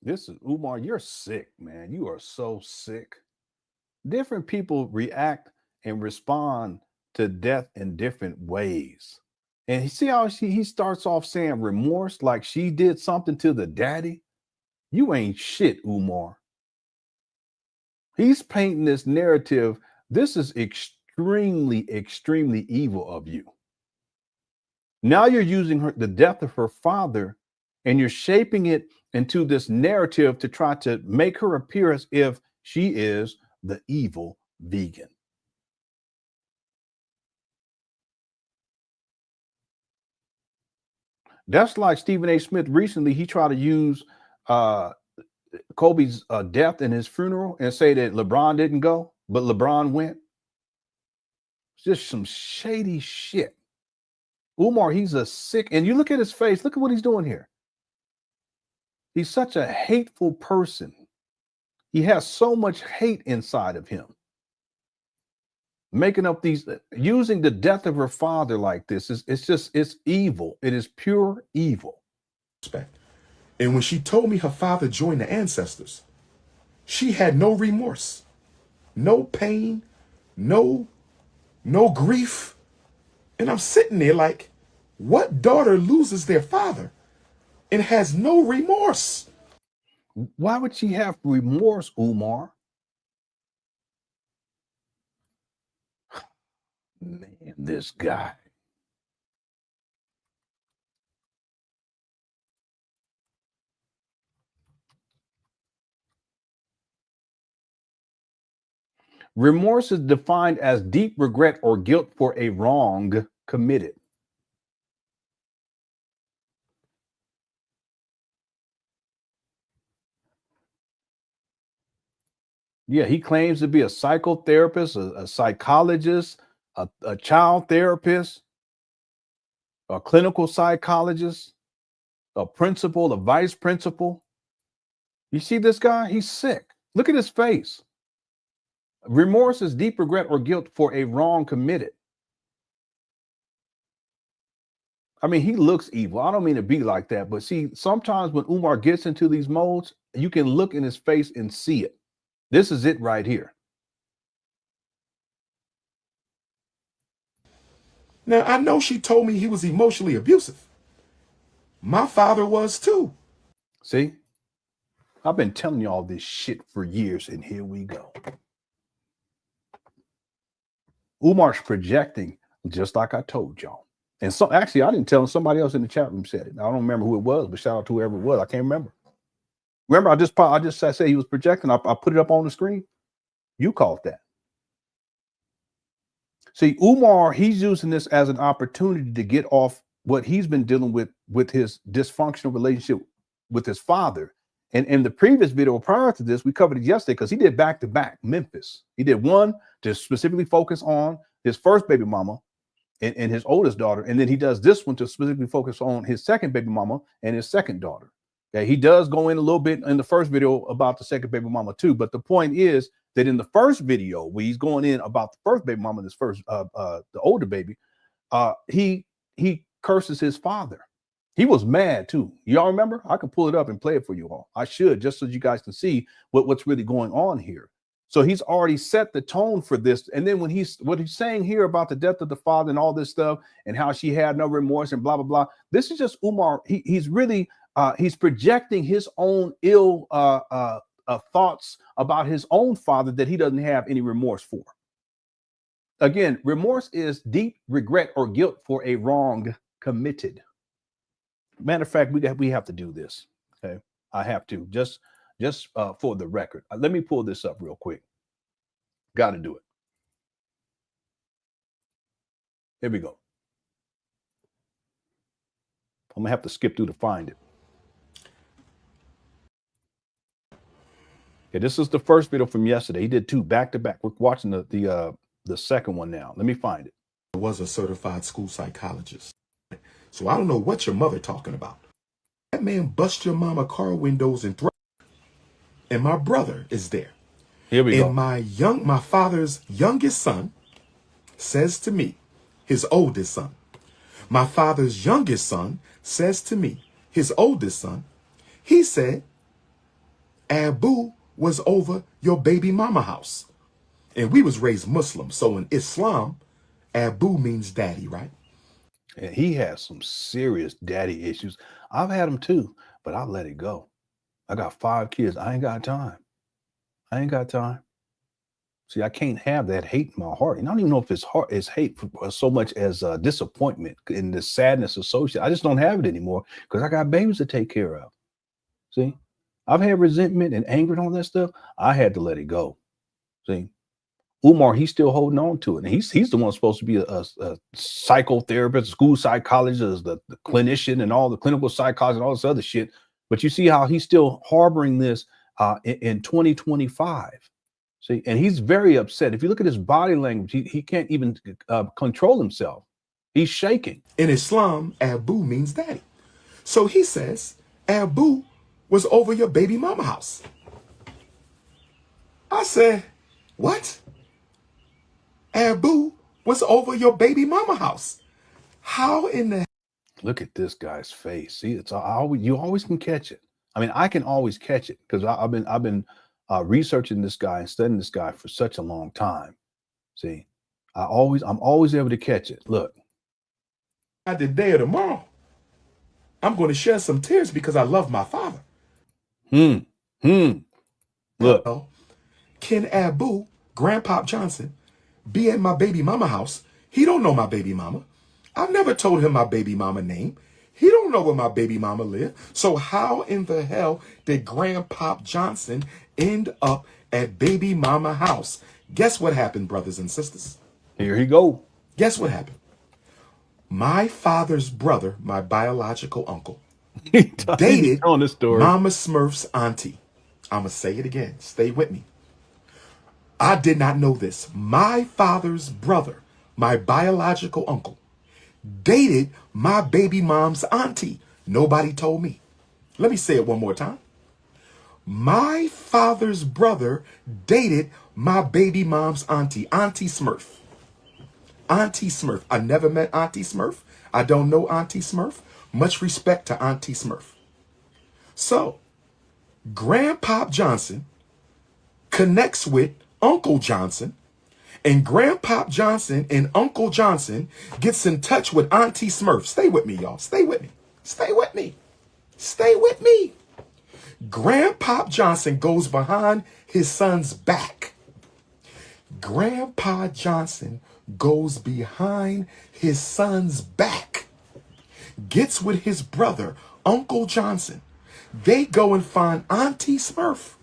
This is Umar, you're sick, man. You are so sick. Different people react and respond to death in different ways. And you see how he starts off saying remorse, like she did something to the daddy. You ain't shit, Umar. He's painting this narrative. This is extremely, extremely evil of you. Now you're using the death of her father, and you're shaping it into this narrative to try to make her appear as if she is the evil vegan. That's like Stephen A. Smith recently. He tried to use Kobe's death and his funeral and say that LeBron didn't go, but LeBron went. It's just some shady shit. Umar, he's a sick, and you look at his face, look at what he's doing here. He's such a hateful person. He has so much hate inside of him. Making up these, using the death of her father like this, it's evil. It is pure evil. And when she told me her father joined the ancestors, she had no remorse, no pain, no grief. And I'm sitting there like, what daughter loses their father and has no remorse? Why would she have remorse, Umar? Man, this guy. Remorse is defined as deep regret or guilt for a wrong committed. Yeah, he claims to be a psychotherapist, a psychologist, a child therapist, a clinical psychologist, a principal, a vice principal. You see this guy? He's sick. Look at his face. Remorse is deep regret or guilt for a wrong committed. I mean, he looks evil. I don't mean to be like that, but see, sometimes when Umar gets into these modes, you can look in his face and see it. This is it right here. Now, I know she told me he was emotionally abusive. My father was too. See, I've been telling you all this shit for years, and here we go. Umar's projecting, just like I told y'all. And so actually, I didn't tell him, somebody else in the chat room said it. I don't remember who it was, but shout out to whoever it was. I can't remember. Remember, I said he was projecting. I put it up on the screen. You called that. See, Umar, he's using this as an opportunity to get off what he's been dealing with his dysfunctional relationship with his father. And in the previous video prior to this, we covered it yesterday because he did back-to-back Memphis. He did one to specifically focus on his first baby mama and his oldest daughter. And then he does this one to specifically focus on his second baby mama and his second daughter. Okay, he does go in a little bit in the first video about the second baby mama too. But the point is that in the first video, where he's going in about the first baby mama, this first, the older baby, he curses his father. He was mad too. Y'all remember? I can pull it up and play it for you all. I should, just so you guys can see what's really going on here. So he's already set the tone for this. And then what he's saying here about the death of the father and all this stuff and how she had no remorse and blah, blah, blah. This is just Umar. He's really He's projecting his own ill thoughts about his own father that he doesn't have any remorse for. Again, remorse is deep regret or guilt for a wrong committed. Matter of fact, we have to do this. Okay, I have to just for the record. Let me pull this up real quick. Got to do it. Here we go. I'm gonna have to skip through to find it. Okay, this is the first video from yesterday. He did 2 back to back. We're watching the second one now. Let me find it. I was a certified school psychologist. So I don't know what your mother talking about. That man bust your mama car windows and and my brother is there. Here we go. And my father's youngest son says to me, his oldest son, my father's youngest son says to me, his oldest son, he said, Abu was over your baby mama house. And we was raised Muslim. So in Islam, Abu means daddy, right? And he has some serious daddy issues. I've had them too, but I let it go. I got 5 kids. I ain't got time. I ain't got time. See, I can't have that hate in my heart. And I don't even know if it's hate so much as disappointment and the sadness associated. I just don't have it anymore because I got babies to take care of. See, I've had resentment and anger and all that stuff. I had to let it go. See, Umar, he's still holding on to it. And he's the one supposed to be a psychotherapist, school psychologist, the clinician and all the clinical psychology and all this other shit. But you see how he's still harboring this in 2025. See, and he's very upset. If you look at his body language, he can't even control himself. He's shaking. In Islam, Abu means daddy. So he says, Abu was over your baby mama house. I said, what? Abu was over your baby mama house. How in the Look at this guy's face. See, you always can catch it. I mean, I can always catch it because I've been researching this guy and studying this guy for such a long time. See, I'm always able to catch it. Look, today or tomorrow, I'm going to shed some tears because I love my father. Look, can Abu, Grandpop Johnson, be at my baby mama house? He don't know my baby mama. I've never told him my baby mama name. He don't know where my baby mama live. So how in the hell did Grandpop Johnson end up at baby mama house? Guess what happened, brothers and sisters? here he go. Guess what happened? My father's brother, my biological uncle, dated on the story. Mama Smurf's auntie. I'm going to say it again. Stay with me. I did not know this. My father's brother, my biological uncle, dated my baby mom's auntie. Nobody told me. Let me say it one more time. My father's brother dated my baby mom's auntie, Auntie Smurf. Auntie Smurf. I never met Auntie Smurf. I don't know Auntie Smurf. Much respect to Auntie Smurf. So, Grandpop Johnson connects with Uncle Johnson, and Grandpop Johnson and Uncle Johnson gets in touch with Auntie Smurf. Stay with me, y'all. Stay with me. Stay with me. Stay with me. Grandpop Johnson goes behind his son's back. Grandpa Johnson goes behind his son's back, gets with his brother, Uncle Johnson. They go and find Auntie Smurf.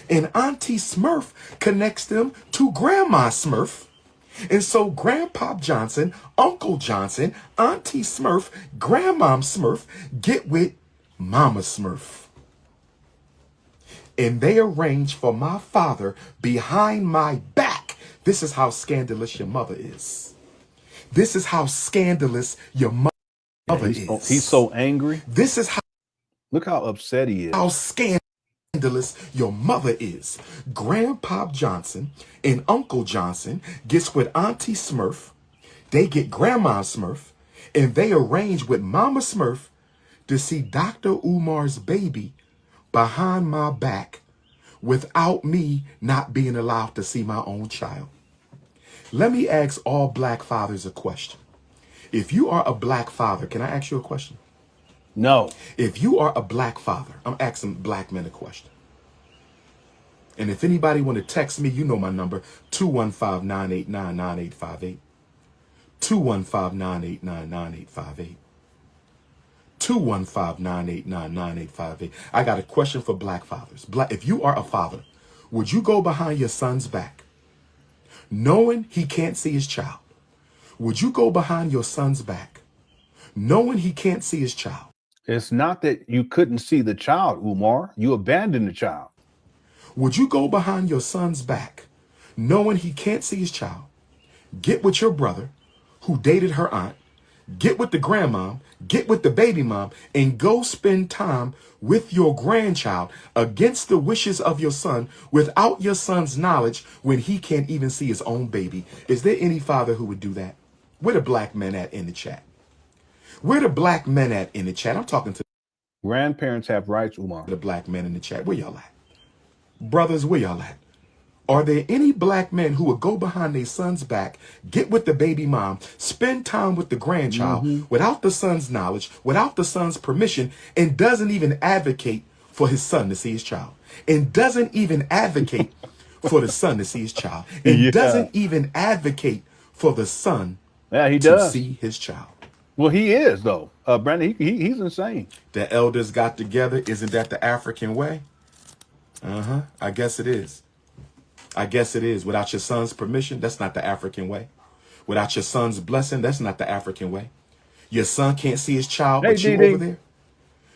And Auntie Smurf connects them to Grandma Smurf. And so Grandpop Johnson, Uncle Johnson, Auntie Smurf, Grandmom Smurf get with Mama Smurf. And they arrange for my father behind my back. This is how scandalous your mother is. This is how scandalous your mother is. He's so angry. This is how. Look how upset he is. How scandalous your mother is. Grandpop Johnson and Uncle Johnson gets with Auntie Smurf. They get Grandma Smurf, and they arrange with Mama Smurf to see Dr. Umar's baby behind my back without me not being allowed to see my own child. Let me ask all black fathers a question. If you are a black father, can I ask you a question? No. If you are a black father, I'm asking black men a question. And if anybody want to text me, you know my number, 215-989-9858. 215-989-9858. 215-989-9858. I got a question for black fathers. If you are a father, would you go behind your son's back, knowing he can't see his child? Would you go behind your son's back, knowing he can't see his child? It's not that you couldn't see the child, Umar. You abandoned the child. Would you go behind your son's back, knowing he can't see his child, get with your brother who dated her aunt, get with the grandmom, get with the baby mom, and go spend time with your grandchild against the wishes of your son without your son's knowledge when he can't even see his own baby? Is there any father who would do that? Where the black men at in the chat? Where the black men at in the chat? I'm talking to Grandparents have rights, Umar. the black men in the chat. Where y'all at? Brothers, where y'all at? Are there any black men who would go behind their son's back, get with the baby mom, spend time with the grandchild without the son's knowledge, without the son's permission, and doesn't even advocate for his son to see his child? And doesn't even advocate for the son to see his child? And doesn't even advocate for the son to see his child? Well, he is, though. Brandon, he's insane. The elders got together. Isn't that the African way? I guess it is. I guess it is. Without your son's permission, that's not the African way. Without your son's blessing, that's not the African way. Your son can't see his child, but you over there.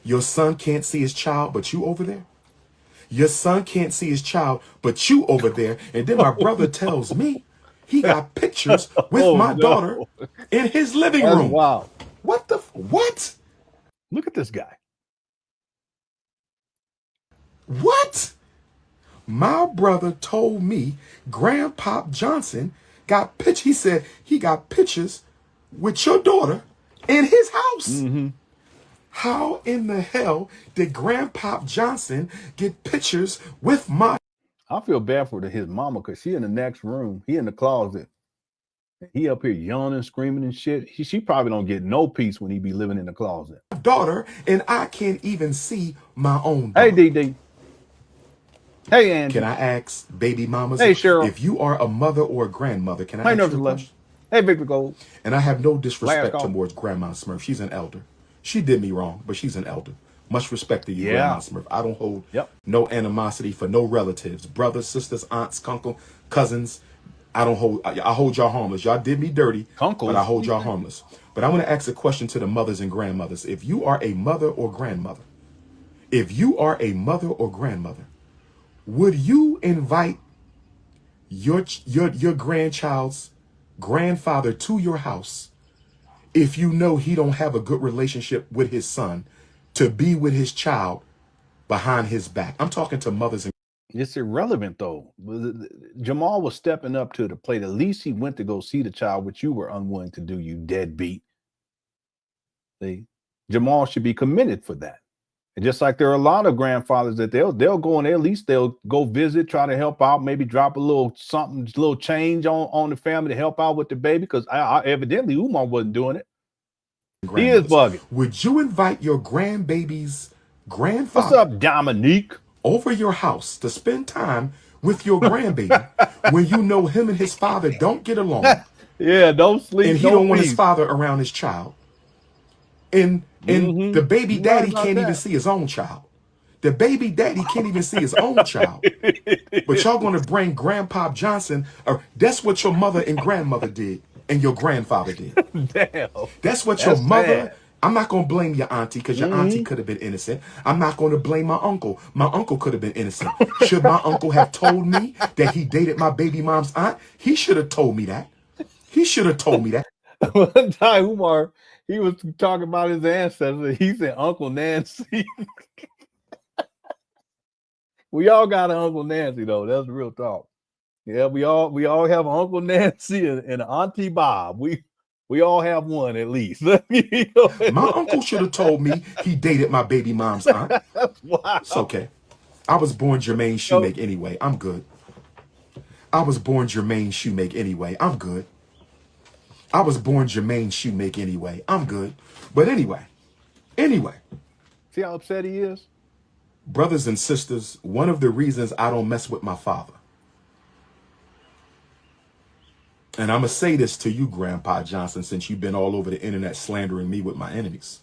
Your son can't see his child, but you over there. Your son can't see his child, but you over there. And then my brother tells me he got pictures with my daughter in his living room. Wow. What the, what? Look at this guy. What? My brother told me Grandpop Johnson got pictures. He said he got pictures with your daughter in his house. How in the hell did Grandpop Johnson get pictures with my... I feel bad for his mama because she in the next room. He in the closet. He up here yawning, screaming and shit. She probably don't get no peace when he be living in the closet. daughter, and I can't even see my own daughter. Hey, DD. Hey, Andy. Can I ask baby mamas? Hey, Cheryl. If you are a mother or a grandmother, can I ask you a question? Hey, Victor Gold. And I have no disrespect towards Grandma Smurf. She's an elder. She did me wrong, but she's an elder. Much respect to you, Grandma Smurf. I don't hold no animosity for no relatives, brothers, sisters, aunts, uncle, cousins. I hold y'all harmless. Y'all did me dirty, but I hold y'all harmless. But I want to ask a question to the mothers and grandmothers. If you are a mother or grandmother, would you invite your grandchild's grandfather to your house if you know he don't have a good relationship with his son to be with his child behind his back? I'm talking to mothers and... It's irrelevant, though. Jamal was stepping up to the plate. At least he went to go see the child, which you were unwilling to do, you deadbeat. See? Jamal should be commended for that. And just like there are a lot of grandfathers that they'll go in there, at least they'll go visit, try to help out, maybe drop a little something, a little change on the family to help out with the baby, because evidently Umar wasn't doing it. He is bugging. Would you invite your grandbaby's grandfather? What's up, Dominique? Over your house to spend time with your grandbaby when you know him and his father don't get along? Yeah, don't sleep. And he don't want his father around his child. And the baby daddy can't even see his own child. The baby daddy can't even see his own child. But y'all gonna bring Grandpa Johnson, or that's what your mother and grandmother did, and your grandfather did. Damn. That's what your mother... Bad. I'm not going to blame your auntie because your auntie could have been innocent. I'm not going to blame my uncle. My uncle could have been innocent. Should my uncle have told me that he dated my baby mom's aunt? He should have told me that. He should have told me that. One time, Umar, he was talking about his ancestors. He said, Uncle Nancy. We all got an Uncle Nancy, though. That's real talk. Yeah, we all have an Uncle Nancy and an Auntie Bob. We all have one at least. My uncle should have told me he dated my baby mom's aunt. Wow. It's okay. I was born Jermaine Shoemake anyway. I'm good. I was born Jermaine Shoemake anyway. I'm good. I was born Jermaine Shoemake anyway. I'm good. But anyway, Anyway, See how upset he is? brothers and sisters, one of the reasons I don't mess with my father, and I'm going to say this to you, Grandpa Johnson, since you've been all over the internet slandering me with my enemies.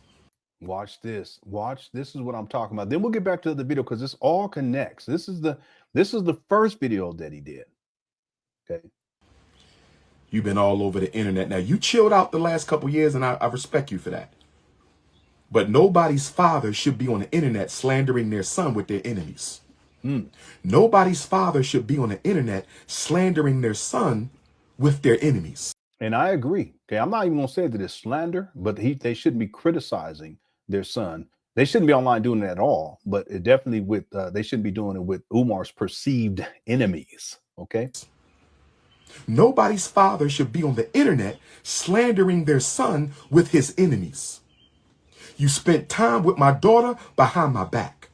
Watch this. Watch. This is what I'm talking about. Then we'll get back to the video because this all connects. This is the first video that he did. Okay. You've been all over the internet. Now, you chilled out the last couple years, and I respect you for that. But nobody's father should be on the internet slandering their son with their enemies. Nobody's father should be on the internet slandering their son with their enemies. And I agree. Okay. I'm not even going to say that it's slander, but they shouldn't be criticizing their son. They shouldn't be online doing it at all, but it definitely they shouldn't be doing it with Umar's perceived enemies. Okay. Nobody's father should be on the internet slandering their son with his enemies. You spent time with my daughter behind my back.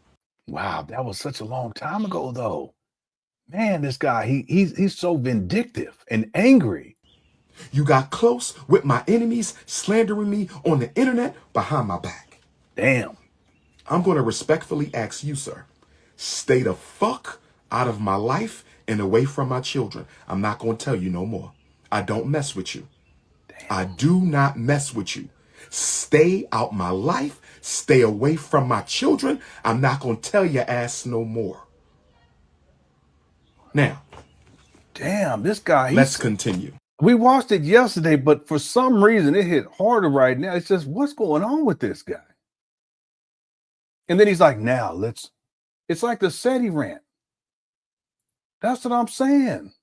Wow. That was such a long time ago, though. Man, this guy, he's so vindictive and angry. You got close with my enemies slandering me on the internet behind my back. Damn. I'm going to respectfully ask you, sir, stay the fuck out of my life and away from my children. I'm not going to tell you no more. I don't mess with you. Damn. I do not mess with you. Stay out my life. Stay away from my children. I'm not going to tell your ass no more. Now, damn, this guy. Let's continue. We watched it yesterday, but for some reason it hit harder right now. It's just, what's going on with this guy? And then he's like, now it's like the SETI rant. That's what I'm saying.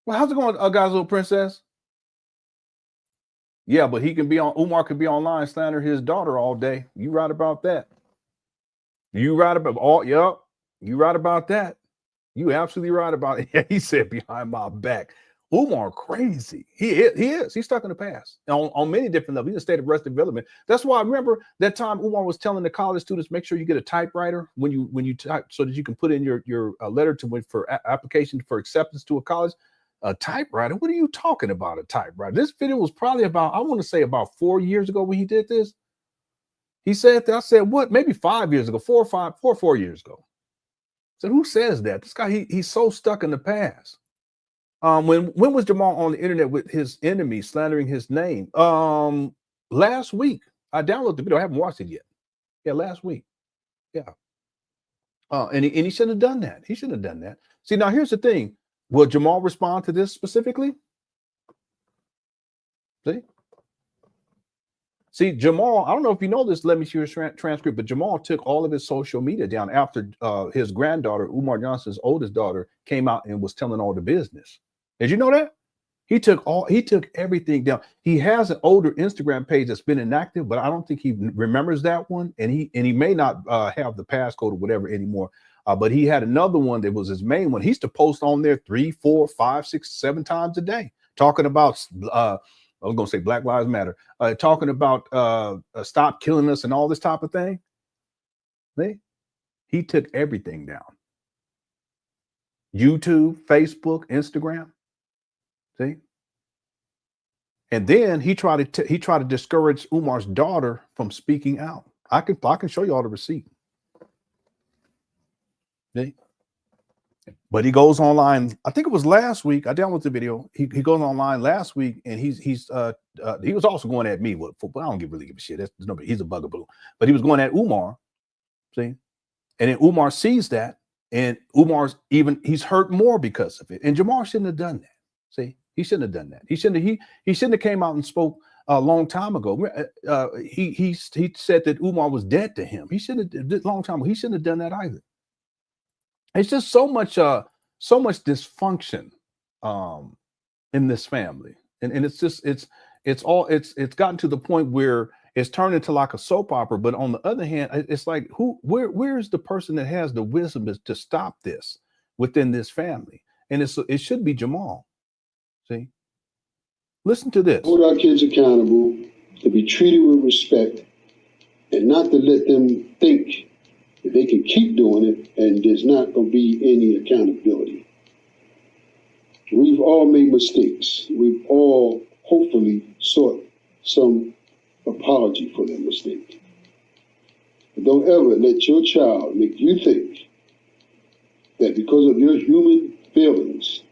Well, how's it going, guys, little princess? Yeah, but Umar could be online slander his daughter all day. You right about that. You right about you right about that. You absolutely right about it. Yeah, he said behind my back. Umar crazy. He is. He's stuck in the past on many different levels. He's in a state of arrested development. That's why I remember that time Umar was telling the college students, make sure you get a typewriter when you type so that you can put in your letter for application for acceptance to a college. A typewriter? What are you talking about, a typewriter? This video was probably about, I want to say about 4 years ago when he did this. He said that. I said, what? Maybe 5 years ago, 4 years ago. I said, who says that? This guy, he's so stuck in the past. When was Jamal on the internet with his enemy slandering his name? Last week. I downloaded the video. I haven't watched it yet. Yeah, last week. Yeah. And he shouldn't have done that. He shouldn't have done that. See, now here's the thing. Will Jamal respond to this specifically? See, Jamal, I don't know if you know this, let me see your transcript, but Jamal took all of his social media down after his granddaughter, Umar Johnson's oldest daughter, came out and was telling all the business. Did you know that? He took everything down. He has an older Instagram page that's been inactive, but I don't think he remembers that one. And he may not have the passcode or whatever anymore. But he had another one that was his main one. He used to post on there 3, 4, 5, 6, 7 times a day, talking about I was gonna say Black Lives Matter, talking about stop killing us and all this type of thing. He took everything down. YouTube, Facebook, Instagram. See? And then he tried to discourage Umar's daughter from speaking out. I can show you all the receipt. See? But he goes online. I think it was last week. I downloaded the video. He goes online last week, and he was also going at me. But I don't really give a shit. He's a bugaboo. But he was going at Umar. See, and then Umar sees that, and he's hurt more because of it. And Jamal shouldn't have done that. See, he shouldn't have done that. He shouldn't have came out and spoke a long time ago. He said that Umar was dead to him. He shouldn't have long time ago. He shouldn't have done that either. It's just so much dysfunction in this family, and it's gotten to the point where it's turned into like a soap opera. But on the other hand, it's like where's the person that has the wisdom to stop this within this family? And it should be Jamal. See, listen to this. Hold our kids accountable, to be treated with respect, and not to let them think that they can keep doing it and there's not going to be any accountability. We've all made mistakes. We've all hopefully sought some apology for their mistake. But don't ever let your child make you think that because of your human feelings,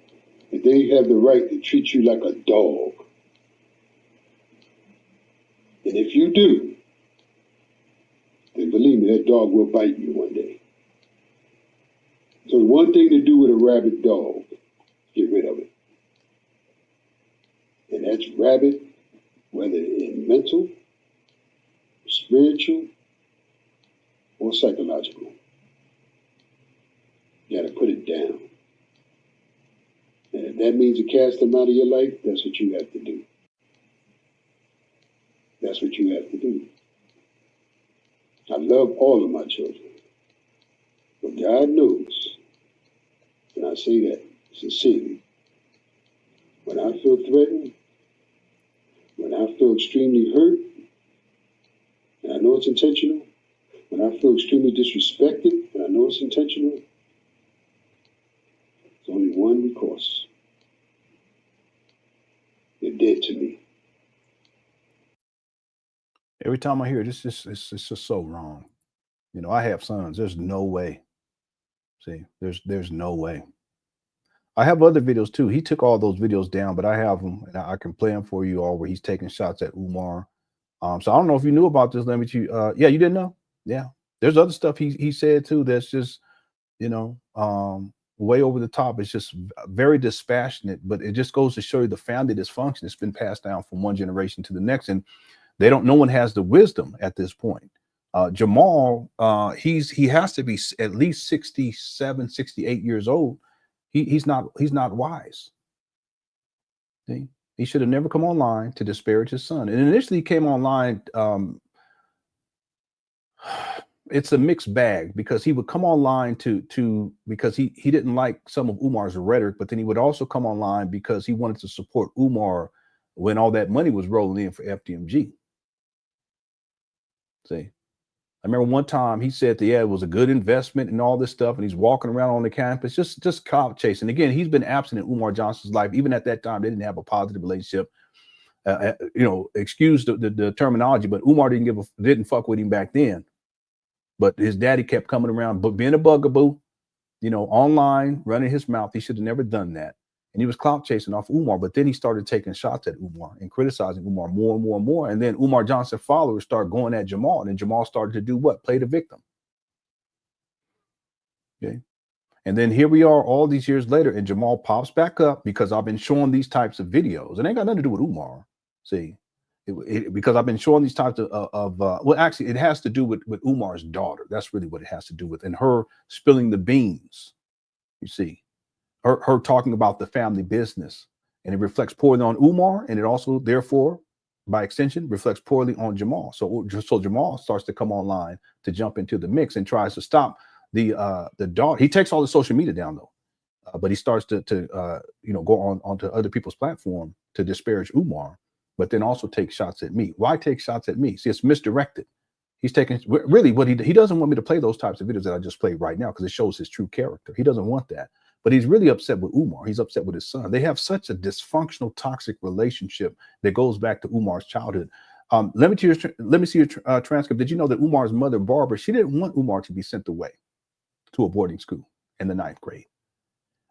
that they have the right to treat you like a dog. And if you do, then believe me, that dog will bite you one day. So the one thing to do with a rabid dog, get rid of it. And that's rabid, whether in mental, spiritual, or psychological. You gotta put it down. And if that means to cast them out of your life, that's what you have to do. That's what you have to do. I love all of my children. But God knows, and I say that sincerely, when I feel threatened, when I feel extremely hurt, and I know it's intentional, when I feel extremely disrespected, and I know it's intentional, there's only one recourse. They're dead to me. Every time I hear it, it's just so wrong. You know, I have sons. There's no way. See, there's no way. I have other videos too. He took all those videos down, but I have them, and I can play them for you all where he's taking shots at Umar. So I don't know if you knew about this. Yeah, you didn't know? Yeah. There's other stuff he said too that's just, you know, way over the top. It's just very dispassionate, but it just goes to show you the family dysfunction. It's been passed down from one generation to the next, and no one has the wisdom at this point. Jamal, he has to be at least 67, 68 years old. He's not wise. See? He should have never come online to disparage his son. And initially he came online. It's a mixed bag because he would come online because he didn't like some of Umar's rhetoric, but then he would also come online because he wanted to support Umar when all that money was rolling in for FDMG. See, I remember one time he said that, yeah, it was a good investment and all this stuff, and he's walking around on the campus just clout chasing. Again, he's been absent in Umar Johnson's life. Even at that time, they didn't have a positive relationship. Excuse the terminology, but Umar didn't fuck with him back then. But his daddy kept coming around, but being a bugaboo, online, running his mouth. He should have never done that. And he was clout chasing off Umar, but then he started taking shots at Umar and criticizing Umar more and more and more. And then Umar Johnson followers started going at Jamal, and Jamal started to do what? Play the victim. Okay. And then here we are all these years later, and Jamal pops back up because I've been showing these types of videos. It ain't got nothing to do with Umar. See, because I've been showing these types well, actually, it has to do with Umar's daughter. That's really what it has to do with, and her spilling the beans, you see. Her talking about the family business, and it reflects poorly on Umar, and it also, therefore, by extension, reflects poorly on Jamal. So Jamal starts to come online to jump into the mix and tries to stop the daughter. He takes all the social media down though, but he starts to go onto other people's platform to disparage Umar, but then also take shots at me. Why take shots at me? See, it's misdirected. He's taking really what he doesn't want me to play those types of videos that I just played right now because it shows his true character. He doesn't want that. But he's really upset with Umar. He's upset with his son. They have such a dysfunctional, toxic relationship that goes back to Umar's childhood. Let me see your transcript. Did you know that Umar's mother, Barbara, she didn't want Umar to be sent away to a boarding school in the 9th grade.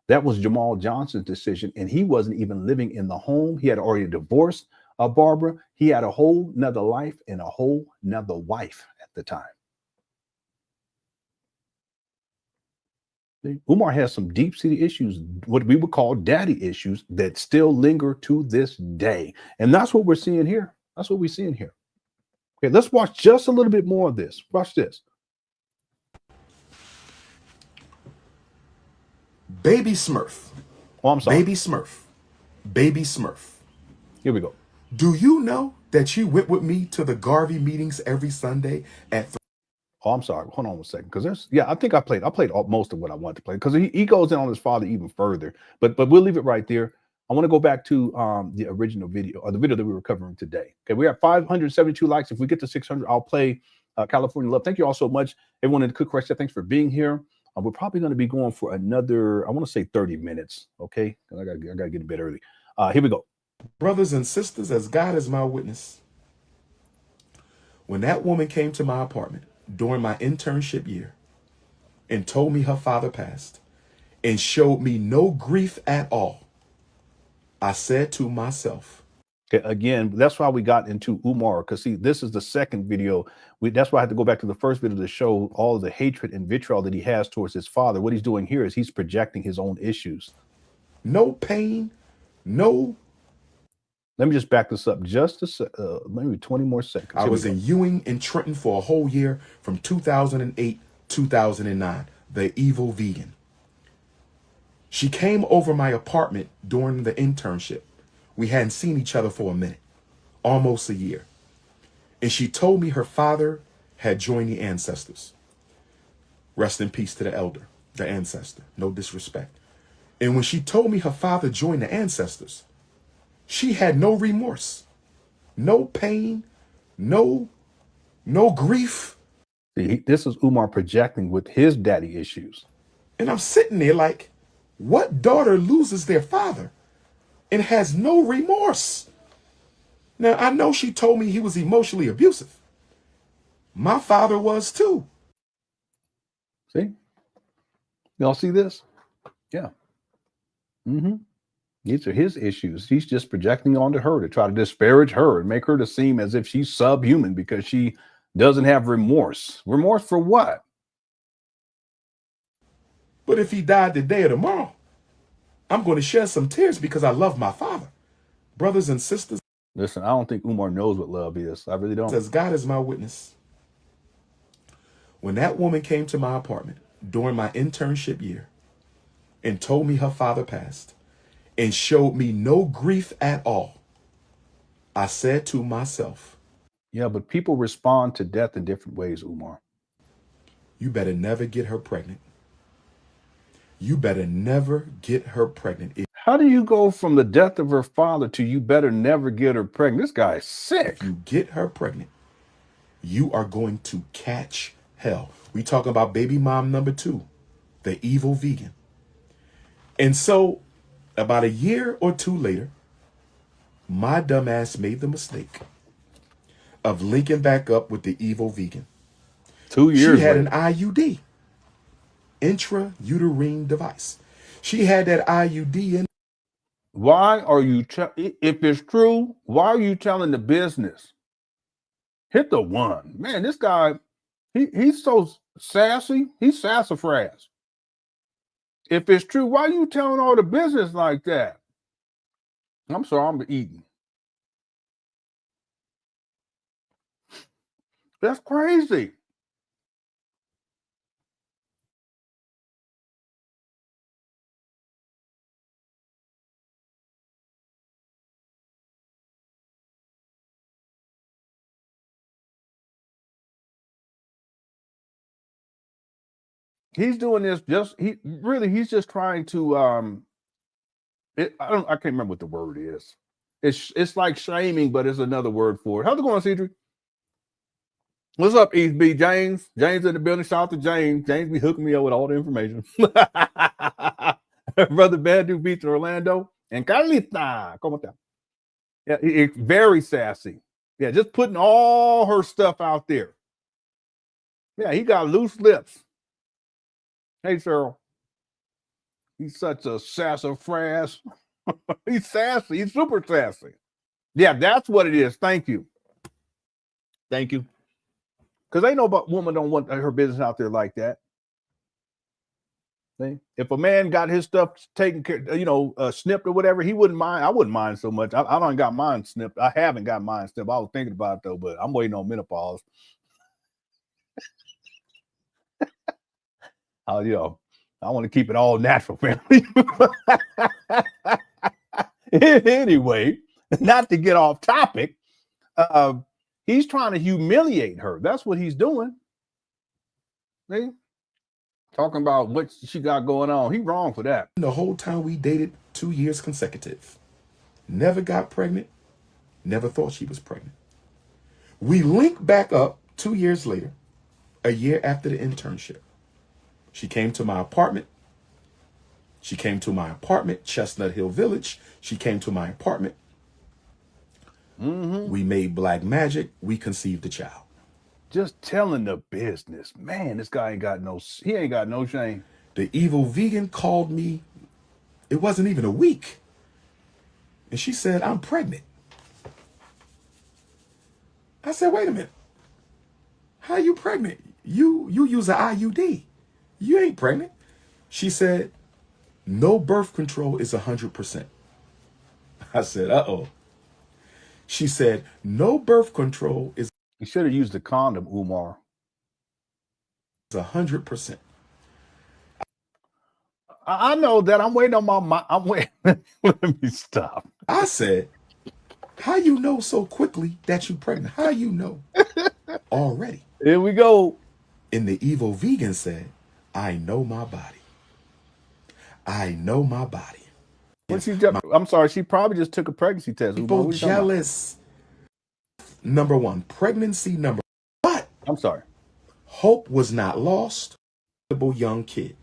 That was Jamal Johnson's decision, and he wasn't even living in the home. He had already divorced Barbara. He had a whole nother life and a whole nother wife at the time. Umar has some deep-seated issues, what we would call daddy issues, that still linger to this day. And that's what we're seeing here. That's what we're seeing here. Okay, let's watch just a little bit more of this. Watch this. Baby Smurf. Oh, I'm sorry. Baby Smurf. Baby Smurf. Here we go. Do you know that you went with me to the Garvey meetings every Sunday at Oh, I'm sorry. Hold on one second. Because I think I played most of what I wanted to play. Because he goes in on his father even further. But we'll leave it right there. I want to go back to the original video, or the video that we were covering today. Okay, we have 572 likes. If we get to 600, I'll play California Love. Thank you all so much. Everyone in the Cook Question, thanks for being here. We're probably going to be going for another, I want to say 30 minutes. Okay, I got to get a bit early. Here we go. Brothers and sisters, as God is my witness, When that woman came to my apartment during my internship year and told me her father passed and showed me no grief at all, I said to myself, okay, again, that's why we got into Umar, because see, this is the second video. That's why I had to go back to the first video to show all of the hatred and vitriol that he has towards his father. What he's doing here is he's projecting his own issues. no pain, no. Let me just back this up just maybe 20 more seconds. I was in Ewing and Trenton for a whole year from 2008, 2009, the evil vegan. She came over my apartment during the internship. We hadn't seen each other for a minute, almost a year. And she told me her father had joined the ancestors. Rest in peace to the elder, the ancestor, no disrespect. And when she told me her father joined the ancestors, she had no remorse, no pain, no grief. See, this is Umar projecting with his daddy issues. And I'm sitting there like, what daughter loses their father and has no remorse? Now, I know she told me he was emotionally abusive. My father was too. See? Y'all see this? Yeah. These are his issues. He's just projecting onto her to try to disparage her and make her to seem as if she's subhuman because she doesn't have remorse. Remorse for what? But if he died today or tomorrow, I'm going to shed some tears because I love my father. Brothers and sisters. Listen, I don't think Umar knows what love is. I really don't. As God is my witness, when that woman came to my apartment during my internship year and told me her father passed and showed me no grief at all, I said to myself, yeah, but people respond to death in different ways, Umar. You better never get her pregnant. You better never get her pregnant. How do you go from the death of her father to you better never get her pregnant? This guy is sick. If you get her pregnant, you are going to catch hell. We talking about baby mom number 2, the evil vegan. And so about a year or two later, my dumbass made the mistake of linking back up with the evil vegan. 2 years She had later. an IUD, intrauterine device. She had that IUD in. Why are you, if it's true, why are you telling the business? Hit the one. Man, this guy, he's so sassy. He's sassafras. If it's true, why are you telling all the business like that? I'm sorry, I'm eating. That's crazy. He's doing this he's just trying to I can't remember what the word is. It's like shaming, but it's another word for it. How's it going, Cedric? What's up, East B? James in the building. Shout out to James. James be hooking me up with all the information. Brother Bandu Beach, Orlando, and Carlita. Come on down. Yeah, it's very sassy. Yeah, just putting all her stuff out there. Yeah, he got loose lips. Hey, Cheryl. He's such a sassafras. He's sassy. He's super sassy. Yeah, that's what it is. Thank you. Thank you. Because they know about women don't want her business out there like that. See? If a man got his stuff taken care, snipped or whatever, he wouldn't mind. I wouldn't mind so much. I don't got mine snipped. I haven't got mine snipped. I was thinking about it though, but I'm waiting on menopause. I want to keep it all natural, family. Anyway, not to get off topic, he's trying to humiliate her. That's what he's doing. See? Talking about what she got going on. He wrong for that. The whole time we dated 2 years consecutive. Never got pregnant. Never thought she was pregnant. We linked back up 2 years later, a year after the internship. She came to my apartment. Chestnut Hill Village. She came to my apartment. We made black magic. We conceived a child. Just telling the business. Man, this guy ain't got no shame. The evil vegan called me. It wasn't even a week. And she said, I'm pregnant. I said, wait a minute. How you pregnant? You use an IUD. You ain't pregnant. She said, no birth control is 100%. I said, uh-oh. She said, no birth control is You should have used a condom, Umar. 100%. I know that. I'm waiting on my I'm waiting. Let me stop. I said, how you know so quickly that you pregnant? How you know already? Here we go. And the evil vegan said, I know my body. I know my body. I'm sorry. She probably just took a pregnancy test. People jealous. Number one, pregnancy number. But I'm sorry. Hope was not lost. Young kid.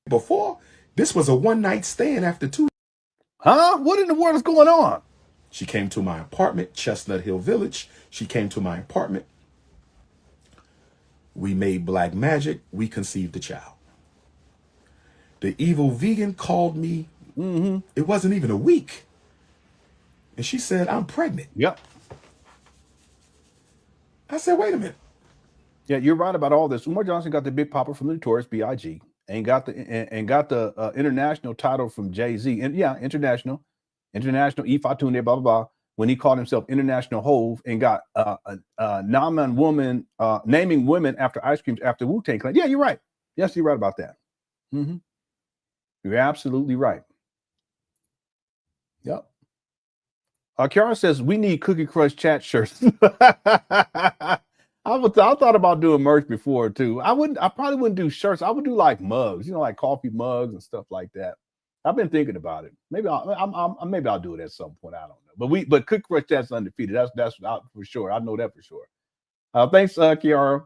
Before, this was a one-night stand after 2. Huh? What in the world is going on? She came to my apartment, Chestnut Hill Village. She came to my apartment. We made black magic. We conceived a child. The evil vegan called me. It wasn't even a week. And she said, I'm pregnant. Yep. I said, wait a minute. Yeah, you're right about all this. Umar Johnson got the Big Papa from the Notorious B.I.G. and got the international title from Jay-Z. And yeah, international Ifatune, blah, blah, blah. When he called himself International Hove and got naming women after ice creams after Wu-Tang Clan. Yeah, you're right. Yes, you're right about that. You're absolutely right. Yep. Kiara says we need Cookie Crush chat shirts. I thought about doing merch before too. I probably wouldn't do shirts. I would do like mugs, like coffee mugs and stuff like that. I've been thinking about it. Maybe I'll do it at some point. I don't know. But Cookie Crush chat's undefeated. That's out for sure. I know that for sure. Thanks, Kiara,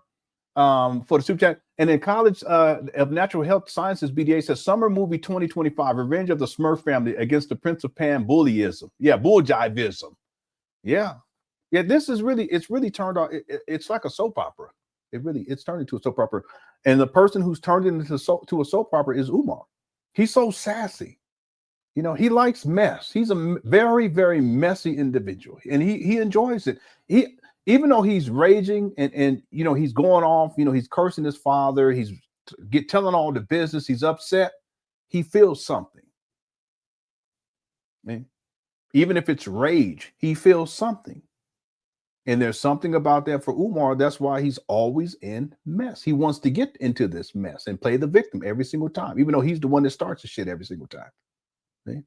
for the super chat. And then College of Natural Health Sciences BDA says summer movie 2025, Revenge of the Smurf Family against the Prince of Pan bullyism. Yeah, bulljivism. Yeah. Yeah, it's really turned out. It's like a soap opera. It's turned into a soap opera. And the person who's turned it into a soap opera is Umar. He's so sassy. He likes mess. He's a very, very messy individual. And he enjoys it. Even though he's raging and he's going off, he's cursing his father, he's telling all the business, he's upset, he feels something. I mean, even if it's rage, he feels something. And there's something about that for Umar. That's why he's always in mess. He wants to get into this mess and play the victim every single time, even though he's the one that starts the shit every single time. See?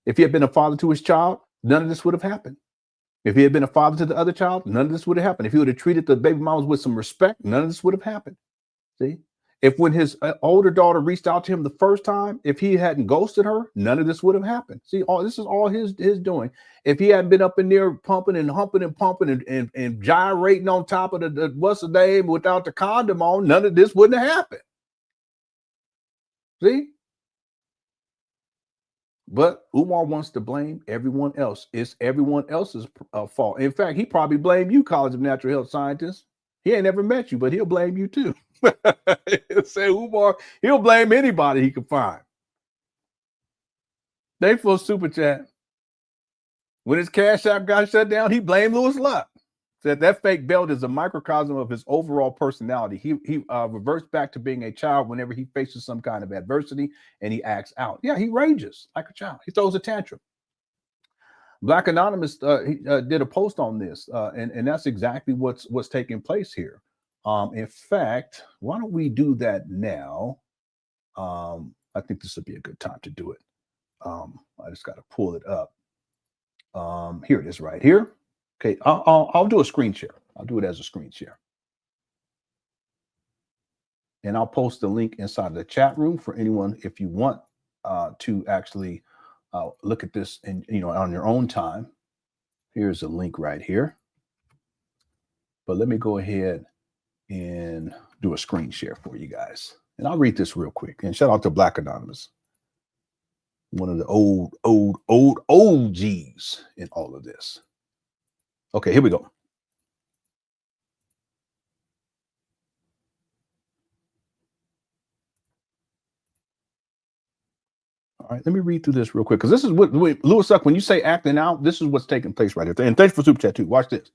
If he had been a father to his child, none of this would have happened. If he had been a father to the other child, none of this would have happened. If he would have treated the baby mamas with some respect, none of this would have happened. See? If when his older daughter reached out to him the first time, if he hadn't ghosted her, none of this would have happened. See, this is all his doing. If he hadn't been up in there pumping and humping and pumping and gyrating on top of the what's the name without the condom on, none of this wouldn't have happened. See? But Umar wants to blame everyone else. It's everyone else's fault. In fact, he probably blamed you, College of Natural Health Scientists. He ain't never met you, but he'll blame you too. He'll say Umar, he'll blame anybody he can find. They for super chat. When his CashApp got shut down, he blamed Louis Luck. Said that fake belt is a microcosm of his overall personality. He reverts back to being a child whenever he faces some kind of adversity and he acts out. Yeah, he rages like a child. He throws a tantrum. Black Anonymous did a post on this, and that's exactly what's taking place here. In fact, why don't we do that now? I think this would be a good time to do it. I just got to pull it up. Here it is right here. Okay, I'll do a screen share. I'll do it as a screen share. And I'll post the link inside the chat room for anyone if you want to actually look at this and on your own time. Here's a link right here. But let me go ahead and do a screen share for you guys. And I'll read this real quick. And shout out to Black Anonymous, one of the old OGs in all of this. Okay, here we go. All right, let me read through this real quick, because this is what Louis Suck, when you say acting out, this is what's taking place right here. And thanks for super chat too. Watch this.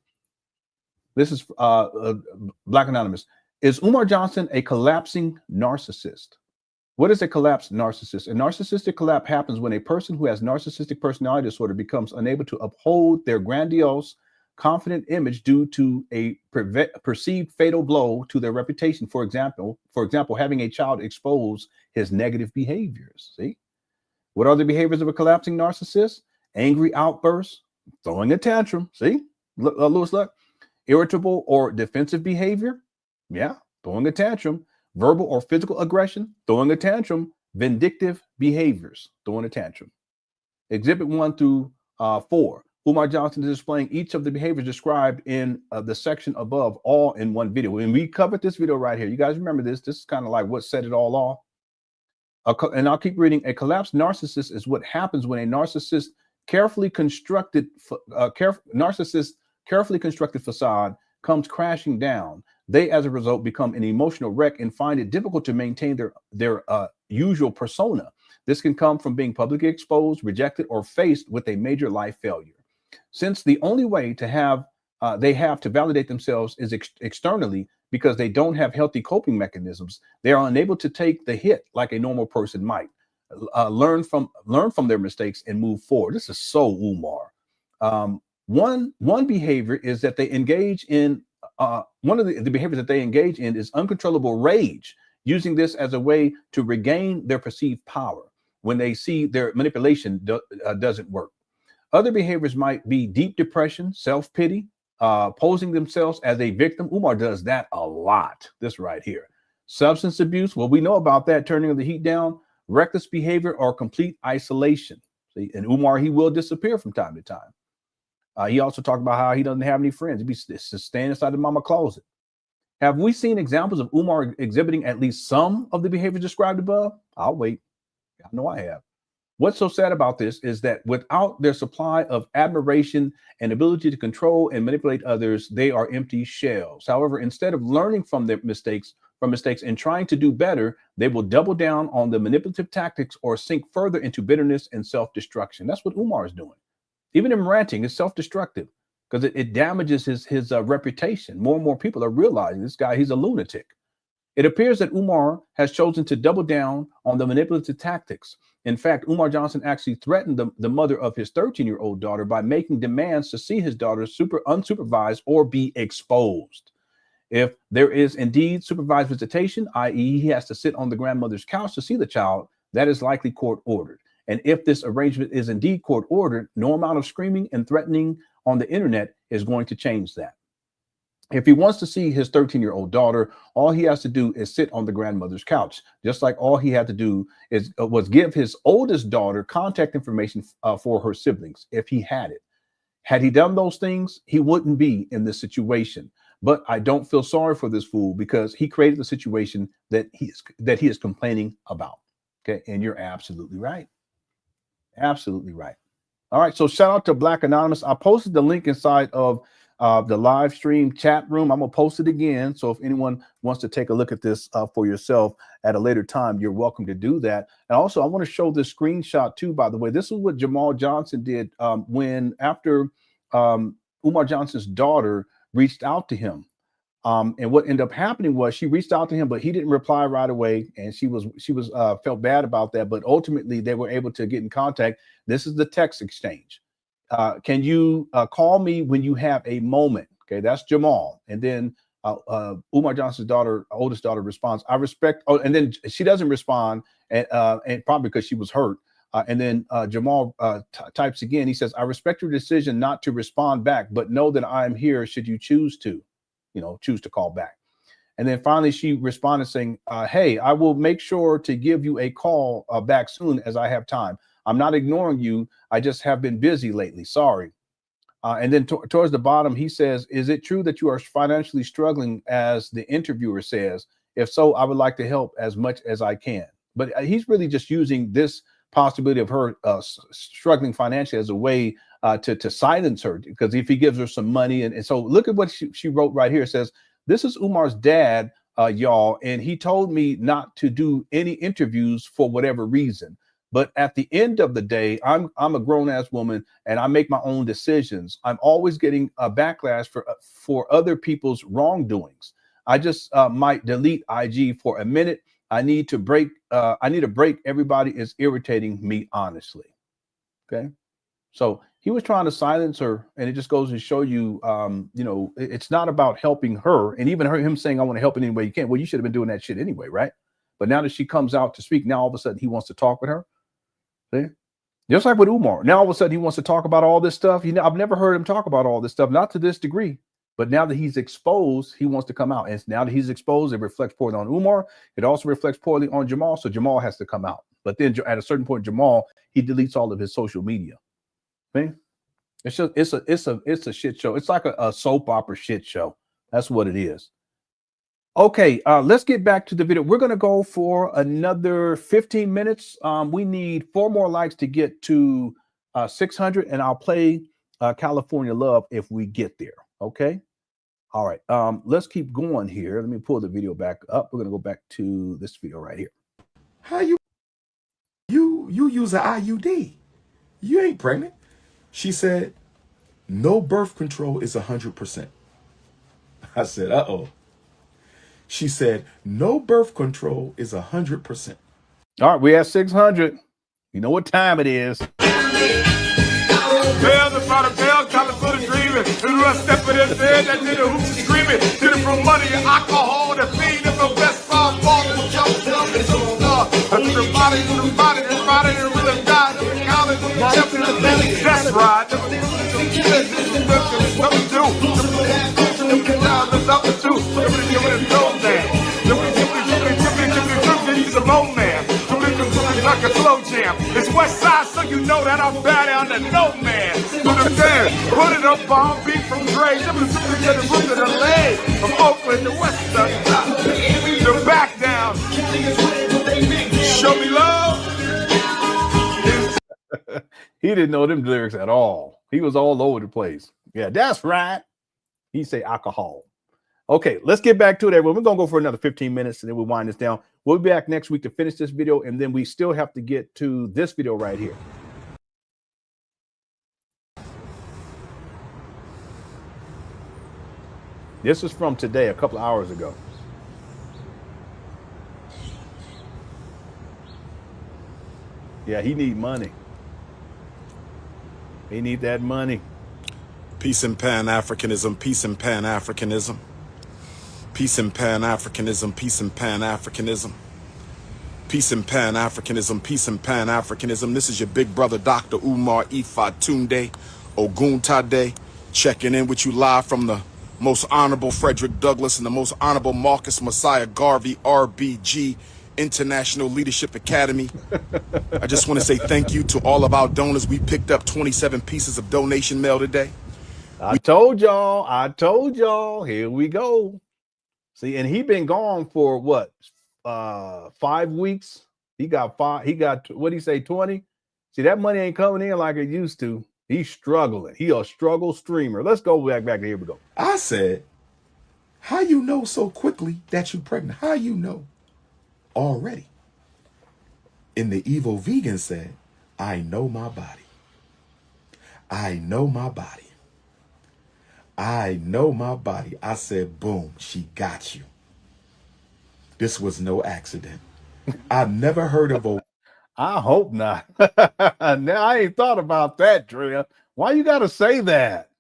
This is Black Anonymous. Is Umar Johnson a collapsing narcissist? What is a collapsed narcissist? A narcissistic collapse happens when a person who has narcissistic personality disorder becomes unable to uphold their grandiose, confident image due to a perceived fatal blow to their reputation. For example, having a child expose his negative behaviors. See? What are the behaviors of a collapsing narcissist? Angry outbursts, throwing a tantrum. See? Louis Luck. Irritable or defensive behavior. Yeah, throwing a tantrum. Verbal or physical aggression, throwing a tantrum. Vindictive behaviors, throwing a tantrum. Exhibit 1 through 4. Umar Johnson is displaying each of the behaviors described in the section above, all in one video. And we covered this video right here. You guys remember this? This is kind of like what set it all off. And I'll keep reading. A collapsed narcissist is what happens when a narcissist carefully constructed facade comes crashing down. They, as a result, become an emotional wreck and find it difficult to maintain their usual persona. This can come from being publicly exposed, rejected, or faced with a major life failure. Since the only way to have they have to validate themselves is externally, because they don't have healthy coping mechanisms, they are unable to take the hit like a normal person might. Learn from their mistakes and move forward. This is so Umar. One behavior is that they engage in one of the behaviors that they engage in is uncontrollable rage, using this as a way to regain their perceived power when they see their manipulation doesn't work. Other behaviors might be deep depression, self-pity, posing themselves as a victim. Umar does that a lot. This right here. Substance abuse. Well, we know about that, turning the heat down. Reckless behavior or complete isolation. See, and Umar, he will disappear from time to time. He also talked about how he doesn't have any friends. He'd be staying inside the mama closet. Have we seen examples of Umar exhibiting at least some of the behaviors described above? I'll wait. I know I have. What's so sad about this is that without their supply of admiration and ability to control and manipulate others, they are empty shells. However, instead of learning from their mistakes and trying to do better, they will double down on the manipulative tactics or sink further into bitterness and self-destruction. That's what Umar is doing. Even in ranting, it's self-destructive because it damages his reputation. More and more people are realizing this guy, he's a lunatic. It appears that Umar has chosen to double down on the manipulative tactics. In fact, Umar Johnson actually threatened the mother of his 13-year-old daughter by making demands to see his daughter unsupervised or be exposed. If there is indeed supervised visitation, i.e. he has to sit on the grandmother's couch to see the child, that is likely court ordered. And if this arrangement is indeed court ordered, no amount of screaming and threatening on the internet is going to change that. If he wants to see his 13-year-old daughter, all he has to do is sit on the grandmother's couch, just like all he had to do was give his oldest daughter contact information for her siblings, if he had it. Had he done those things, he wouldn't be in this situation. But I don't feel sorry for this fool because he created the situation that he is complaining about. Okay, and you're absolutely right. Absolutely right. All right, so shout out to Black Anonymous. I posted the link inside of the live stream chat room. I'm gonna post it again. So if anyone wants to take a look at this for yourself at a later time, you're welcome to do that. And also, I want to show this screenshot too, by the way. This is what Jamal Johnson did after Umar Johnson's daughter reached out to him. And what ended up happening was she reached out to him, but he didn't reply right away. And she felt bad about that. But ultimately, they were able to get in contact. This is the text exchange. Can you call me when you have a moment? Okay, that's Jamal. And then Umar Johnson's oldest daughter responds, I respect. Oh, and then she doesn't respond, and probably because she was hurt. And then Jamal types again. He says, I respect your decision not to respond back, but know that I'm here should you choose to call back. And then finally, she responded saying, hey, I will make sure to give you a call back soon as I have time. I'm not ignoring you. I just have been busy lately. Sorry. And then towards the bottom, he says, is it true that you are financially struggling, as the interviewer says? If so, I would like to help as much as I can. But he's really just using this possibility of her struggling financially as a way to silence her, because if he gives her some money. And so look at what she wrote right here. It says, this is Umar's dad, y'all, and he told me not to do any interviews for whatever reason. But at the end of the day, I'm a grown ass woman and I make my own decisions. I'm always getting a backlash for other people's wrongdoings. I just might delete IG for a minute. I need to break. I need a break. Everybody is irritating me, honestly. Okay. So he was trying to silence her, and it just goes to show you, you know, it's not about helping her. And even him saying, I want to help in any way you can. Well, you should have been doing that shit anyway, right? But now that she comes out to speak, now all of a sudden he wants to talk with her. See? Just like with Umar. Now all of a sudden he wants to talk about all this stuff. You know, I've never heard him talk about all this stuff, not to this degree. But now that he's exposed, he wants to come out. And now that he's exposed, it reflects poorly on Umar. It also reflects poorly on Jamal. So Jamal has to come out. But then at a certain point, Jamal, he deletes all of his social media. See? It's just it's a shit show. It's like a soap opera shit show. That's what it is. Okay, let's get back to the video. We're gonna go for another 15 minutes. We need 4 more likes to get to 600, and I'll play California Love if we get there. Okay. All right. Let's keep going here. Let me pull the video back up. We're gonna go back to this video right here. How you use an IUD? You ain't pregnant. She said, no birth control is 100%. I said, uh-oh. She said, no birth control is 100%. All right, we at 600. You know what time it is. Bells about a bell, California dreaming. To the step of this bed, that did the hoops screaming. Did it from money and alcohol, the feed of the best five ball, the jump, and so to the body, the rhythm died. That's right. Like a slow jam. It's West Side, so you know that I'm bad on the no man. Put it up on beat from Dre. To the roof of the leg. From Oakland to West Side. The back down. Show me love. He didn't know them lyrics at all. He was all over the place. Yeah, that's right. He say alcohol. Okay, let's get back to it, everyone. We're going to go for another 15 minutes, and then we'll wind this down. We'll be back next week to finish this video, and then we still have to get to this video right here. This is from today, a couple of hours ago. Yeah, he need money. He need that money. Peace and Pan Africanism, peace and Pan Africanism. Peace and Pan Africanism, peace and Pan Africanism. Peace and Pan Africanism, peace and Pan Africanism. This is your big brother, Dr. Umar Ifatunde Oguntade, checking in with you live from the most honorable Frederick Douglass and the most honorable Marcus Messiah Garvey, RBG, International Leadership Academy. I just want to say thank you to all of our donors. We picked up 27 pieces of donation mail today. I told y'all, here we go. See, and he been gone for what, 5 weeks? He got what did he say, 20? See, that money ain't coming in like it used to. He's struggling. He a struggle streamer. Let's go back. Here we go. I said, how you know so quickly that you pregnant? How you know already? And the evil vegan said, I know my body. I know my body. I know my body. I said, boom, she got you. This was no accident. I've never heard of a... I hope not. Now, I ain't thought about that, Drea. Why you got to say that?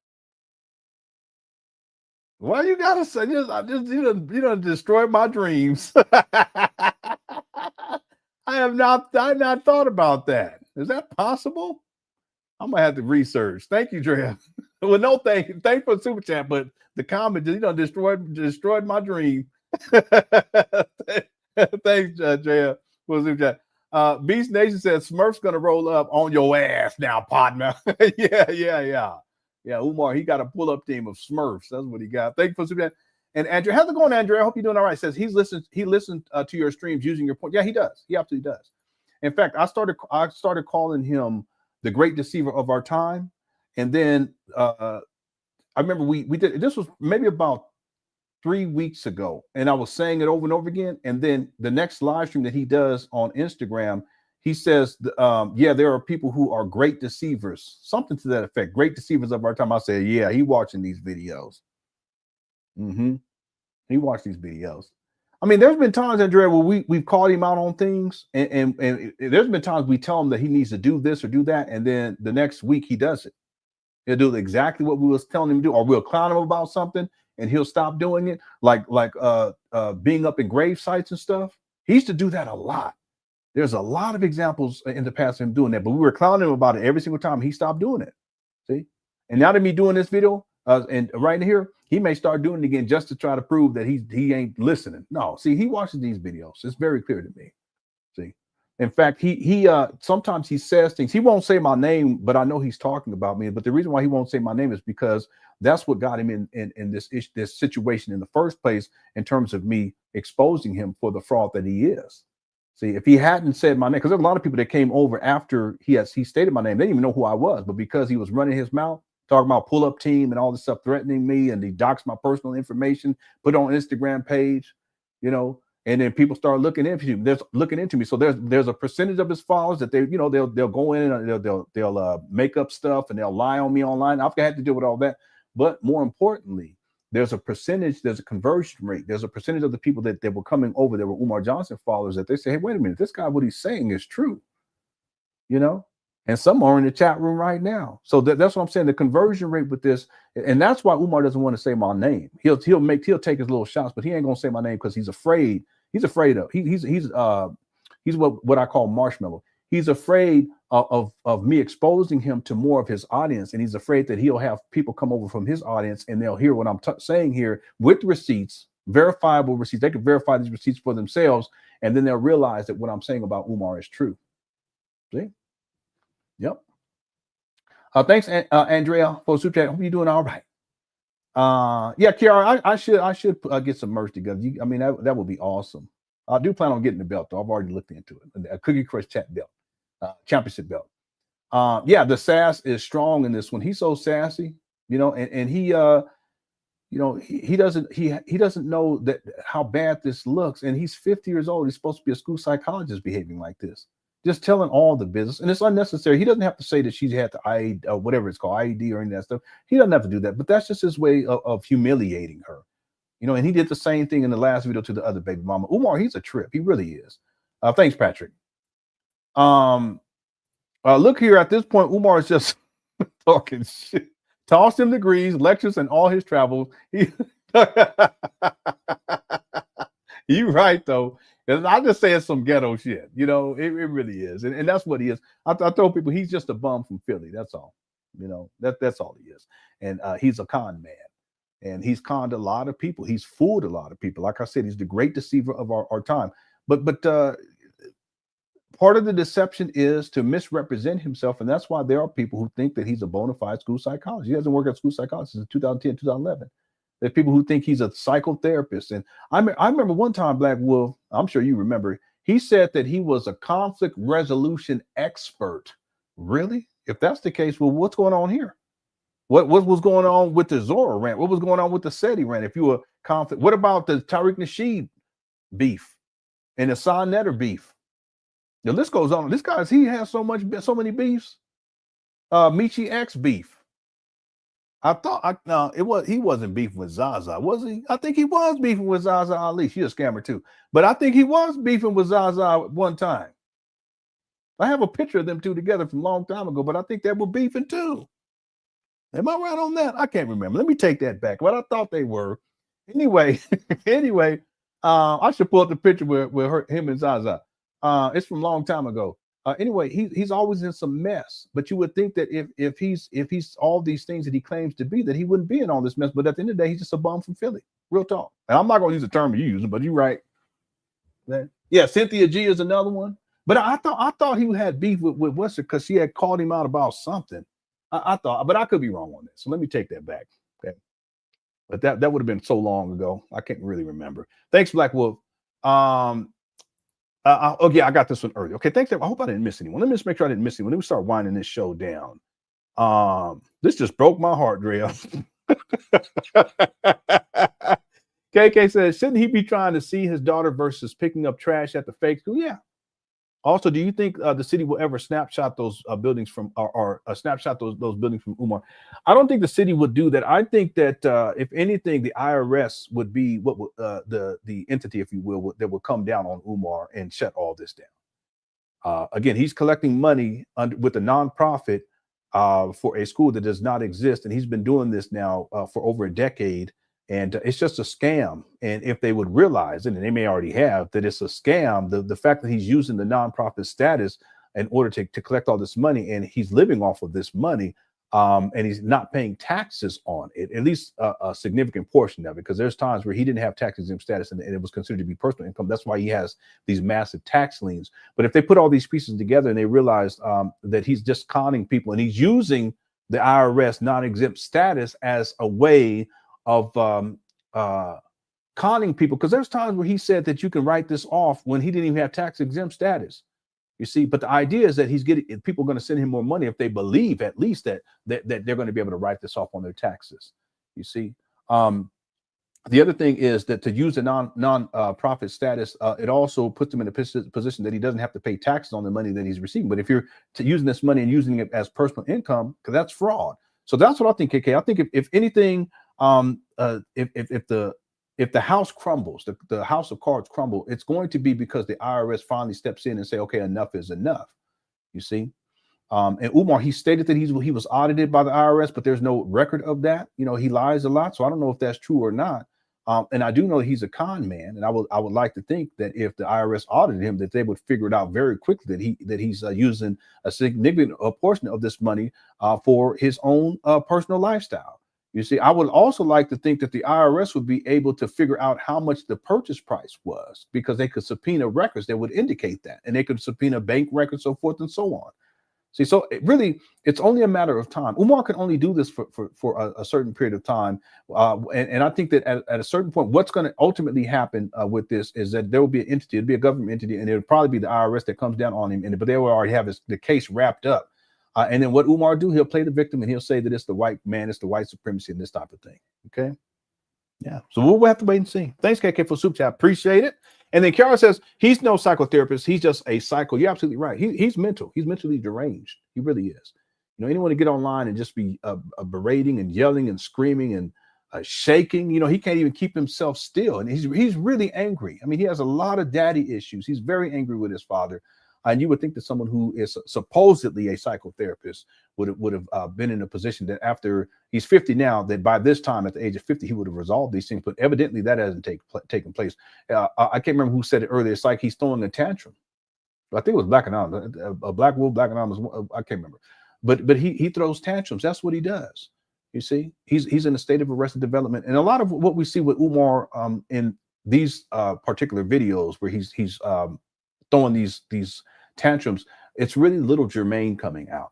Why you got to say this? You done destroyed my dreams. I've not thought about that. Is that possible? I'm going to have to research. Thank you, Drea. Well, no, thank you for the super chat, but the comment, destroyed my dream. Thanks, Drea, for the super chat. Beast Nation says Smurf's gonna roll up on your ass now, partner. Yeah. Umar, he got a pull-up team of Smurfs. That's what he got. Thank you for the super chat. And Andrew, how's it going, Andrew? I hope you're doing all right. Says he listened to your streams using your point. Yeah, he does. He absolutely does. In fact, I started calling him the great deceiver of our time. And then I remember we did, this was maybe about 3 weeks ago, and I was saying it over and over again. And then the next live stream that he does on Instagram, he says, yeah, there are people who are great deceivers, something to that effect. Great deceivers of our time. I said, yeah, he watching these videos. He watched these videos. I mean, there's been times, Andrea, where we've called him out on things, and there's been times we tell him that he needs to do this or do that, and then the next week he does it. He'll do exactly what we was telling him to do, or we'll clown him about something, and he'll stop doing it, like being up in grave sites and stuff. He used to do that a lot. There's a lot of examples in the past of him doing that, but we were clowning him about it every single time. He stopped doing it. See, and now that me doing this video, and right here, he may start doing it again just to try to prove that he ain't listening. No, see, he watches these videos. It's very clear to me. See, in fact, he sometimes he says things. He won't say my name, but I know he's talking about me. But the reason why he won't say my name is because that's what got him in this situation in the first place, in terms of me exposing him for the fraud that he is. See, if he hadn't said my name, because there's a lot of people that came over after he stated my name, they didn't even know who I was, but because he was running his mouth, talking about pull-up team and all this stuff, threatening me, and he doxed my personal information, put it on Instagram page, you know, and then people start looking into me. So there's a percentage of his followers that they'll go in and they'll make up stuff and they'll lie on me online. I've had to deal with all that, but more importantly, there's a conversion rate. There's a percentage of the people that were coming over, that were Umar Johnson followers, that they say, hey, wait a minute, this guy, what he's saying is true, you know. And some are in the chat room right now. So that's what I'm saying. The conversion rate with this, and that's why Umar doesn't want to say my name. He'll take his little shots, but he ain't gonna say my name because he's afraid. He's afraid of he's what I call marshmallow. He's afraid of me exposing him to more of his audience, and he's afraid that he'll have people come over from his audience and they'll hear what I'm saying here with receipts, verifiable receipts. They can verify these receipts for themselves, and then they'll realize that what I'm saying about Umar is true. See? Yep. Thanks, Andrea, for super chat. Hope you're doing all right. Yeah, Kiara, I should get some merch together. I mean, that would be awesome. I do plan on getting the belt, though. I've already looked into it. A Cookie Crush chat belt, championship belt. Yeah, the sass is strong in this one. He's so sassy, you know, and he he doesn't know that how bad this looks. And he's 50 years old. He's supposed to be a school psychologist behaving like this. Just telling all the business, and it's unnecessary. He doesn't have to say that she had the IED, whatever it's called, IED or any of that stuff. He doesn't have to do that, but that's just his way of humiliating her, you know. And he did the same thing in the last video to the other baby mama. Umar, he's a trip. He really is. Thanks, Patrick. Look here. At this point, Umar is just talking shit. Tossed him degrees, lectures, and all his travels. You right though. I just say it's some ghetto shit, you know. It really is, and that's what he is. I tell people he's just a bum from Philly. That's all, you know. That's all he is, and he's a con man, and he's conned a lot of people. He's fooled a lot of people. Like I said, he's the great deceiver of our time. But part of the deception is to misrepresent himself, and that's why there are people who think that he's a bona fide school psychologist. He hasn't worked at school psychologist since 2010, 2011. There's people who think he's a psychotherapist. And I remember one time, Black Wolf, I'm sure you remember, he said that he was a conflict resolution expert. Really? If that's the case, well, what's going on here? What was going on with the Zora rant? What was going on with the SETI rant? If you were conflict, what about the Tariq Nasheed beef and the Son Netter beef? The list goes on. This guy, he has so many beefs. Michi X beef. I thought he wasn't beefing with Zaza, was he? I think he was beefing with Zaza Ali. She's a scammer too, but I think he was beefing with Zaza one time. I have a picture of them two together from a long time ago, but I think they were beefing too. Am I right on that? I can't remember. Let me take that back. But I thought they were. Anyway, I should pull up the picture with him and Zaza. It's from a long time ago. Anyway, he's always in some mess, but you would think that if he's all these things that he claims to be, that he wouldn't be in all this mess. But at the end of the day, he's just a bum from Philly. Real talk. And I'm not going to use the term you're using, but you're right. Yeah, Cynthia G is another one. But I thought he had beef with Wester because she had called him out about something. I thought, but I could be wrong on this. So let me take that back. Okay, but that would have been so long ago. I can't really remember. Thanks, Black Wolf. Oh yeah, I got this one early. Okay, thanks. I hope I didn't miss anyone. Let me just make sure I didn't miss anyone. Let me start winding this show down. This just broke my heart, Drea. KK says, shouldn't he be trying to see his daughter versus picking up trash at the fake school? Yeah. Also, do you think the city will ever snapshot those buildings from, or snapshot those buildings from Umar? I don't think the city would do that. I think that if anything, the IRS would be what would, the entity, if you will, that would come down on Umar and shut all this down. Again, he's collecting money with a nonprofit for a school that does not exist, and he's been doing this now for over a decade. And it's just a scam. And if they would realize it, and they may already have, that it's a scam, the fact that he's using the nonprofit status in order to collect all this money, and he's living off of this money, and he's not paying taxes on it, at least a significant portion of it, because there's times where he didn't have tax exempt status and it was considered to be personal income. That's why he has these massive tax liens. But if they put all these pieces together and they realize that he's just conning people, and he's using the IRS non-exempt status as a way of conning people, because there's times where he said that you can write this off when he didn't even have tax exempt status. You see, but the idea is that he's getting people are going to send him more money if they believe at least that they're going to be able to write this off on their taxes. You see, the other thing is that to use a non-profit status, it also puts him in a position that he doesn't have to pay taxes on the money that he's receiving. But if you're using this money and using it as personal income, because that's fraud. So that's what I think, KK. I think if anything, if the house crumbles, the house of cards crumble, it's going to be because the IRS finally steps in and say, okay, enough is enough. You see, and Umar, he stated that he was audited by the IRS, but there's no record of that. You know, he lies a lot, so I don't know if that's true or not. And I do know he's a con man, and I would like to think that if the IRS audited him, that they would figure it out very quickly that he's using a significant portion of this money for his own personal lifestyle. You see, I would also like to think that the IRS would be able to figure out how much the purchase price was, because they could subpoena records that would indicate that, and they could subpoena bank records, so forth and so on. See, so it's only a matter of time. Umar can only do this for a certain period of time. And I think that at a certain point, what's going to ultimately happen with this is that there will be an entity, it'll be a government entity, and it'll probably be the IRS that comes down on him. But they will already have the case wrapped up. And then what Umar do, he'll play the victim and he'll say that it's the white man, it's the white supremacy and this type of thing. Okay. Yeah. So we'll have to wait and see. Thanks, KK, for super chat. Appreciate it. And then Kara says he's no psychotherapist. He's just a psycho. You're absolutely right. He's mental. He's mentally deranged. He really is. You know, anyone to get online and just be berating and yelling and screaming and shaking, you know, he can't even keep himself still. And he's really angry. I mean, he has a lot of daddy issues. He's very angry with his father. And you would think that someone who is supposedly a psychotherapist would have been in a position that after he's 50 now, that by this time at the age of 50, he would have resolved these things. But evidently that hasn't taken place. I can't remember who said it earlier. It's like he's throwing a tantrum. I think it was Black Anonymous, a Black Wolf, Black Anonymous. I can't remember. But he throws tantrums. That's what he does. You see, he's in a state of arrested development. And a lot of what we see with Umar in these particular videos where he's throwing these tantrums, it's really little Jermaine coming out.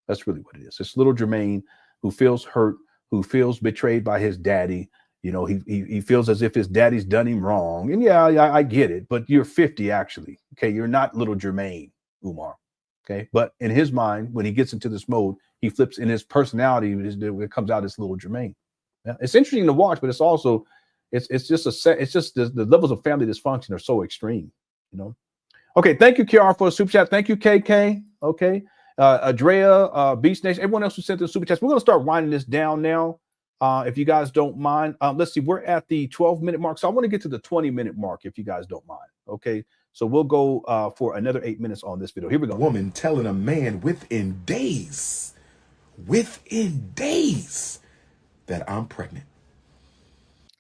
That's really what it is. It's little Jermaine who feels hurt, who feels betrayed by his daddy. You know, he feels as if his daddy's done him wrong. And yeah, I get it, but you're 50 actually. Okay, you're not little Jermaine, Umar. Okay, but in his mind, when he gets into this mode, he flips in his personality. It comes out as little Jermaine. Yeah, it's interesting to watch, but it's also it's just the levels of family dysfunction are so extreme. You know. Okay, thank you, Kiara, for a super chat. Thank you, KK. Okay, Andrea, Beast Nation, everyone else who sent the super chats. We're going to start winding this down now, if you guys don't mind. Let's see, we're at the 12-minute mark, so I want to get to the 20-minute mark, if you guys don't mind. Okay, so we'll go for another 8 minutes on this video. Here we go. Woman telling a man within days that I'm pregnant.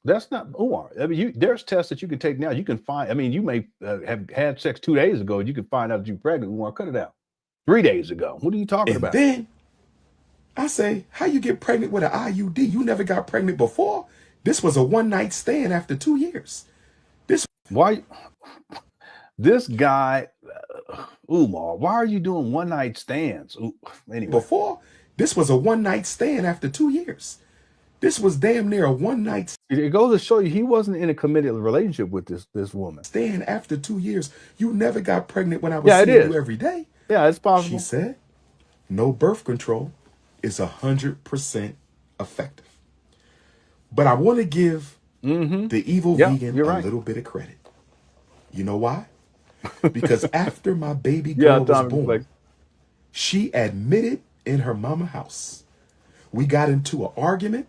That's not Umar. I mean, there's tests that you can take now. You can find. I mean, you may have had sex 2 days ago. You can find out that you're pregnant. Umar, cut it out. 3 days ago. What are you talking about? Then I say, how you get pregnant with an IUD? You never got pregnant before. This was a one-night stand after 2 years. Why? This guy, Umar. Why are you doing one-night stands? Anyway. Before, this was a one-night stand after 2 years. This was damn near a one-night stand. It goes to show you he wasn't in a committed relationship with this woman. Stand after 2 years. You never got pregnant when I was seeing you every day. Yeah, it's possible. She said, no birth control is 100% effective. But I want to give the evil vegan a little bit of credit. You know why? because after my baby Yeah, girl was Tommy born, Flex. she admitted in her mama house. We got into an argument.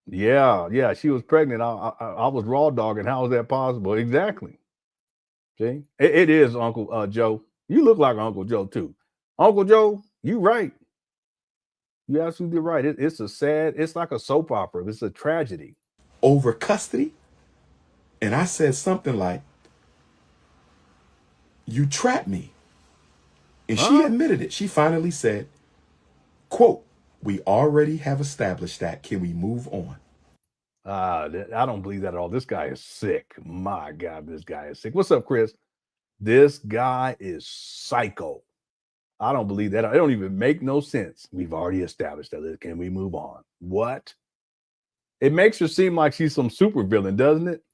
Yeah, she was pregnant. I was raw dogging. How is that possible? Exactly. See, it is Uncle Joe. You look like Uncle Joe too. Uncle Joe, you right. You absolutely right. It's a sad. It's like a soap opera. It's a tragedy. Over custody. And I said something like, "You trapped me." And she admitted it. She finally said, quote, "We already have established that. Can we move on?" I don't believe that at all. This guy is sick. My God, this guy is sick. What's up, Chris? This guy is psycho. I don't believe that. It don't even make no sense. We've already established that. Can we move on? What? It makes her seem like she's some supervillain, doesn't it?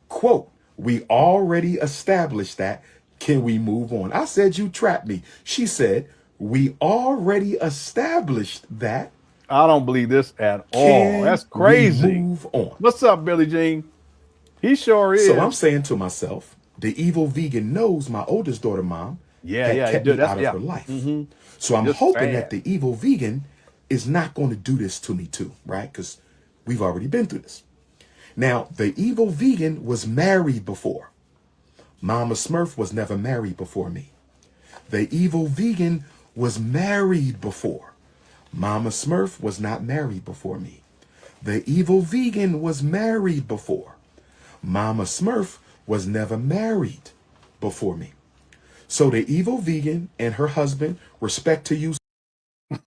Quote, "We already established that. Can we move on?" I said, "You trapped me." She said, "We already established that. I don't believe this at all. Can That's we crazy. move on?" What's up, Billie Jean? He sure is. So I'm saying to myself, the evil vegan knows my oldest daughter, mom, had kept me out of her life. So I'm Just hoping sad. that the evil vegan is not going to do this to me too, right? Because we've already been through this. Now, the evil vegan was married before. Mama Smurf was never married before me. The evil vegan was married before. Mama Smurf was not married before me. The evil vegan was married before. Mama Smurf was never married before me. So the evil vegan and her husband, respect to you.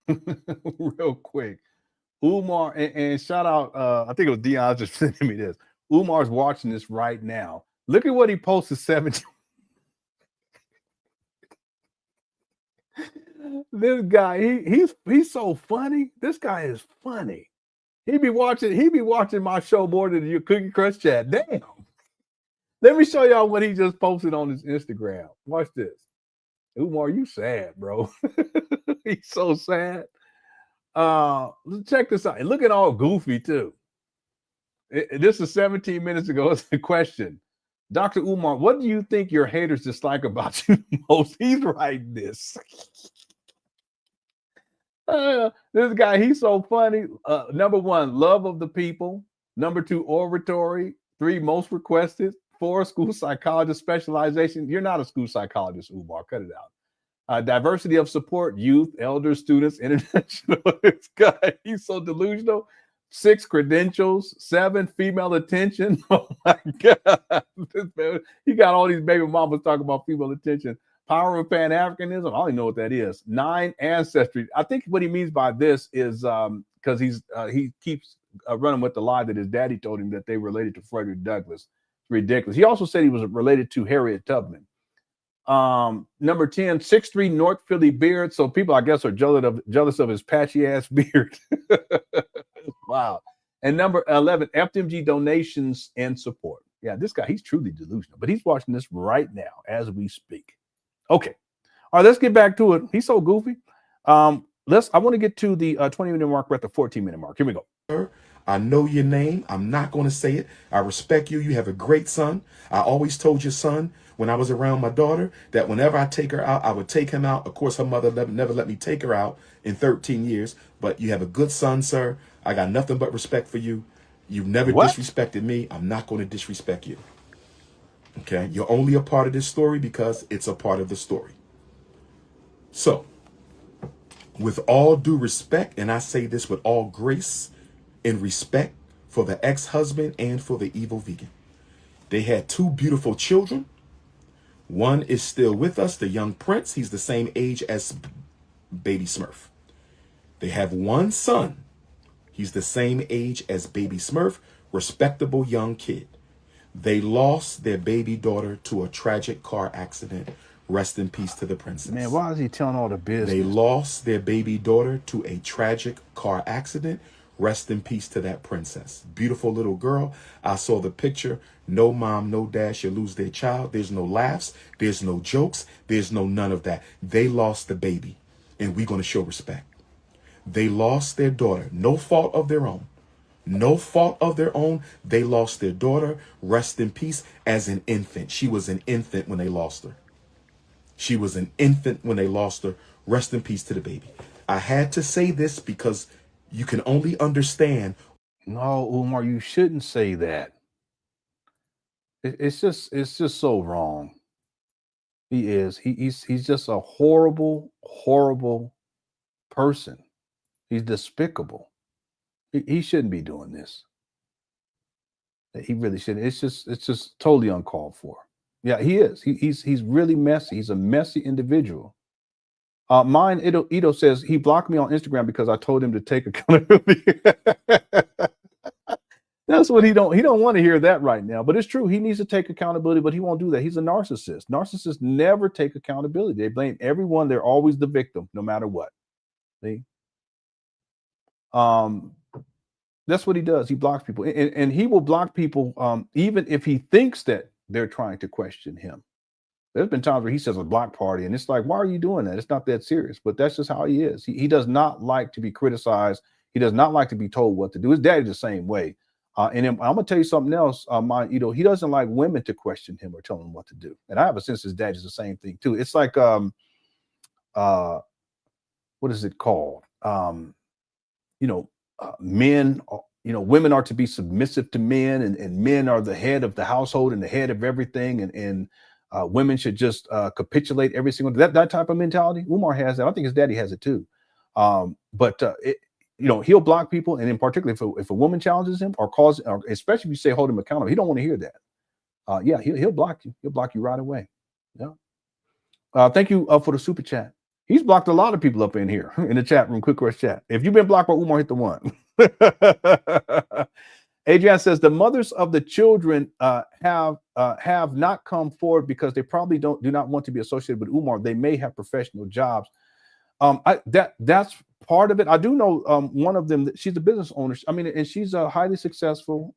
Real quick. Umar, and shout out, I think it was Dion just sending me this. Umar's watching this right now. Look at what he posted 17. This guy, he's so funny. This guy is funny. He be watching my show more than your Cookie Crush chat. Damn. Let me show y'all what he just posted on his Instagram. Watch this. Umar, you sad, bro. He's so sad. Check this out. And look at all goofy too. This is 17 minutes ago. It's a question. Dr. Umar, what do you think your haters dislike about you most? He's writing this. This guy, he's so funny. Number 1, love of the people. Number 2, oratory. 3, most requested. 4, school psychologist specialization. You're not a school psychologist, Umar. Cut it out. Diversity of support, youth, elders, students, international. This guy, he's so delusional. 6, credentials. 7, female attention. Oh my God. This man, he got all these baby mamas talking about female attention. Power of Pan Africanism. I don't even know what that is. 9, ancestry. I think what he means by this is because he keeps running with the lie that his daddy told him that they related to Frederick Douglass. It's ridiculous. He also said he was related to Harriet Tubman. Number 10, 6'3" North Philly beard. So people, I guess, are jealous of his patchy ass beard. Wow. And number 11, FDMG donations and support. Yeah, this guy, he's truly delusional, but he's watching this right now as we speak. Okay. All right, let's get back to it. He's so goofy. I want to get to the 20-minute mark. We're at the 14-minute mark. Here we go. I know your name. I'm not going to say it. I respect you. You have a great son. I always told your son when I was around my daughter that whenever I take her out, I would take him out. Of course, her mother never let me take her out in 13 years. But you have a good son, sir. I got nothing but respect for you. You've never disrespected me. I'm not going to disrespect you. Okay? You're only a part of this story because it's a part of the story. So, with all due respect, and I say this with all grace and respect for the ex-husband and for the evil vegan. They had 2 beautiful children. One is still with us, the young prince. He's the same age as baby Smurf. They have 1 son. He's the same age as baby Smurf, respectable young kid. They lost their baby daughter to a tragic car accident. Rest in peace to the princess. Man, why is he telling all the business? They lost their baby daughter to a tragic car accident. Rest in peace to that princess. Beautiful little girl. I saw the picture. No mom, no dad should lose their child. There's no laughs. There's no jokes. There's no none of that. They lost the baby, and we're going to show respect. They lost their daughter. No fault of their own. No fault of their own. They lost their daughter, rest in peace, as an infant. She was an infant when they lost her. She was an infant when they lost her. Rest in peace to the baby. I had to say this because you can only understand. No, Umar, you shouldn't say that. It's just so wrong. He is. He's just a horrible, horrible person. He's despicable. He shouldn't be doing this. He really shouldn't. It's just totally uncalled for. Yeah, he is. He's really messy. He's a messy individual. Mine, Ito says he blocked me on Instagram because I told him to take accountability. That's what he don't want to hear that right now. But it's true. He needs to take accountability, but he won't do that. He's a narcissist. Narcissists never take accountability. They blame everyone. They're always the victim, no matter what. See? That's what he does. He blocks people, and he will block people even if he thinks that they're trying to question him. There's been times where he says a block party, and it's like, why are you doing that? It's not that serious, but that's just how he is. He does not like to be criticized. He does not like to be told what to do. His daddy's the same way. And then I'm gonna tell you something else, he doesn't like women to question him or tell him what to do. And I have a sense his daddy's the same thing too. It's like what is it called? Men, women are to be submissive to men, and men are the head of the household and the head of everything, and women should just capitulate every single that type of mentality. Umar has that. I think his daddy has it too. He'll block people, and in particular, if a woman challenges him or especially if you say hold him accountable, he don't want to hear that. He'll block you. He'll block you right away. Yeah. Thank you for the super chat. He's blocked a lot of people up in here in the chat room. Quick question chat. If you've been blocked by Umar, hit the 1. Adrian says the mothers of the children have not come forward because they probably do not want to be associated with Umar. They may have professional jobs. That's part of it. I do know one of them. She's a business owner. I mean, and she's highly successful.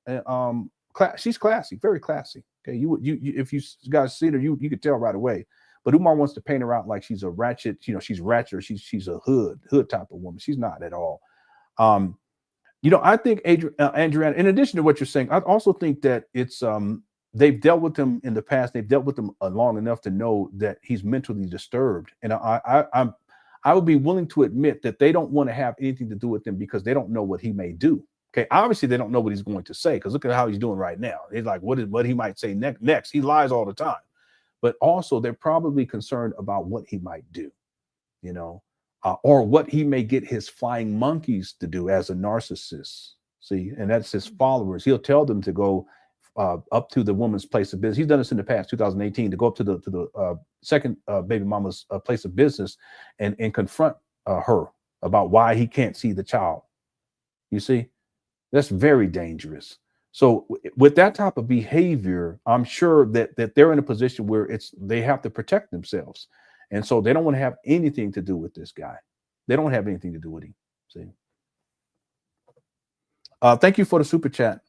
She's classy, very classy. Okay, if you guys see her, you could tell right away. But Umar wants to paint her out like she's a ratchet. She's ratchet. She's a hood type of woman. She's not at all. I think Adriana, in addition to what you're saying, I also think that it's they've dealt with him in the past. They've dealt with him long enough to know that he's mentally disturbed. And I would be willing to admit that they don't want to have anything to do with him because they don't know what he may do. Okay, obviously they don't know what he's going to say because look at how he's doing right now. It's like what he might say next. He lies all the time. But also they're probably concerned about what he might do, or what he may get his flying monkeys to do as a narcissist. See, and that's his followers. He'll tell them to go up to the woman's place of business. He's done this in the past, 2018, to go up to the second baby mama's place of business and confront her about why he can't see the child. You see, that's very dangerous. So with that type of behavior, I'm sure that they're in a position where they have to protect themselves. And so they don't want to have anything to do with this guy. They don't have anything to do with him. See. Thank you for the super chat.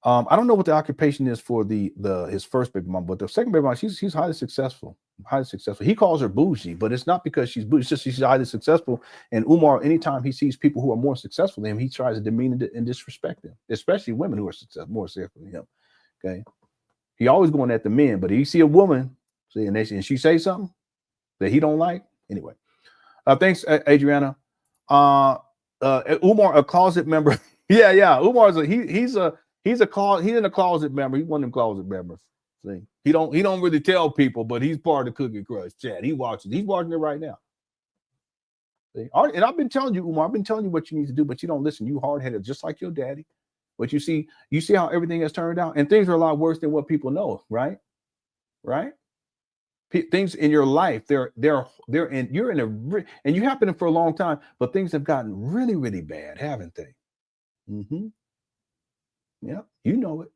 I don't know what the occupation is for his first baby mom, but the second baby mom, she's highly successful. Highly successful. He calls her bougie, but it's not because she's bougie. It's just she's highly successful. And Umar, anytime he sees people who are more successful than him, he tries to demean and disrespect them, especially women who are more successful than him. Okay, he always going at the men, but he see a woman, see, and she say something that he don't like. Anyway, thanks, Adriana. Umar, a closet member. yeah. Umar's he's in a closet member. He's one of them closet members. See, he don't really tell people, but he's part of the Cookie Crush chat. He's watching it right now. See? And I've been telling you, Umar, I've been telling you what you need to do, but you don't listen. You hard-headed, just like your daddy. But you see how everything has turned out, and things are a lot worse than what people know, right? Right? Things in your life, you're in and you have been in for a long time, but things have gotten really, really bad, haven't they? Mm-hmm. Yeah, you know it.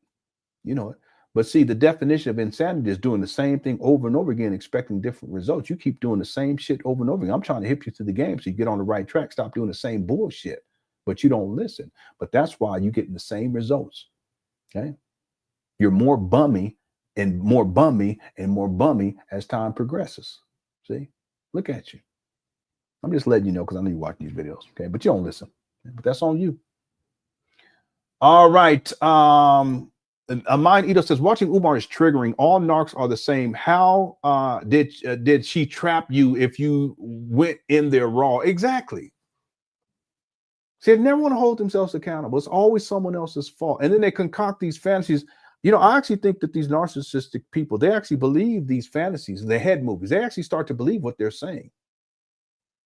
But see, the definition of insanity is doing the same thing over and over again, expecting different results. You keep doing the same shit over and over again. I'm trying to hip you to the game so you get on the right track. Stop doing the same bullshit, but you don't listen. But that's why you're getting the same results. Okay, you're more bummy and more bummy and more bummy as time progresses. See, look at you. I'm just letting you know because I know you watch these videos. Okay, but you don't listen. But that's on you. All right. Amine Ito says, watching Umar is triggering. All narcs are the same. How did she trap you if you went in there raw? Exactly. See, they never want to hold themselves accountable. It's always someone else's fault. And then they concoct these fantasies. You know, I actually think that these narcissistic people, they actually believe these fantasies, the head movies. They actually start to believe what they're saying.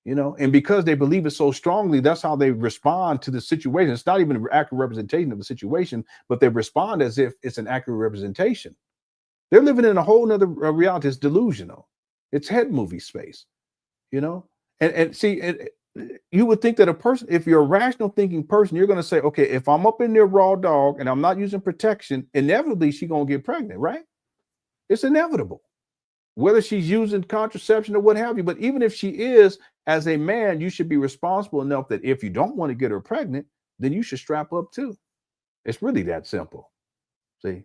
You know, and because they believe it so strongly, that's how they respond to the situation. It's not even an accurate representation of the situation, but they respond as if it's an accurate representation. They're living in a whole nother reality. It's delusional. It's head movie space, you know? And see, you would think that a person, if you're a rational thinking person, you're going to say, okay, if I'm up in there raw dog and I'm not using protection, inevitably she's going to get pregnant, right? It's inevitable. Whether she's using contraception or what have you. But even if she is, as a man, you should be responsible enough that if you don't want to get her pregnant, then you should strap up too. It's really that simple. See?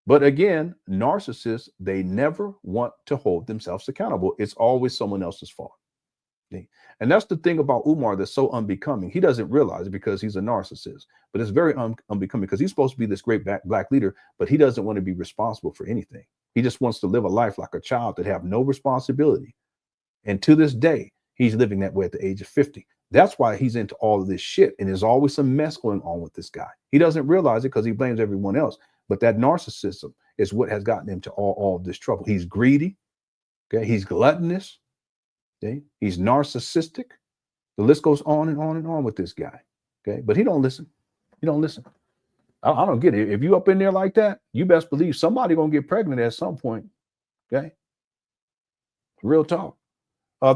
But again, narcissists, they never want to hold themselves accountable. It's always someone else's fault. See? And that's the thing about Umar that's so unbecoming. He doesn't realize it because he's a narcissist. But it's very unbecoming because he's supposed to be this great black leader, but he doesn't want to be responsible for anything. He just wants to live a life like a child that have no responsibility. And to this day, he's living that way at the age of 50. That's why he's into all of this shit. And there's always some mess going on with this guy. He doesn't realize it because he blames everyone else. But that narcissism is what has gotten him to all of this trouble. He's greedy. Okay. He's gluttonous. Okay. He's narcissistic. The list goes on and on and on with this guy. Okay. But he don't listen. He don't listen. I don't get it. If you up in there like that, you best believe somebody gonna get pregnant at some point. Okay. Real talk.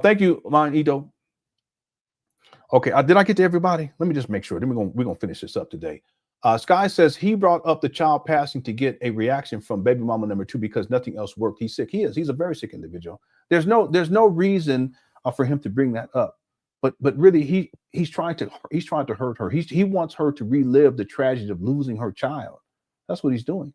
Thank you, Line Ito. Okay, did I get to everybody? Let me just make sure. Then we're gonna finish this up today. Sky says he brought up the child passing to get a reaction from baby mama number 2 because nothing else worked. He's sick. He's a very sick individual. There's no reason for him to bring that up. But really, he's trying to hurt her. He wants her to relive the tragedy of losing her child. That's what he's doing.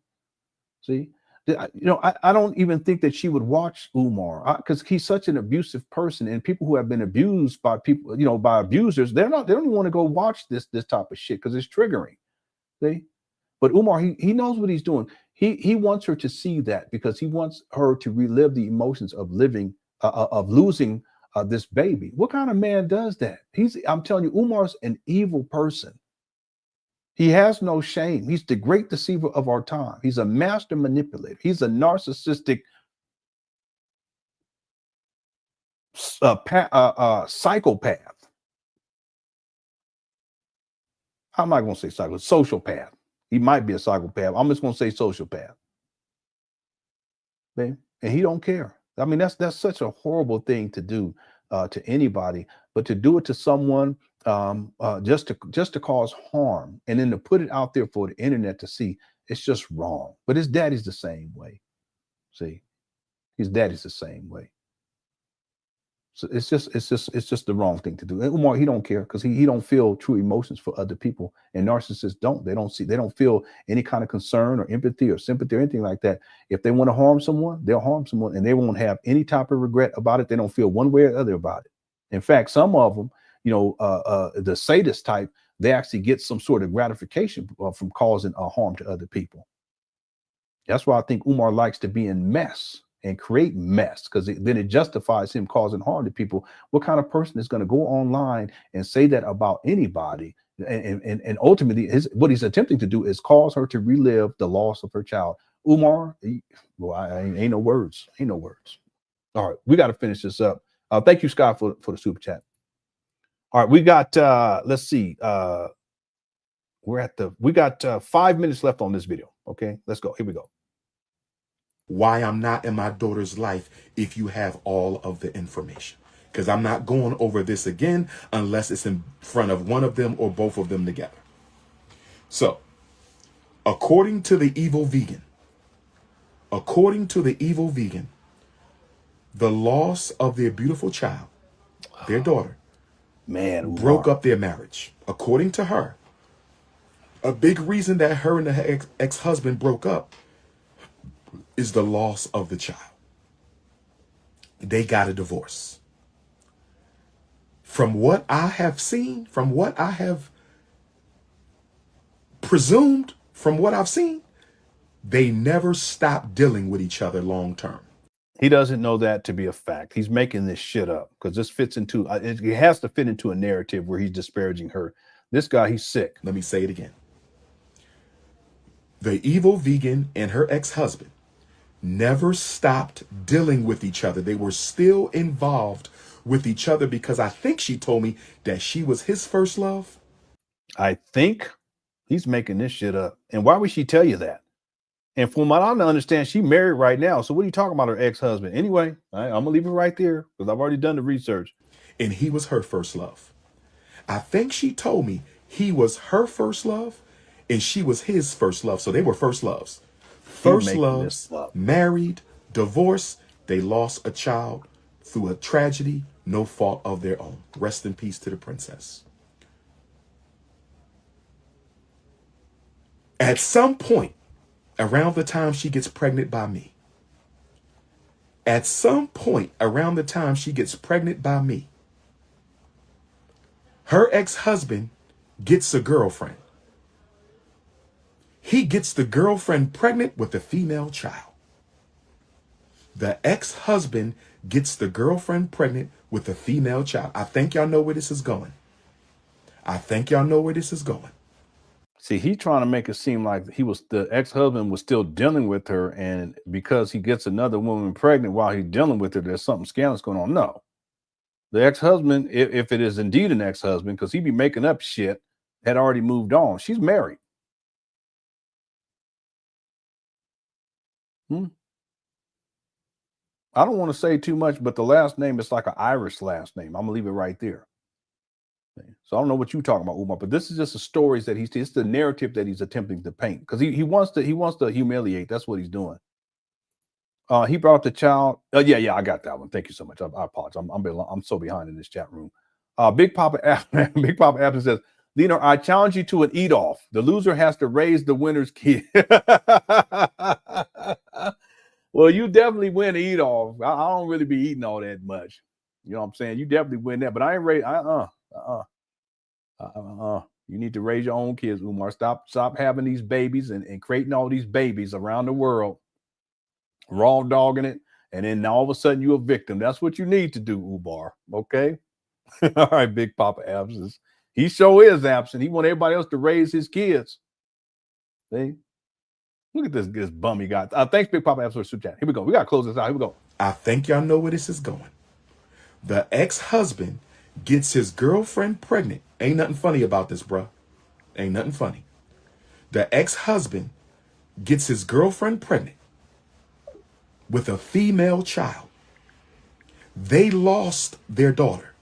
See, you know, I don't even think that she would watch Umar because he's such an abusive person, and people who have been abused by people, you know, by abusers, they don't even want to go watch this type of shit because it's triggering. See, but Umar, he knows what he's doing. He wants her to see that because he wants her to relive the emotions of losing this baby. What kind of man does that? I'm telling you, Umar's an evil person. He has no shame. He's the great deceiver of our time. He's a master manipulator. He's a narcissistic psychopath. How am I going to say psychopath? Sociopath. He might be a psychopath. I'm just going to say sociopath. Okay? And he don't care. I mean, that's such a horrible thing to do to anybody, but to do it to someone just to cause harm and then to put it out there for the internet to see, it's just wrong. But his daddy's the same way. See, his daddy's the same way. So it's just the wrong thing to do. And Umar, he don't care because he don't feel true emotions for other people, and narcissists don't. They don't feel any kind of concern or empathy or sympathy or anything like that. If they want to harm someone, they'll harm someone, and they won't have any type of regret about it. They don't feel one way or the other about it. In fact, some of them, you know, the sadist type, they actually get some sort of gratification from causing harm to other people. That's why I think Umar likes to be in mess and create mess, because then it justifies him causing harm to people. What kind of person is going to go online and say that about anybody? And ultimately, what he's attempting to do is cause her to relive the loss of her child. Umar, ain't no words. Ain't no words. All right, we got to finish this up. Thank you, Scott, for the super chat. All right, we got let's see. We got 5 minutes left on this video. Okay, let's go. Here we go. Why I'm not in my daughter's life if you have all of the information. Because I'm not going over this again unless it's in front of one of them or both of them together. So, according to the evil vegan, the loss of their beautiful child, their daughter, broke up their marriage. According to her, a big reason that her and her ex-husband broke up is the loss of the child. They got a divorce. From what I have seen, from what I have presumed from what I've seen, they never stopped dealing with each other long term. He doesn't know that to be a fact. He's making this shit up because this fits into, it has to fit into a narrative where he's disparaging her. This guy, he's sick. Let me say it again. The evil vegan and her ex-husband never stopped dealing with each other. They were still involved with each other because I think she told me that she was his first love. I think he's making this shit up. And why would she tell you that? And from what I understand, she's married right now. So what are you talking about, her ex-husband? Anyway, I'm going to leave it right there because I've already done the research. And he was her first love. I think she told me he was her first love and she was his first love. So they were first loves. First loves, married, divorced. They lost a child through a tragedy, no fault of their own. Rest in peace to the princess. At some point, around the time she gets pregnant by me, her ex-husband gets a girlfriend. He gets the girlfriend pregnant with a female child. The ex-husband gets the girlfriend pregnant with a female child. I think y'all know where this is going. See, he's trying to make it seem like the ex-husband was still dealing with her, and because he gets another woman pregnant while he's dealing with her, there's something scandalous going on. No. The ex-husband, if it is indeed an ex-husband, because he'd be making up shit, had already moved on. She's married. I don't want to say too much, but the last name is like an Irish last name. I'm going to leave it right there. So I don't know what you're talking about, Umar, but this is just the stories that it's the narrative that he's attempting to paint because he wants to humiliate. That's what he's doing. He brought the child. Yeah, I got that one. Thank you so much. I apologize. I'm so behind in this chat room. Big Papa Abson says, Lenon, I challenge you to an eat off. The loser has to raise the winner's kid. Well, you definitely win an eat off. I don't really be eating all that much. You know what I'm saying? You definitely win that, but I ain't ready. You need to raise your own kids, Umar. Stop having these babies and creating all these babies around the world, raw dogging it, and then all of a sudden you're a victim. That's what you need to do, Umar. Okay? All right, Big Papa absence. He sure is absent. He want everybody else to raise his kids. See? Look at this bum he got. Thanks, Big Papa absence for super chat. Here we go. We got to close this out. Here we go. I think y'all know where this is going. The ex-husband gets his girlfriend pregnant. Ain't nothing funny about this, bro. Ain't nothing funny. The ex-husband gets his girlfriend pregnant with a female child. They lost their daughter.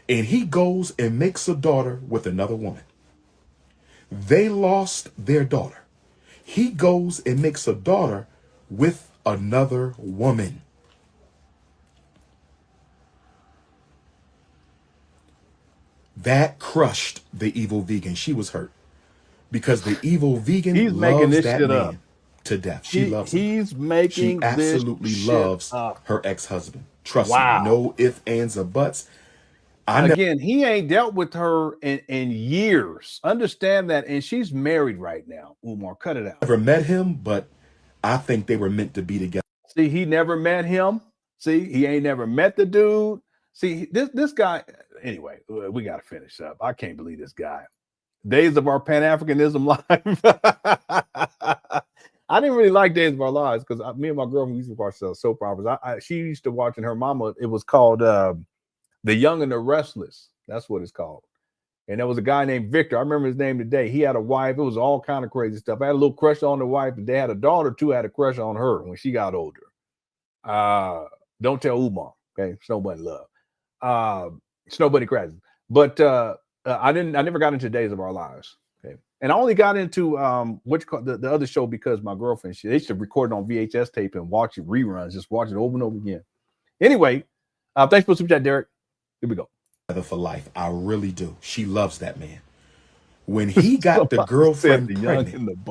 And he goes and makes a daughter with another woman. They lost their daughter. He goes and makes a daughter with another woman. That crushed the evil vegan. She was hurt because the evil vegan loves that man to death. She loves him. He's making She absolutely loves her ex-husband. Trust me, no ifs, ands, or buts. Again, he ain't dealt with her in years. Understand that, and she's married right now. Umar, cut it out. Never met him, but I think they were meant to be together. See, he never met him. See, he ain't never met the dude. See, this guy. Anyway, we got to finish up. I can't believe this guy. Days of Our Pan Africanism live. I didn't really like Days of Our Lives because me and my girlfriend used to watch soap operas. She used to watch, and her mama. It was called The Young and the Restless. That's what it's called. And there was a guy named Victor. I remember his name today. He had a wife. It was all kind of crazy stuff. I had a little crush on the wife, and they had a daughter too. Had a crush on her when she got older. Don't tell Umar. Okay, it's nobody love. It's nobody crazy. But I never got into Days of Our Lives. Okay, and I only got into the other show because my girlfriend they used to record it on VHS tape and watch it reruns, just watch it over and over again. Anyway, thanks for the super chat, Derek. Here we go. For life, I really do. She loves that man. When he got the girlfriend pregnant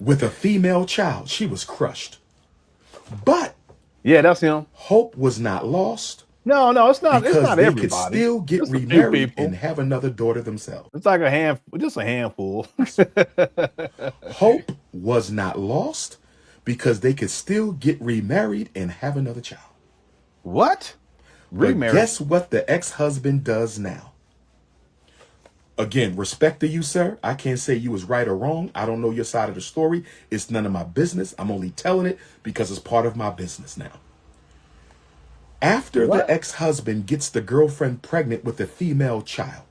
with a female child, she was crushed. But yeah, that's him. Hope was not lost. No, it's not. It's because not they everybody. could still get Just a few remarried people. and have another daughter themselves. It's like just a handful. Hope was not lost because they could still get remarried and have another child. What? But guess what the ex-husband does now? Again, respect to you, sir. I can't say you was right or wrong. I don't know your side of the story. It's none of my business. I'm only telling it because it's part of my business now. After the ex-husband gets the girlfriend pregnant with a female child,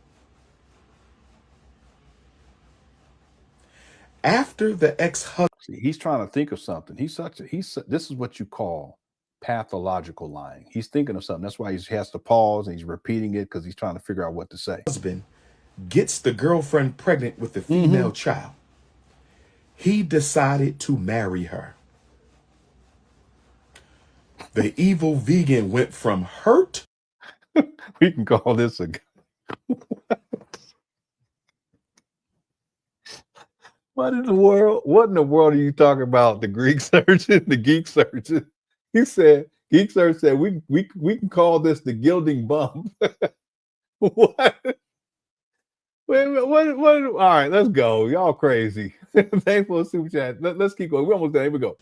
after the ex-husband, he's trying to think of something. This is what you call pathological lying. He's thinking of something. That's why he has to pause and he's repeating it because he's trying to figure out what to say. Husband gets the girlfriend pregnant with the female child. He decided to marry her. The evil vegan went from hurt. We can call this a What in the world are you talking about? The Greek surgeon, the geek surgeon. Geek surgeon said we can call this the gilding bump. What? Wait, what? All right, let's go. Y'all crazy. Thanks for the super chat. Let's keep going. We're almost done. Here we go.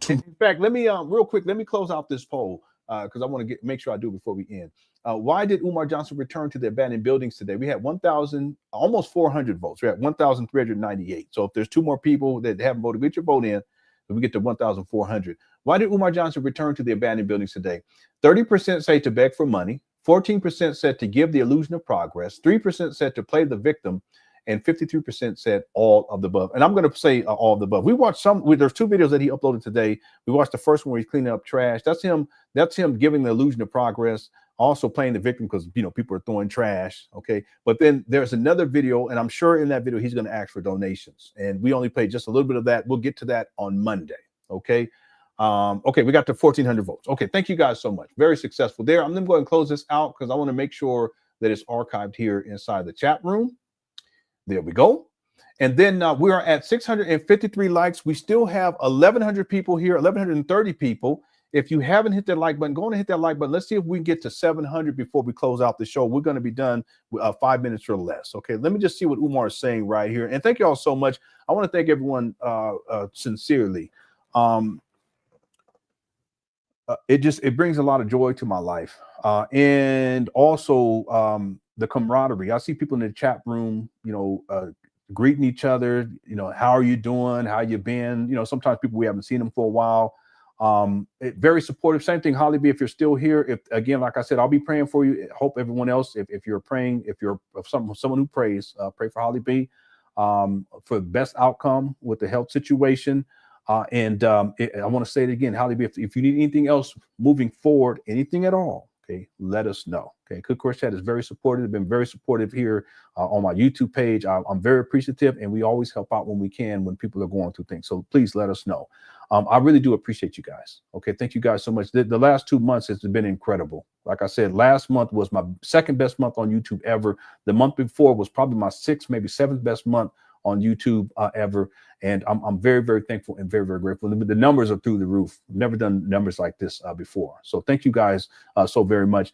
In fact, let me real quick. Let me close out this poll because I want to make sure I do it before we end. Why did Umar Johnson return to the abandoned buildings today? We had 1,000, almost 400 votes. We had 1,398. So if there's two more people that haven't voted, get your vote in. Then we get to 1,400. Why did Umar Johnson return to the abandoned buildings today? 30% say to beg for money. 14% said to give the illusion of progress. 3% said to play the victim. And 53% said all of the above. And I'm going to say all of the above. We watched there's two videos that he uploaded today. We watched the first one where he's cleaning up trash. That's him giving the illusion of progress, also playing the victim because, people are throwing trash. Okay. But then there's another video, and I'm sure in that video, he's going to ask for donations. And we only played just a little bit of that. We'll get to that on Monday. Okay. Okay. We got to 1,400 votes. Okay. Thank you guys so much. Very successful there. I'm going to go ahead and close this out because I want to make sure that it's archived here inside the chat room. There we go. And then we are at 653 likes. We still have 1,100 people here, 1,130 people. If you haven't hit that like button, go on and hit that like button. Let's see if we can get to 700 before we close out the show. We're going to be done 5 minutes or less. Okay, let me just see what Umar is saying right here. And thank you all so much. I want to thank everyone sincerely. It brings a lot of joy to my life. And also the camaraderie. I see people in the chat room, greeting each other, how are you doing? How you been? Sometimes people we haven't seen them for a while. Very supportive. Same thing, Holly B, if you're still here, like I said, I'll be praying for you. Hope everyone else, if you're praying, if you're someone who prays, pray for Holly B for the best outcome with the health situation. I want to say it again, Holly B, if you need anything else moving forward, anything at all, okay, let us know. Okay, Cook Course Chat is very supportive, been very supportive here on my YouTube page. I'm very appreciative, and we always help out when we can when people are going through things. So please let us know. I really do appreciate you guys. Okay, thank you guys so much. The last 2 months has been incredible. Like I said, last month was my second best month on YouTube ever. The month before was probably my sixth, maybe seventh best month on YouTube ever. And I'm very, very thankful and very, very grateful. The numbers are through the roof. Never done numbers like this before. So thank you guys so very much.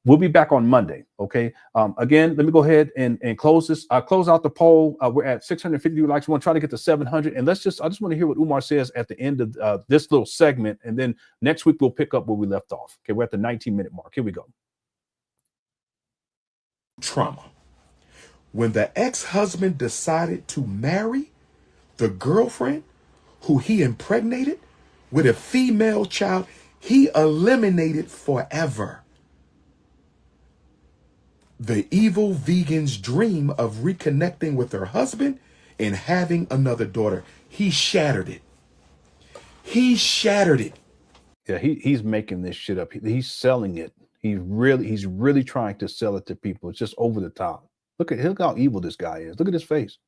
We'll be back on Monday. Okay. Again, let me go ahead and close this. Close out the poll. We're at 650 likes. We want to try to get to 700. And I just want to hear what Umar says at the end of this little segment. And then next week, we'll pick up where we left off. Okay. We're at the 19-minute mark. Here we go. Trauma. When the ex-husband decided to marry the girlfriend who he impregnated with a female child, he eliminated forever the evil vegan's dream of reconnecting with her husband and having another daughter. He shattered it. He shattered it. Yeah, he's making this shit up. He's selling it. He's really trying to sell it to people. It's just over the top. Look how evil this guy is. Look at his face.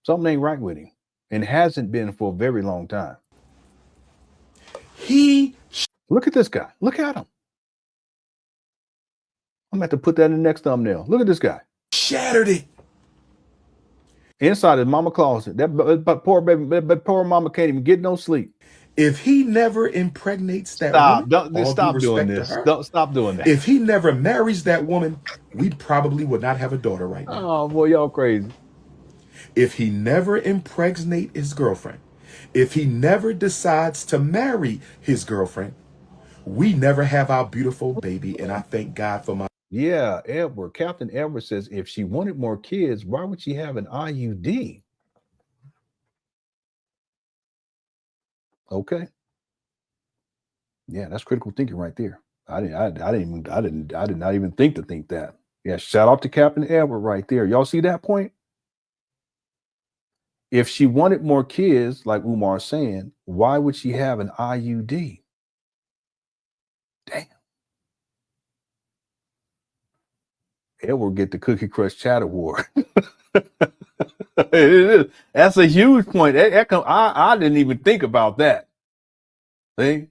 Something ain't right with him, and hasn't been for a very long time. Look at this guy. Look at him. I'm going to have to put that in the next thumbnail. Look at this guy. Shattered it. Inside his mama closet. That poor baby, that poor mama can't even get no sleep. If he never impregnates that Stop. woman, Don't all due stop doing respect to this. her, Don't stop doing that. if he never marries that woman, we probably would not have a daughter right now. Oh boy, y'all crazy. If he never impregnate his girlfriend, if he never decides to marry his girlfriend, we never have our beautiful baby. And I thank God for my. Yeah, Edward. Captain Edward says if she wanted more kids, why would she have an IUD? Okay. Yeah, that's critical thinking right there. I did not even think to think that. Yeah, shout out to Captain Edward right there. Y'all see that point? If she wanted more kids, like Umar's saying, why would she have an IUD? Damn. Edward get the Cookie Crush Chat Award. That's a huge point. I didn't even think about that. See?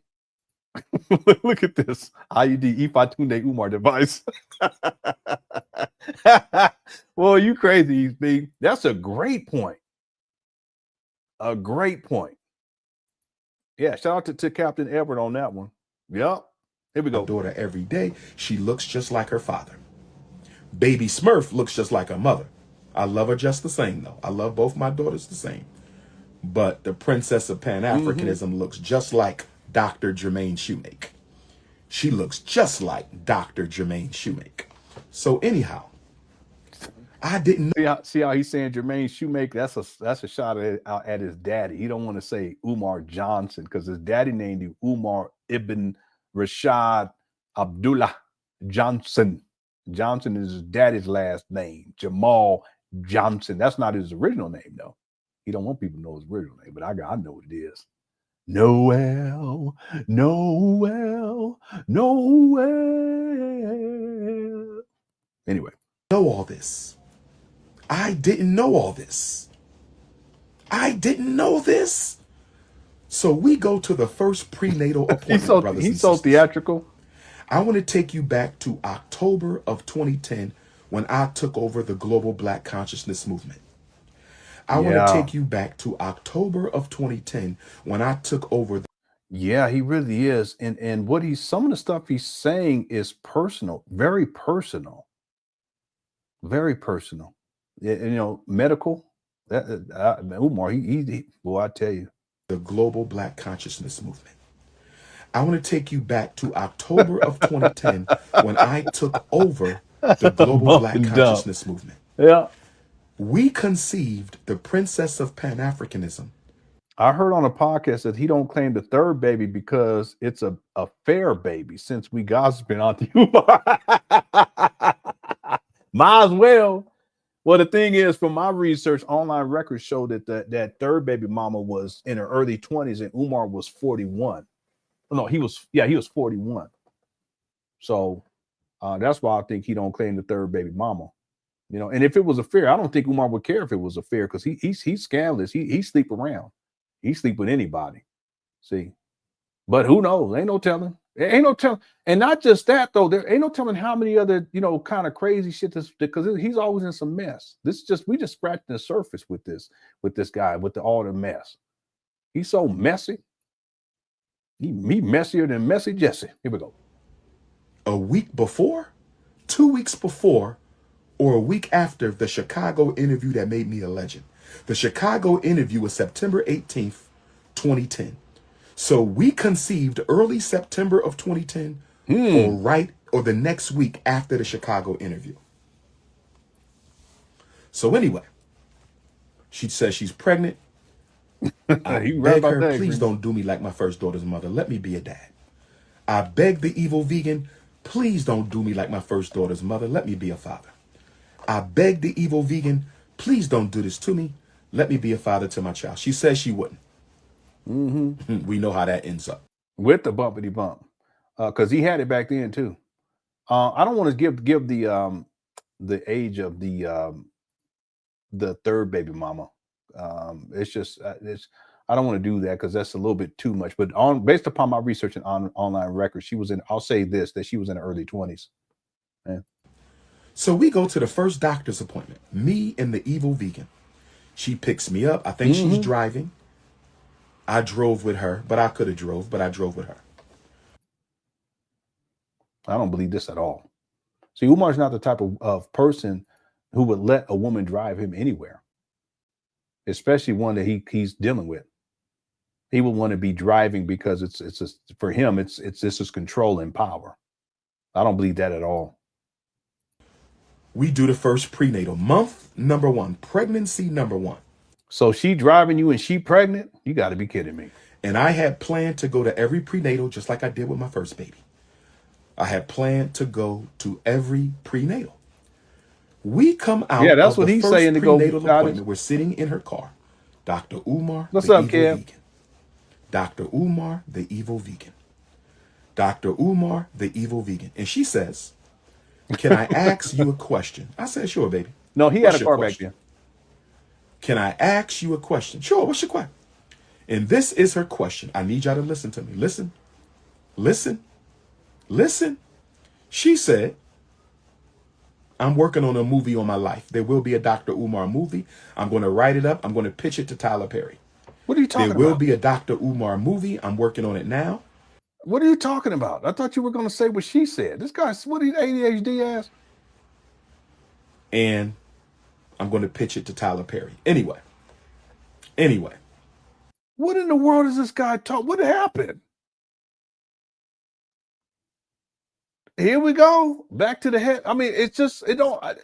Look at this IUD Ifatunde Umar device. Well, you crazy, B. That's a great point. A great point. Yeah, shout out to Captain Edward on that one. Yep. Here we go. Daughter every day. She looks just like her father. Baby Smurf looks just like her mother. I love her just the same, though. I love both my daughters the same. But the princess of Pan Africanism looks just like Dr. Jermaine Shoemake. She looks just like Dr. Jermaine Shoemake. So anyhow, I didn't know. See how he's saying Jermaine Shoemake? That's a shot at his daddy. He don't want to say Umar Johnson because his daddy named him Umar Ibn Rashad Abdullah Johnson. Johnson is his daddy's last name. Jamal Johnson. That's not his original name, though. He don't want people to know his original name, but I know what it is. Noel. Anyway. Know all this. I didn't know all this. I didn't know this. So we go to the first prenatal appointment, brothers and He's so sisters. theatrical. I want to take you back to October of 2010 when I took over the global Black consciousness movement. I want to take you back to October of 2010 when I took over. Yeah, he really is. And what some of the stuff he's saying is personal, very personal. Very personal. Medical. Umar, I tell you. The global Black consciousness movement. I want to take you back to October of 2010 when I took over the global Black consciousness movement. Yeah. We conceived the princess of Pan Africanism. I heard on a podcast that he don't claim the third baby because it's a fair baby since we gossiping on the Umar. Might as well. Well, the thing is, from my research, online records show that that third baby mama was in her early 20s and Umar was 41. No, he was 41. So that's why I think he don't claim the third baby mama. And if it was a fair, I don't think Umar would care if it was a fair because he's scandalous. He sleep around. He sleep with anybody. See, but who knows? Ain't no telling. Ain't no telling. And not just that though. There ain't no telling how many other kind of crazy shit because he's always in some mess. We just scratched the surface with this guy with all the mess. He's so messy. He messier than Messy Jesse. Here we go. A week before, 2 weeks before, or a week after the Chicago interview that made me a legend. The Chicago interview was September 18th, 2010. So we conceived early September of 2010 or the next week after the Chicago interview. So anyway, she says she's pregnant. I beg her, please don't do me like my first daughter's mother. Let me be a dad. I beg the evil vegan, please don't do me like my first daughter's mother. Let me be a father. I beg the evil vegan, please don't do this to me. Let me be a father to my child. She says she wouldn't. We know how that ends up. With the bumpity bump. Because he had it back then too. I don't want to give the age of the third baby mama. It's just I don't want to do that because that's a little bit too much. But based upon my research and online records, she was I'll say this, that she was in her early 20s. Yeah. So we go to the first doctor's appointment, me and the evil vegan. She picks me up. I think she's driving. I drove with her, but I could have drove, but I drove with her. I don't believe this at all. See, Umar's not the type of person who would let a woman drive him anywhere, especially one that he's dealing with. He would want to be driving because for him, this is control and power. I don't believe that at all. We do the first prenatal month, number 1, pregnancy number 1. So she driving you and she pregnant? You got to be kidding me. And I had planned to go to every prenatal just like I did with my first baby. I had planned to go to every prenatal. We come out that's of what the he's first saying to go. prenatal appointment. We're sitting in her car. Dr. Umar, What's the up, evil Kev? vegan. Dr. Umar, the evil vegan. Dr. Umar, the evil vegan. And she says, can I ask you a question? I said, sure, baby. No, he What's had a your car back question? then. Can I ask you a question? Sure, what's your question? And this is her question. I need y'all to listen to me. Listen, listen, listen. She said, I'm working on a movie on my life. There will be a Dr. Umar movie. I'm going to write it up. I'm going to pitch it to Tyler Perry. What are you talking about? There will be a Dr. Umar movie. I'm working on it now. What are you talking about? I thought you were going to say what she said. This guy's, what he ADHD ass? And I'm going to pitch it to Tyler Perry. Anyway. What in the world is this guy talking? What happened? Here we go. Back to the head. I mean, it's just, what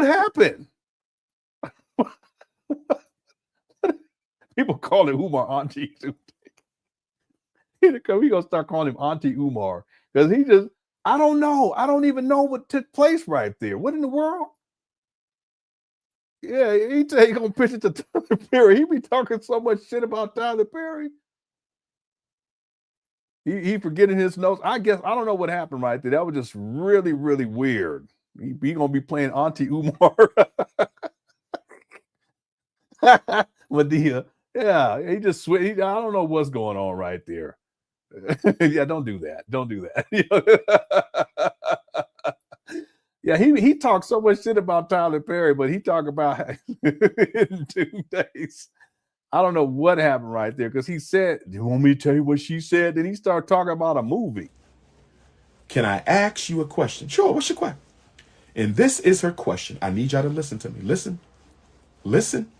happened? People call him Umar Auntie. We gonna start calling him Auntie Umar because he just, I don't know. I don't even know what took place right there. What in the world? Yeah, he gonna pitch it to Tyler Perry. He be talking so much shit about Tyler Perry. He forgetting his notes. I guess I don't know what happened right there. That was just really, really weird. He gonna be playing Auntie Umar. Medea. Yeah, he just I don't know what's going on right there. Yeah, don't do that. Don't do that. Yeah, he talked so much shit about Tyler Perry, but he talked about in 2 days. I don't know what happened right there because he said, "Do you want me to tell you what she said?" Then he started talking about a movie. Can I ask you a question? Sure, what's your question? And this is her question. I need y'all to listen to me. Listen, listen,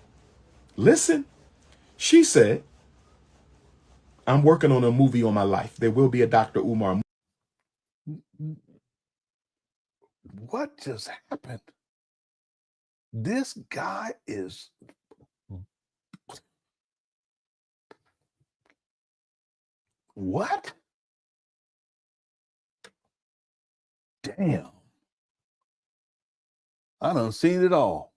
listen. She said, I'm working on a movie on my life. There will be a Dr. Umar movie. What just happened? This guy is what? Damn. I done seen it all.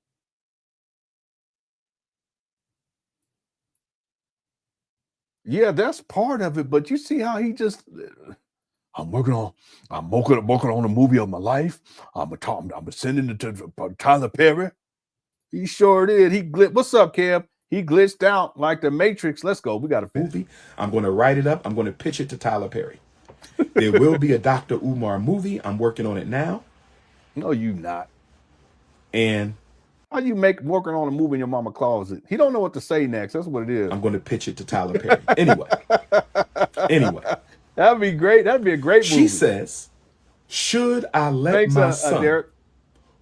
Yeah, that's part of it, but you see how he just I'm working on a movie of my life. I'm sending it to Tyler Perry. He sure did. He glitched. What's up, Kev? He glitched out like the Matrix. Let's go. We got a movie. I'm going to write it up. I'm going to pitch it to Tyler Perry. There will be a Dr. Umar movie. I'm working on it now. No, you not. And how you working on a movie in your mama closet? He don't know what to say next. That's what it is. I'm going to pitch it to Tyler Perry. Anyway. That'd be great. That'd be a great movie. She says, should I let my son, Derek,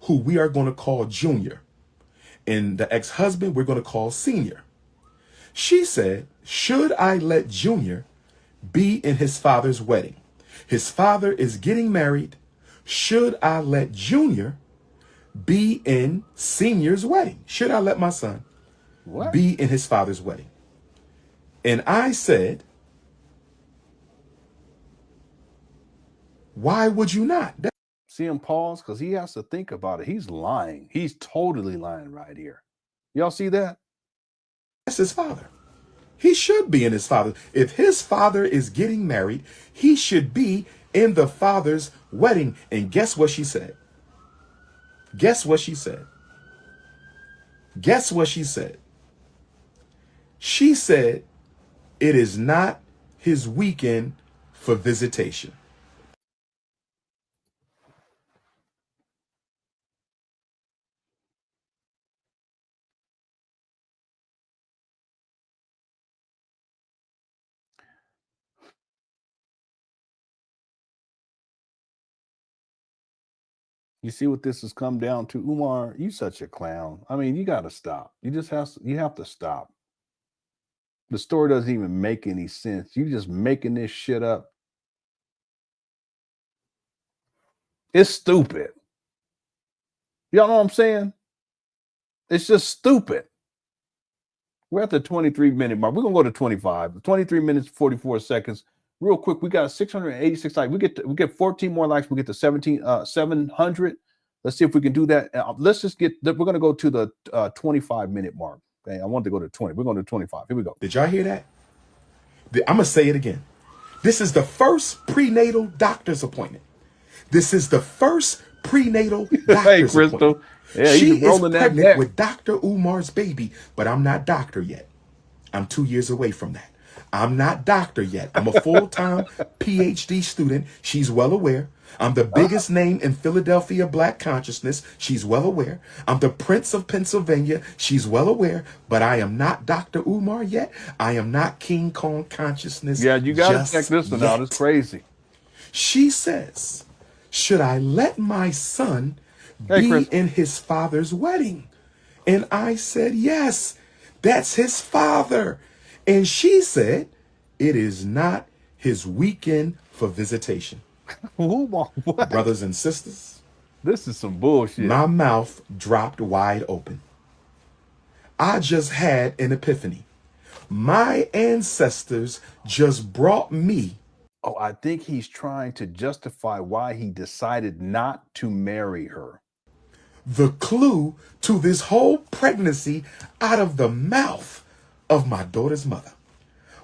who we are going to call Junior, and the ex-husband we're going to call Senior. She said, should I let Junior be in his father's wedding? His father is getting married. Should I let Junior be in Senior's wedding? Should I let my son be in his father's wedding? And I said, why would you not? See him pause because he has to think about it. He's lying. He's totally lying right here. Y'all see that? That's his father. He should be in his father. If his father is getting married, he should be in the father's wedding. And guess what she said? Guess what she said? Guess what she said? She said, it is not his weekend for visitation. You see what this has come down to, Umar? You such a clown. I mean, you got to stop. You have to stop. The story doesn't even make any sense. You just making this shit up. It's stupid. Y'all know what I'm saying? It's just stupid. We're at the 23-minute mark. We're gonna go to 25. 23 minutes, 44 seconds. Real quick, we got 686 likes. We get 14 more likes. We get to 700. Let's see if we can do that. Let's just get. We're gonna go to the 25-minute mark. Okay, I want to go to 20. We're going to 25. Here we go. Did y'all hear that? I'm gonna say it again. This is the first prenatal doctor's appointment. This is the first prenatal doctor's appointment. Yeah, she is pregnant with Dr. Umar's baby, but I'm not doctor yet. I'm 2 years away from that. I'm not doctor yet. I'm a full-time PhD student. She's well aware. I'm the biggest name in Philadelphia Black consciousness. She's well aware. I'm the Prince of Pennsylvania. She's well aware. But I am not Dr. Umar yet. I am not King Kong consciousness. Yeah, you got to check this one out. It's crazy. She says, should I let my son be in his father's wedding? And I said, yes, that's his father. And she said, it is not his weekend for visitation. What? Brothers and sisters, this is some bullshit. My mouth dropped wide open. I just had an epiphany. My ancestors just brought me. Oh, I think he's trying to justify why he decided not to marry her. The clue to this whole pregnancy out of the mouth of my daughter's mother.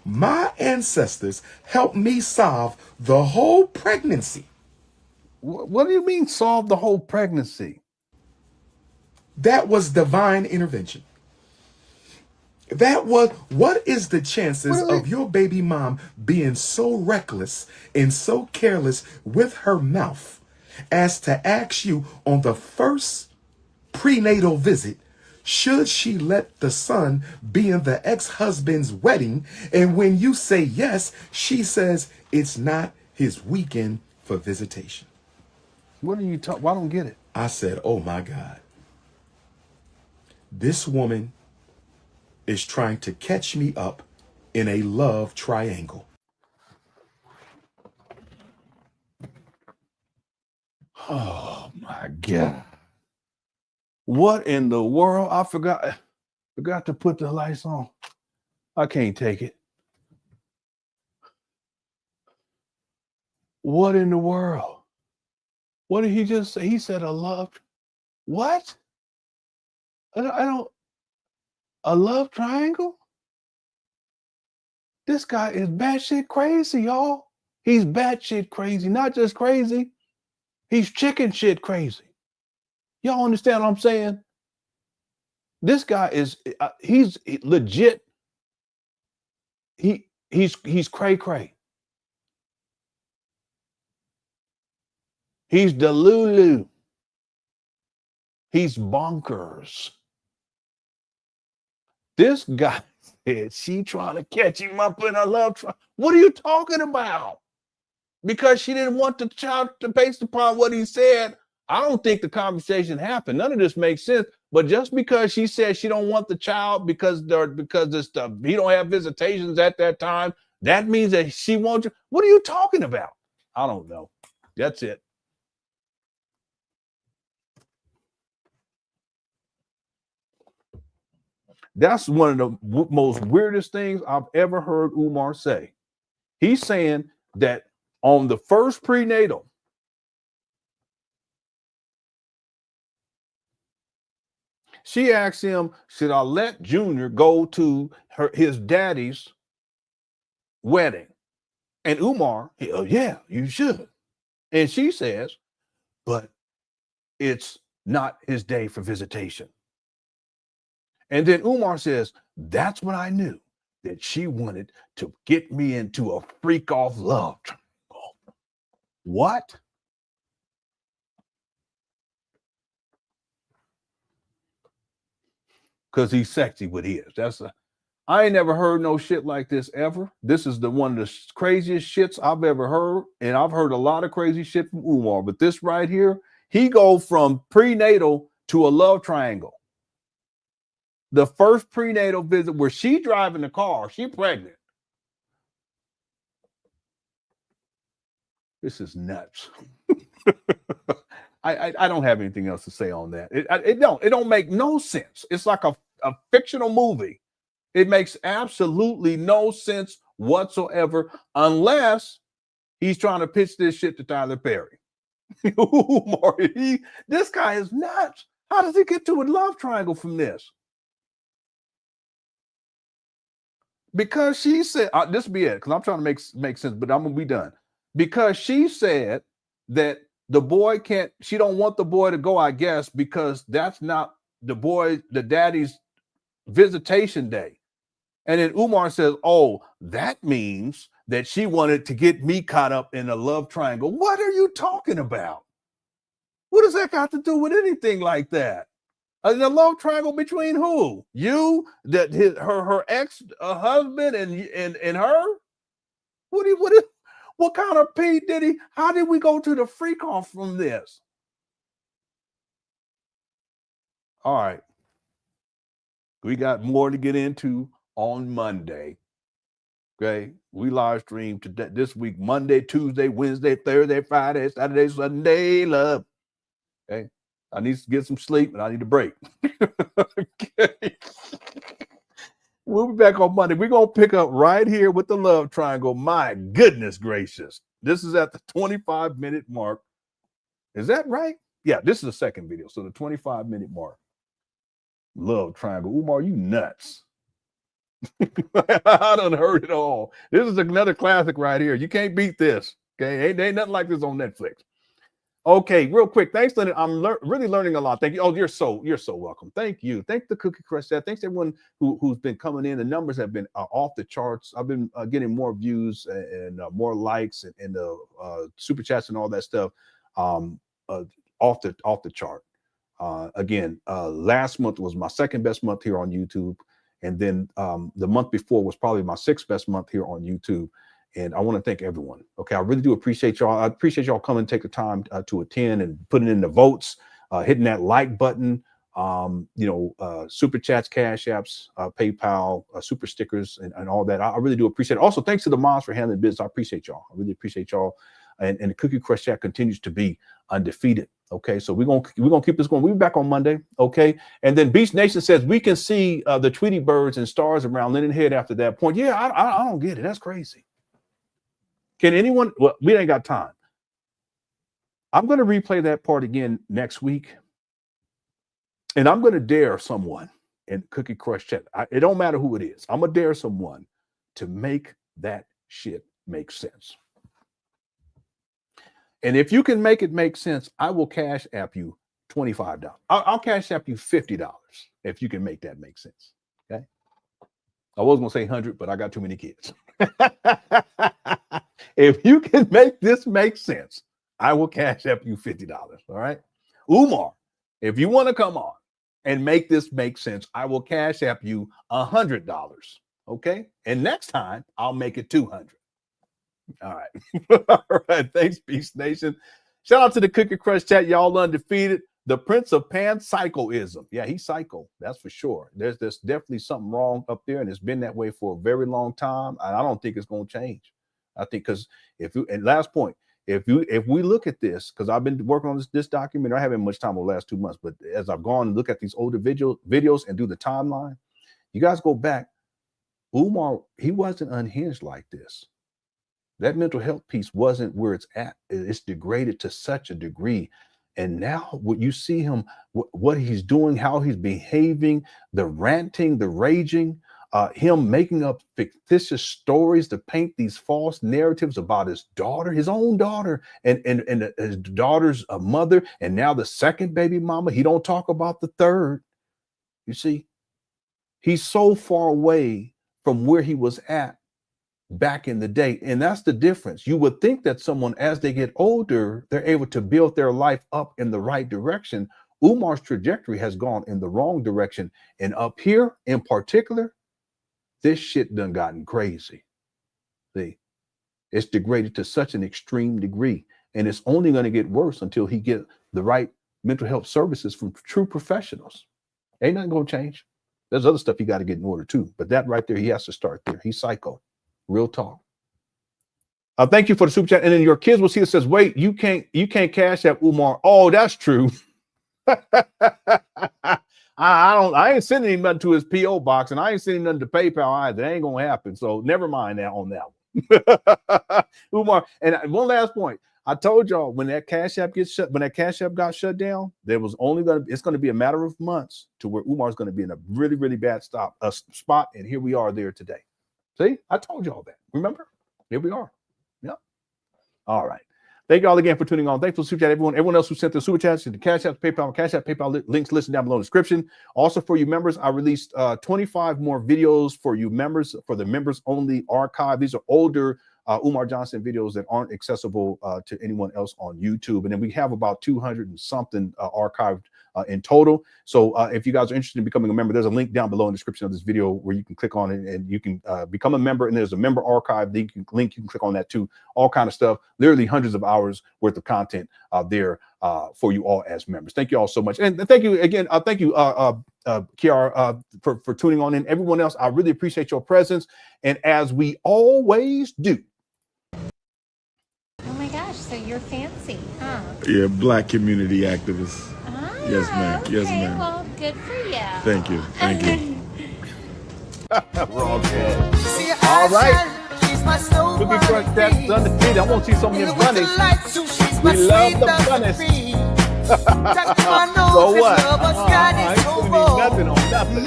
My ancestors helped me solve the whole pregnancy. What do you mean solve the whole pregnancy? That was divine intervention. That was, what is the chances of your baby mom being so reckless and so careless with her mouth as to ask you on the first prenatal visit, should she let the son be in the ex-husband's wedding? And when you say yes, she says it's not his weekend for visitation. What are you talking? Well, I don't get it. I said, oh my God. This woman is trying to catch me up in a love triangle. Oh my God. What in the world? I forgot to put the lights on. I can't take it. What in the world? What did he just say? He said a love. What? I don't. A love triangle? This guy is batshit crazy, y'all. He's batshit crazy. Not just crazy. He's chicken shit crazy. Y'all understand what I'm saying? This guy is, he's legit. He's cray-cray. He's delulu. He's bonkers. This guy said she trying to catch him up in a love triangle. What are you talking about? Because she didn't want the child to, based upon what he said. I don't think the conversation happened. None of this makes sense. But just because she said she don't want the child because it's he don't have visitations at that time, that means that she wants you. What are you talking about? I don't know. That's it. That's one of the most weirdest things I've ever heard Umar say. He's saying that on the first prenatal, she asked him, should I let Junior go to his daddy's wedding? And Umar, yeah, you should. And she says, but it's not his day for visitation. And then Umar says, that's when I knew that she wanted to get me into a freak off love triangle. What? Because he's sexy with his. I ain't never heard no shit like this ever. This is one of the craziest shits I've ever heard. And I've heard a lot of crazy shit from Umar. But this right here, He go from prenatal to a love triangle. The first prenatal visit where she driving the car, she pregnant. This is nuts. I don't have anything else to say on that. It don't make no sense. It's like a fictional movie. It makes absolutely no sense whatsoever unless he's trying to pitch this shit to Tyler Perry. Umar, this guy is nuts. How does he get to a love triangle from this? Because she said, this be it, because I'm trying to make sense, but I'm gonna be done. Because she said that the boy can't, she don't want the boy to go, I guess, because that's not the daddy's visitation day. And then Umar says, oh, that means that she wanted to get me caught up in a love triangle. What are you talking about? What does that got to do with anything like that? The love triangle between who? You, her ex husband, and her? What kind of P did he? How did we go to the freak off from this? All right. We got more to get into on Monday. Okay. We live stream today this week, Monday, Tuesday, Wednesday, Thursday, Friday, Saturday, Sunday. Love. Okay. I need to get some sleep and I need a break. Okay. We'll be back on Monday. We're going to pick up right here with the love triangle. My goodness gracious. This is at the 25-minute mark. Is that right? Yeah, this is the second video. So the 25-minute mark. Love triangle. Umar, you nuts. I done heard it all. This is another classic right here. You can't beat this. Okay. Ain't nothing like this on Netflix. Okay, real quick. Thanks, Lenon. I'm really learning a lot. Thank you. Oh, you're so welcome. Thank you. Thank the Cookie Crush chat. Thanks everyone who's been coming in. The numbers have been off the charts. I've been getting more views and more likes and the super chats and all that stuff off the chart. Again, last month was my second best month here on YouTube, and then the month before was probably my sixth best month here on YouTube. And I want to thank everyone. Okay, I really do appreciate y'all. I appreciate y'all coming and take the time to attend and putting in the votes, hitting that like button, super chats, cash apps, PayPal, super stickers, and all that. I really do appreciate it. Also, thanks to the moms for handling business. I appreciate y'all. I really appreciate y'all. And the Cookie Crush chat continues to be undefeated. Okay, so we're gonna keep this going. We'll be back on Monday. Okay, and then Beast Nation says we can see the Tweety birds and stars around Lennon Head after that point. Yeah, I don't get it. That's crazy. Can anyone? Well, we ain't got time. I'm going to replay that part again next week, and I'm going to dare someone in Cookie Crush chat. It don't matter who it is. I'm going to dare someone to make that shit make sense. And if you can make it make sense, I will cash app you $25. I'll cash app you $50 if you can make that make sense. Okay. I was going to say 100, but I got too many kids. If you can make this make sense, I will cash app you $50. All right. Umar, if you want to come on and make this make sense, I will cash app you $100. Okay. And next time I'll make it 200. All right. All right. Thanks, Beast Nation. Shout out to the Cookie Crush chat. Y'all undefeated. The Prince of Panpsychoism. Yeah, he's psycho. That's for sure. There's definitely something wrong up there, and it's been that way for a very long time. And I don't think it's going to change. I think because and last point, if we look at this, because I've been working on this document, I haven't much time over the last 2 months, but as I've gone and look at these older videos and do the timeline, you guys go back. Umar, he wasn't unhinged like this. That mental health piece wasn't where it's at. It's degraded to such a degree. And now what you see him, what he's doing, how he's behaving, the ranting, the raging, him making up fictitious stories to paint these false narratives about his daughter, his own daughter, and his daughter's mother, and now the second baby mama. He don't talk about the third. You see, he's so far away from where he was at back in the day. And that's the difference. You would think that someone, as they get older, they're able to build their life up in the right direction. Umar's trajectory has gone in the wrong direction. And up here in particular, this shit done gotten crazy. See, it's degraded to such an extreme degree. And it's only going to get worse until he get the right mental health services from true professionals. Ain't nothing going to change. There's other stuff he got to get in order too. But that right there, he has to start there. He's psycho. Real talk. Thank you for the super chat. And then your kids will see it says, wait, you can't cash that Umar. Oh, that's true. I ain't sending him nothing to his P.O. box, and I ain't sending nothing to PayPal either. That ain't gonna happen. So never mind that on that one. Umar, and one last point. I told y'all when that Cash App gets shut, when that Cash App got shut down, it's gonna be a matter of months to where Umar's gonna be in a really, really bad spot. And here we are there today. See, I told y'all that. Remember? Here we are. Yep. All right. Thank you all again for tuning on. Thanks for super chat, everyone else who sent the super chats to the Cash App, PayPal links listed down below in the description. Also for you members, I released 25 more videos for you members for the members only archive. These are older Umar Johnson videos that aren't accessible to anyone else on YouTube. And then we have about 200 and something archived in total. So if you guys are interested in becoming a member, there's a link down below in the description of this video where you can click on it and you can become a member. And there's a member archive link. You can click on that too. All kind of stuff, literally hundreds of hours worth of content there for you all as members. Thank you all so much. And thank you again. Thank you, Kiara, for tuning on in. Everyone else, I really appreciate your presence. And as we always do. Oh my gosh, so you're fancy, huh? Yeah, black community activist. Yes, ma'am. Okay, Yes, ma'am. Well, good for you. Thank you. Thank you. We're all good. All right. Cookie Crunch, that's undefeated. I want to see some of them bunnies. We love the bunnies. So what? I ain't putting nothing on nothing.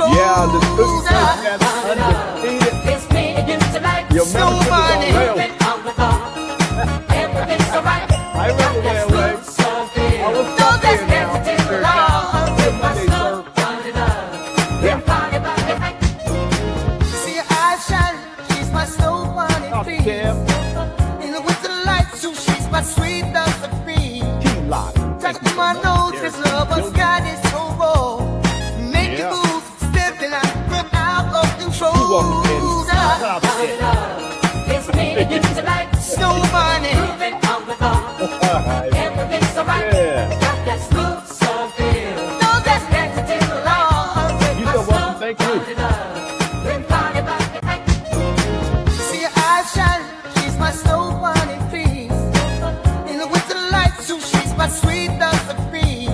Yeah, the Cookie Crunch, that's undefeated. Your membership is on rails. I remember that way. I was stuck there now. Monday, sir. See her eyes shine, she's my snow bunny queen. In the winter light, so she's my sweet dust of cream. Touch to my nose, this love was God is so raw. Make you move, stepping out of control. It's me and you tonight. Snow bunny. Everything's alright. Got that smooth soul feel. No, that's next to the law. You so welcome. Thank you. See her eyes shine, she's my snow bunny queen. In the winter light, so she's my sweet dust of cream.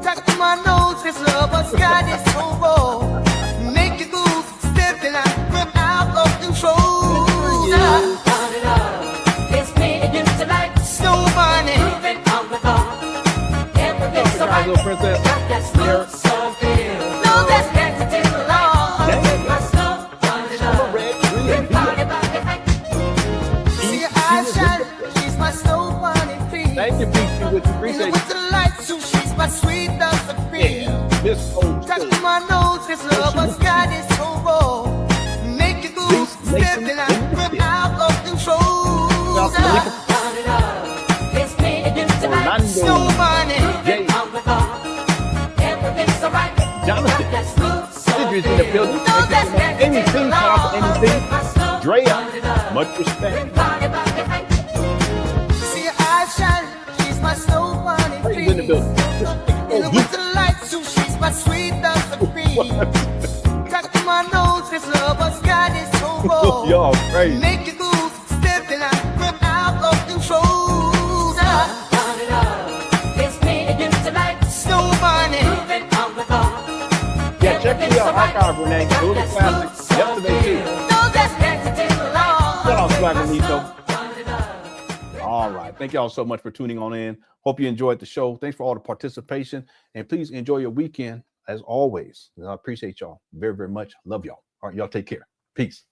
Touch to my nose, this love was God is so raw. Make you move, stepping out of control. It's me and you tonight. Snow bunny. Moving on the floor. Everything's alright. Little princess. Got that smooth soul feel. No, that's next to the law. My snow bunny love. Been party by the night. See her eyes shine, she's my snow bunny queen. Thank you, Peach. We In the appreciate it. winter light, so she's my sweet dust of cream. Miss Old Touch School. to my nose, this love was God is so raw. Make you move, stepping out of control. It's me and you tonight. Snow bunny. Jay Everything's alright. Jonathan. Got that smooth soul Idris in the feel. building. No, that's next to Anything, the Papa, law. anything. Drea, much respect. Party by the night. See her eyes shine, she's my snow bunny Praise in the queen. building. In the winter light, so she's my sweet dust of cream. Touch to my nose, this love was God is so raw. Y'all crazy. Make you move, stepping out of control. It's me and you tonight. Snow bunny. Moving on the floor. Yeah, check the archive, Renee. It was a classic. Yesterday, too. No, that's next to the law. Shout out Swagger Nico. All right. Thank y'all so much for tuning on in. Hope you enjoyed the show. Thanks for all the participation. And please enjoy your weekend as always. I appreciate y'all very, very much. Love y'all. All right. Y'all take care. Peace.